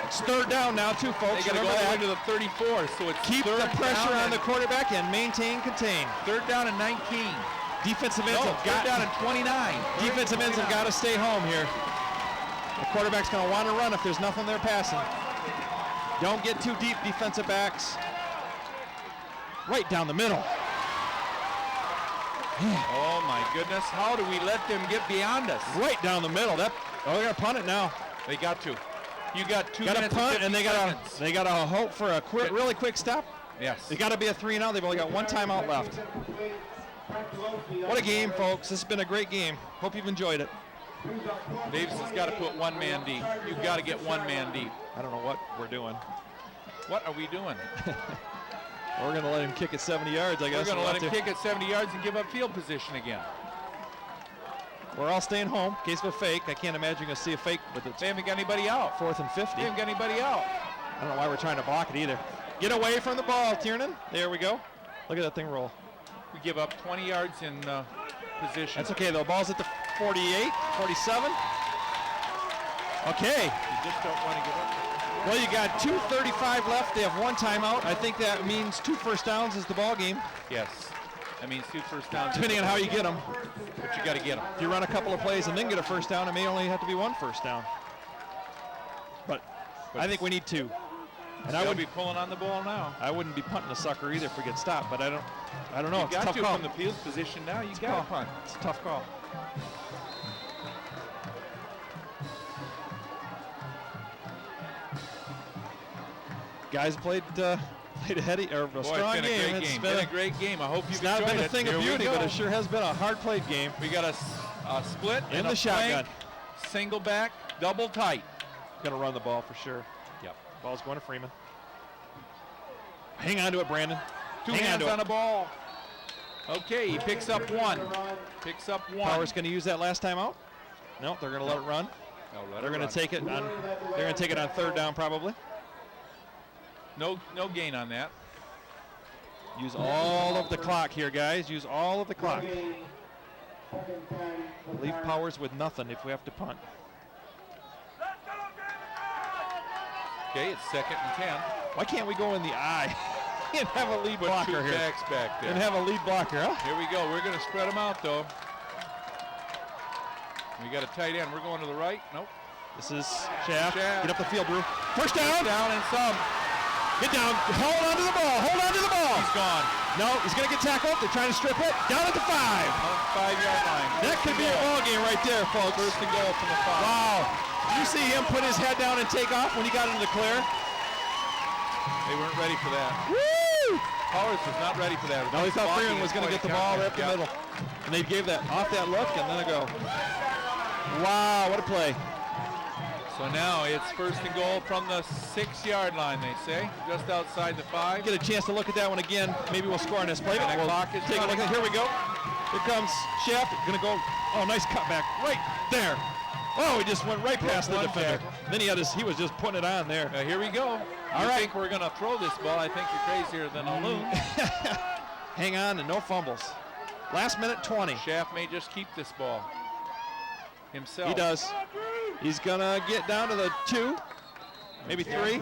It's third down now, too, folks. They got to go Remember all the way that. to the 34. So it's Keep third the pressure down on the and- quarterback and maintain, contain. Third down and 19. Defensive ends No, have third down got and 29. defensive ends have got to stay home here. The quarterback's going to want to run if there's nothing there passing. Don't get too deep, defensive backs. Right down the middle. Oh my goodness! How do we let them get beyond us? Right down the middle. They're going to punt it now. They got to. You got 2 Got to minutes punt, and and 50 seconds. they got to hope for a quick, really quick stop. Yes. They got to be a 3-0. They've only got one timeout left. What a game, folks. This has been a great game. Hope you've enjoyed it. Davison's got to put one man deep. You've got to get one man deep. I don't know what we're doing. What are we doing? We're going to let him kick it 70 yards, I guess. We're going to We'll let him have kick it 70 yards and give up field position again. We're all staying home in case of a fake. I can't imagine you're going to see a fake with it. They haven't got anybody out. 4th and 50. They haven't got anybody out. I don't know why we're trying to block it either. Get away from the ball, Tiernan. There we go. Look at that thing roll. We give up 20 yards in position. That's okay, though. Ball's at the 48, 47. Okay. You just don't want to give up. Well, you got 2:35 left. They have one timeout. I think that means 2 first downs is the ball game, Yes. That means 2 first downs. depending on how you get them. But you got to get them. If you run a couple of plays and then get a first down, it may only have to be 1 first down. But I think we need 2. And I They'll would be pulling on the ball now. I wouldn't be punting a sucker either if we get stopped, but I don't know. You It's a got tough to call. from the field position now. You It's a got call. to punt. It's a tough call. Guys played a heady or a Boy, strong it's been game. a great game. Been a great game. I hope you've It's not enjoyed been a it. thing Here of we beauty, go. but it sure has been a hard played game. We got a split In and the a shotgun. flank, single back, double tight. Gonna run the ball for sure. Yep. Ball's going to Freeman. Hang on to it, Brandon. Two Hang on hands to on it. the ball. Okay, he picks up one. Picks up one. Power's going to use that last time out. No, they're going to let it run. No, They're going to take it on. They're going to take it on 3rd down probably. No gain on that. Use all of the clock here, guys. Use all of the clock. Leave Powers with nothing if we have to punt. Okay, it's 2nd and 10. Why can't we go in the eye and have a lead Put blocker 2 here? backs back there. And have a lead blocker, huh? Here we go. We're going to spread them out, though. We got a tight end. We're going to the right. Nope. This is Shaft. Shaft. Get up the field, Drew. First down. Down and some. Get down. Hold on to the ball. Hold on to the ball. He's gone. No, he's going to get tackled. They're trying to strip it. Down at the 5. On the 5-yard line. That could be a ball game right there, folks. First and goal from the 5. Wow. Did you see him put his head down and take off when he got into the clear? They weren't ready for that. Woo! Powers was not ready for that. No, he thought Blocking Freeman was is going to quite get the ball right up the yeah. middle. And they gave that off that look and then a go. Wow, what a play. So now it's first and goal from the 6-yard line, they say, just outside the 5. Get a chance to look at that one again. Maybe we'll score on this play. And the We'll clock is take a look running. at it. Here we go. Here comes Shaft. Going to go. Oh, nice cutback right there. Oh, he just went right past the one defender. tackle. Then he was just putting it on there. Here we go. All You right. think we're going to throw this ball? I think you're crazier than a loon. Hang on and no fumbles. Last minute 20. Shaft may just keep this ball himself. He does. He's gonna get down to the 2, maybe 3.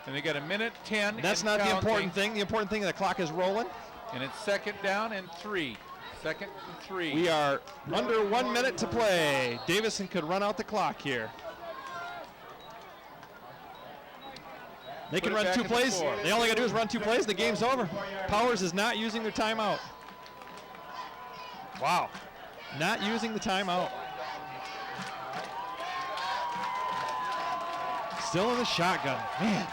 And they got a minute 10. That's and not the counting. important thing. The important thing is the clock is rolling. And it's 2nd down and 3. 2nd and 3. We are under 1 minute to play. Davison could run out the clock here. They Put can it run back 2 in the plays. four. They only got to do is run 2 plays. The game's over. Powers is not using their timeout. Wow. Not using the timeout. Still in the shotgun. Man.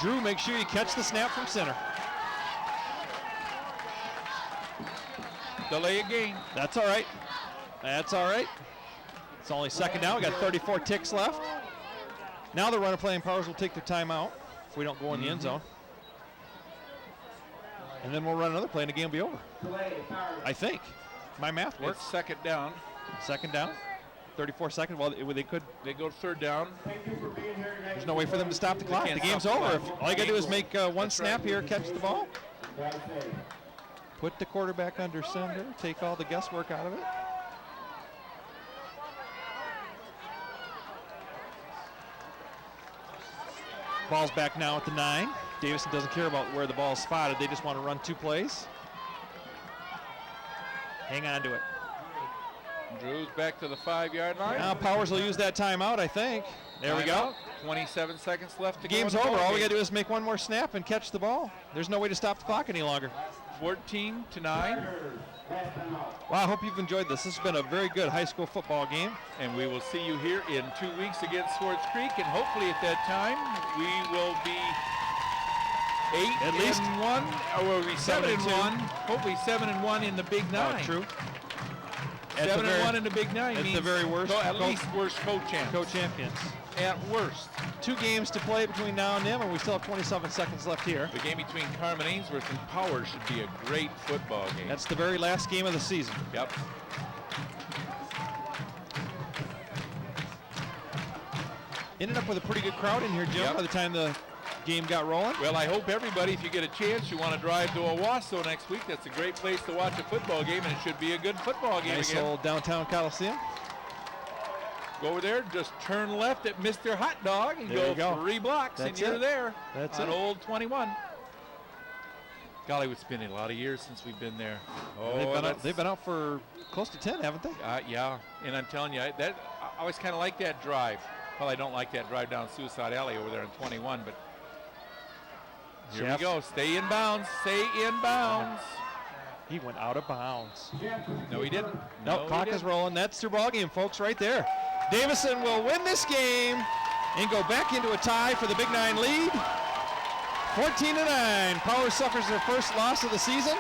Drew, make sure you catch the snap from center. Delay a game. That's all right. That's all right. It's only 2nd down. We got 34 ticks left. Now the runner playing Powers will take their timeout if we don't go in the end zone. And then we'll run another play and the game will be over. I think. My math works. It's second down. Second down. 34 seconds. Well, they go third down. There's no way for them to stop the clock. The game's over. If all you got to do is make one snap here, catch the ball. Put the quarterback under center. Take all the guesswork out of it. Ball's back now at the 9. Davison doesn't care about where the ball's spotted. They just want to run 2 plays. Hang on to it. Drew's back to the 5-yard line. Now Powers will use that timeout, I think. There we go. 27 seconons left to go. Game's over. All we got to do is make one more snap and catch the ball. There's no way to stop the clock any longer. 14-9. Well, I hope you've enjoyed this. This has been a very good high school football game. And we will see you here in 2 weeks against Swartz Creek. And hopefully at that time, we will be 8-1, or will we 7-1? Hopefully 7-1 in the Big Nine. Oh, true. 7-1 in the Big Nine means the very worst. At least worst co-champs. Co-champions. At worst. 2 games to play between now and then, and we still have 27 seconds left here. The game between Carmen Ainsworth and Powers should be a great football game. That's the very last game of the season. Yep. Ended up with a pretty good crowd in here, Jim, by the time the game got rolling. Well, I hope everybody, if you get a chance, you want to drive to Owasso next week. That's a great place to watch a football game, and it should be a good football game nice again. Old downtown Coliseum. Go over there, just turn left at Mr. Hot Dog and go 3 blocks, and you're there. That's on Old 21. Golly, it's been a lot of years since we've been there. Oh, they've been out for close to 10, haven't they? Yeah, and I'm telling you, I always kind of like that drive. Well, I don't like that drive down Suicide Alley over there on 21, but here we go. Stay in bounds. Stay in bounds. He went out of bounds. No, he didn't. Nope, clock is rolling. That's their ball game, folks, right there. Davison will win this game and go back into a tie for the Big Nine lead. 14-9. Powers suffers their first loss of the season.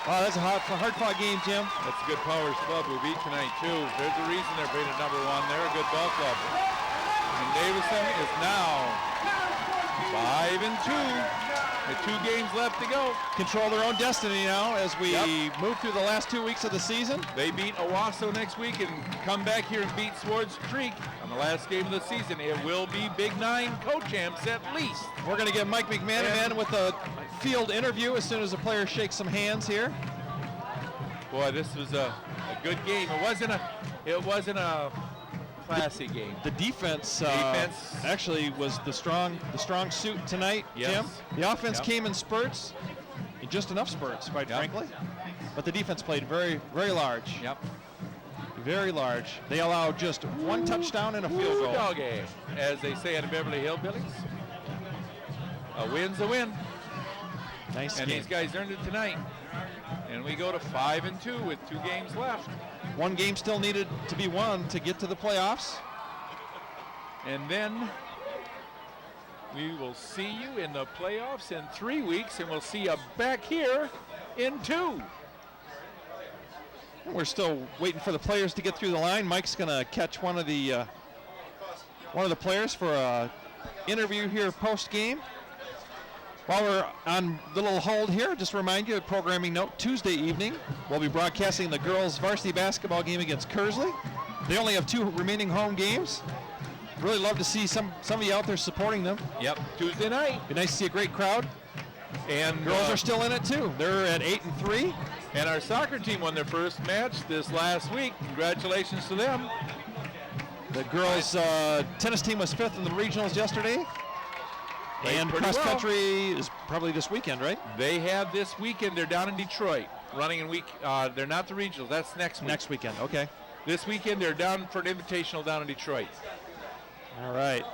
Wow, that's a hard-fought game, Jim. That's a good Powers club we beat tonight, too. There's a reason they're rated number 1. They're a good ball club. And Davison is now 5-2. With 2 games left to go. Control their own destiny now as we move through the last 2 weeks of the season. They beat Owasso next week and come back here and beat Swartz Creek on the last game of the season. It will be Big Nine co-champs at least. We're going to get Mike McManaman in with a field interview as soon as the players shake some hands here. Boy, this was a good game. It wasn't a classy game. The defense actually was the strong suit tonight, Jim. The offense came in spurts, just enough spurts, quite frankly. But the defense played very, very large. Yep. Very large. They allowed just 1 touchdown and a field goal. Doggy, as they say in the Beverly Hillbillies. A win's a win. Nice and game. These guys earned it tonight. And we go to 5-2 with 2 games left. 1 game still needed to be won to get to the playoffs. And then we will see you in the playoffs in 3 weeks, and we'll see you back here in 2. We're still waiting for the players to get through the line. Mike's going to catch one of the players for a interview here post-game. While we're on the little hold here, just remind you, a programming note, Tuesday evening, we'll be broadcasting the girls' varsity basketball game against Kearsley. They only have 2 remaining home games. Really love to see some of you out there supporting them. Yep, Tuesday night. Be nice to see a great crowd. And girls are still in it too. They're at 8-3. And our soccer team won their first match this last week. Congratulations to them. The girls' tennis team was 5th in the regionals yesterday. And cross country is probably this weekend, right? They have this weekend. They're down in Detroit, running in week. They're not the regionals. That's next week. Next weekend, okay. This weekend they're down for an invitational down in Detroit. All right.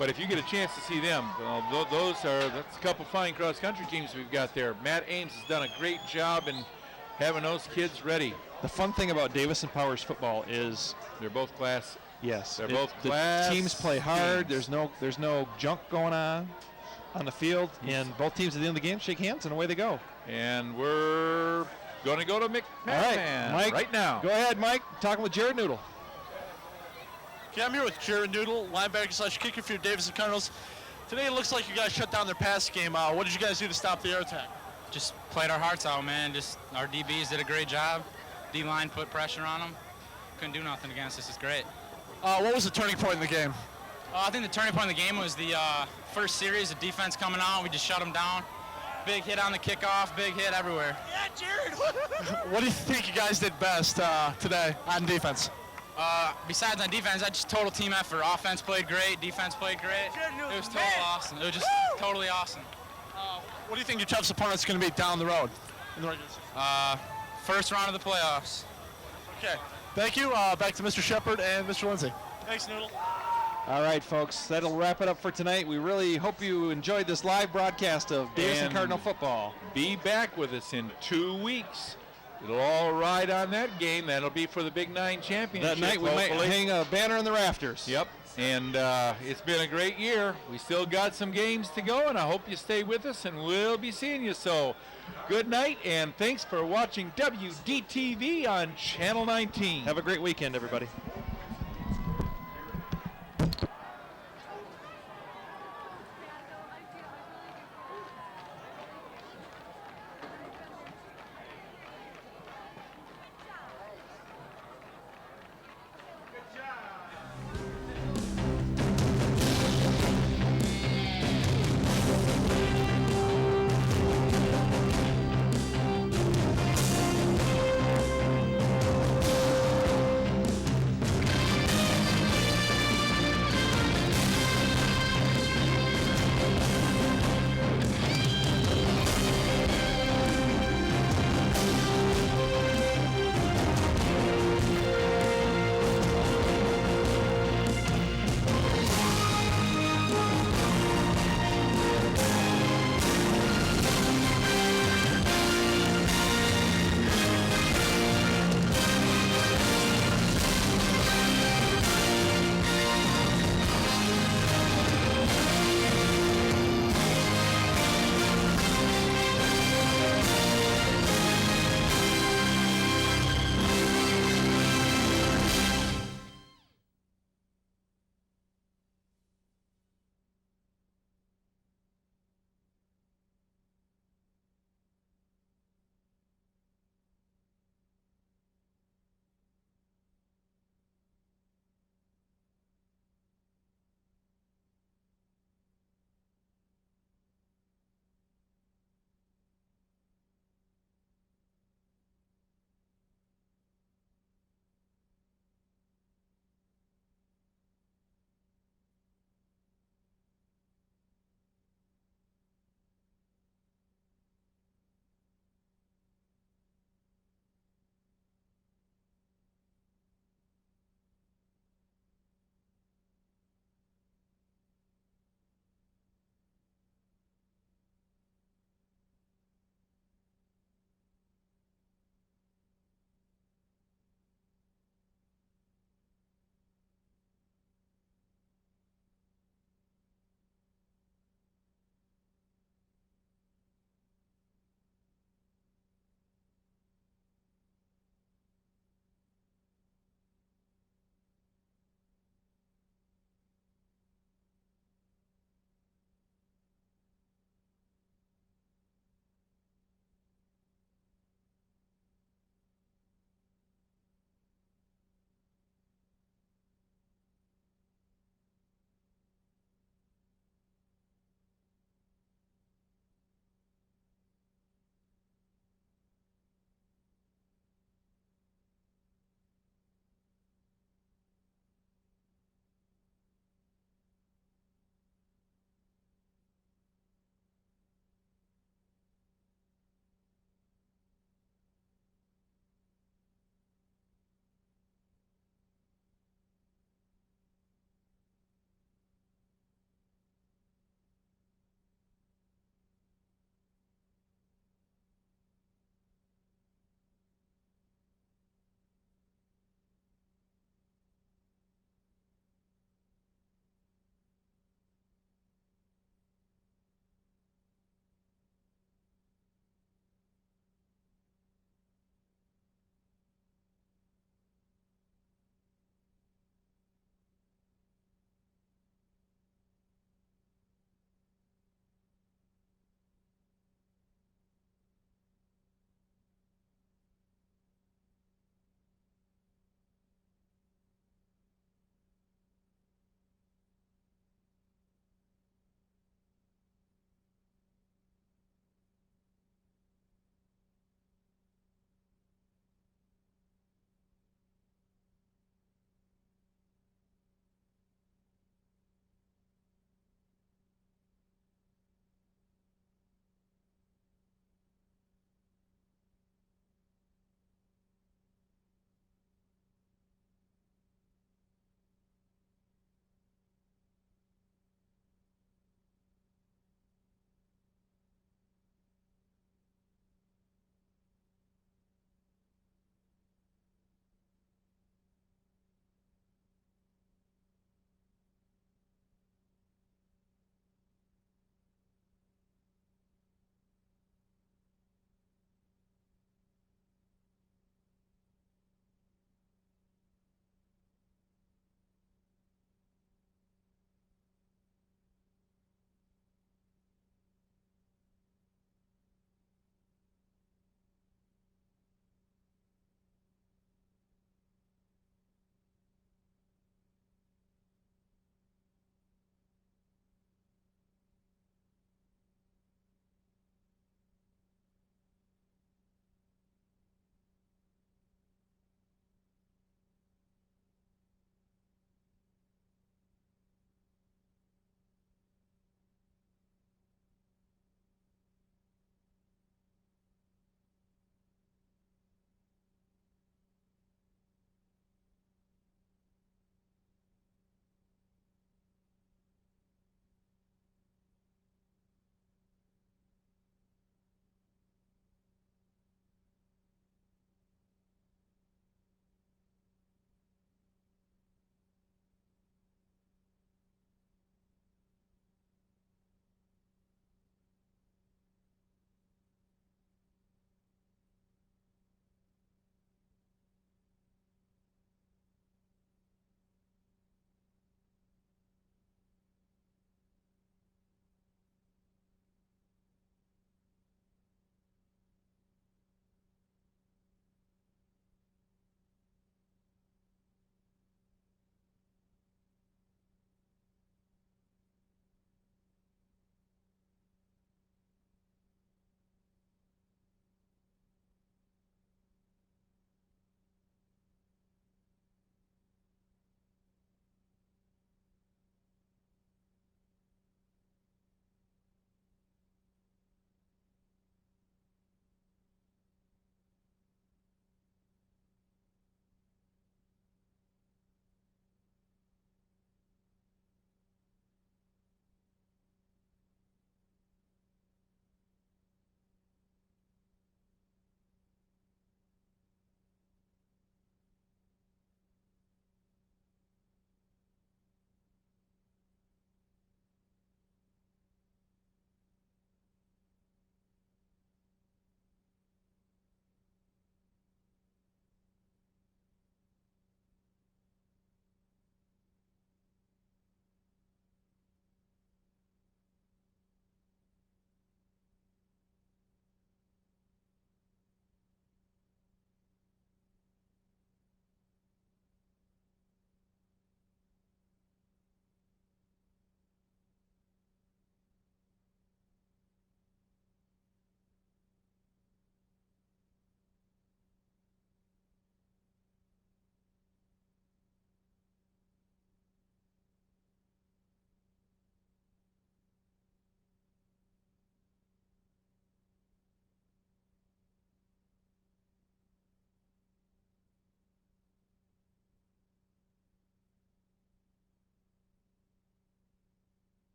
But if you get a chance to see them, that's a couple fine cross country teams we've got there. Matt Ames has done a great job in having those kids ready. The fun thing about Davison Powers football is they're both class. Yes, they're both the class teams play hard. teams. There's no junk going on the field, and both teams at the end of the game shake hands and away they go. And we're going to go to McMahon Mike, right now. Go ahead, Mike. Talking with Jared Noodle. Okay, I'm here with Jared Noodle, linebacker / kicker for your Davison Cardinals. Today it looks like you guys shut down their pass game. What did you guys do to stop the air attack? Just played our hearts out, man. Just our DBs did a great job. D-line put pressure on them. Couldn't do nothing against us. It's great. What was the turning point in the game? I think the turning point in the game was the first series, the defense coming out. We just shut them down. Big hit on the kickoff, big hit everywhere. Yeah, Jared! What do you think you guys did best today on defense? Besides on defense, that's just total team effort. Offense played great, defense played great. It was totally awesome. It was just totally awesome. What do you think your toughest opponent's going to be down the road? In the regular season? First round of the playoffs. Okay. Thank you. Back to Mr. Shepard and Mr. Lindsay. Thanks, Noodle. All right, folks, that'll wrap it up for tonight. We really hope you enjoyed this live broadcast of Davison And Cardinal football. Be back with us in 2 weeks. It'll all ride on that game. That'll be for the Big 9 championship. That night we might hopefully. hang a banner in the rafters. Yep. And it's been a great year. We still got some games to go, and I hope you stay with us, and we'll be seeing you. So good night, and thanks for watching WDTV on Channel 19. Have a great weekend, everybody.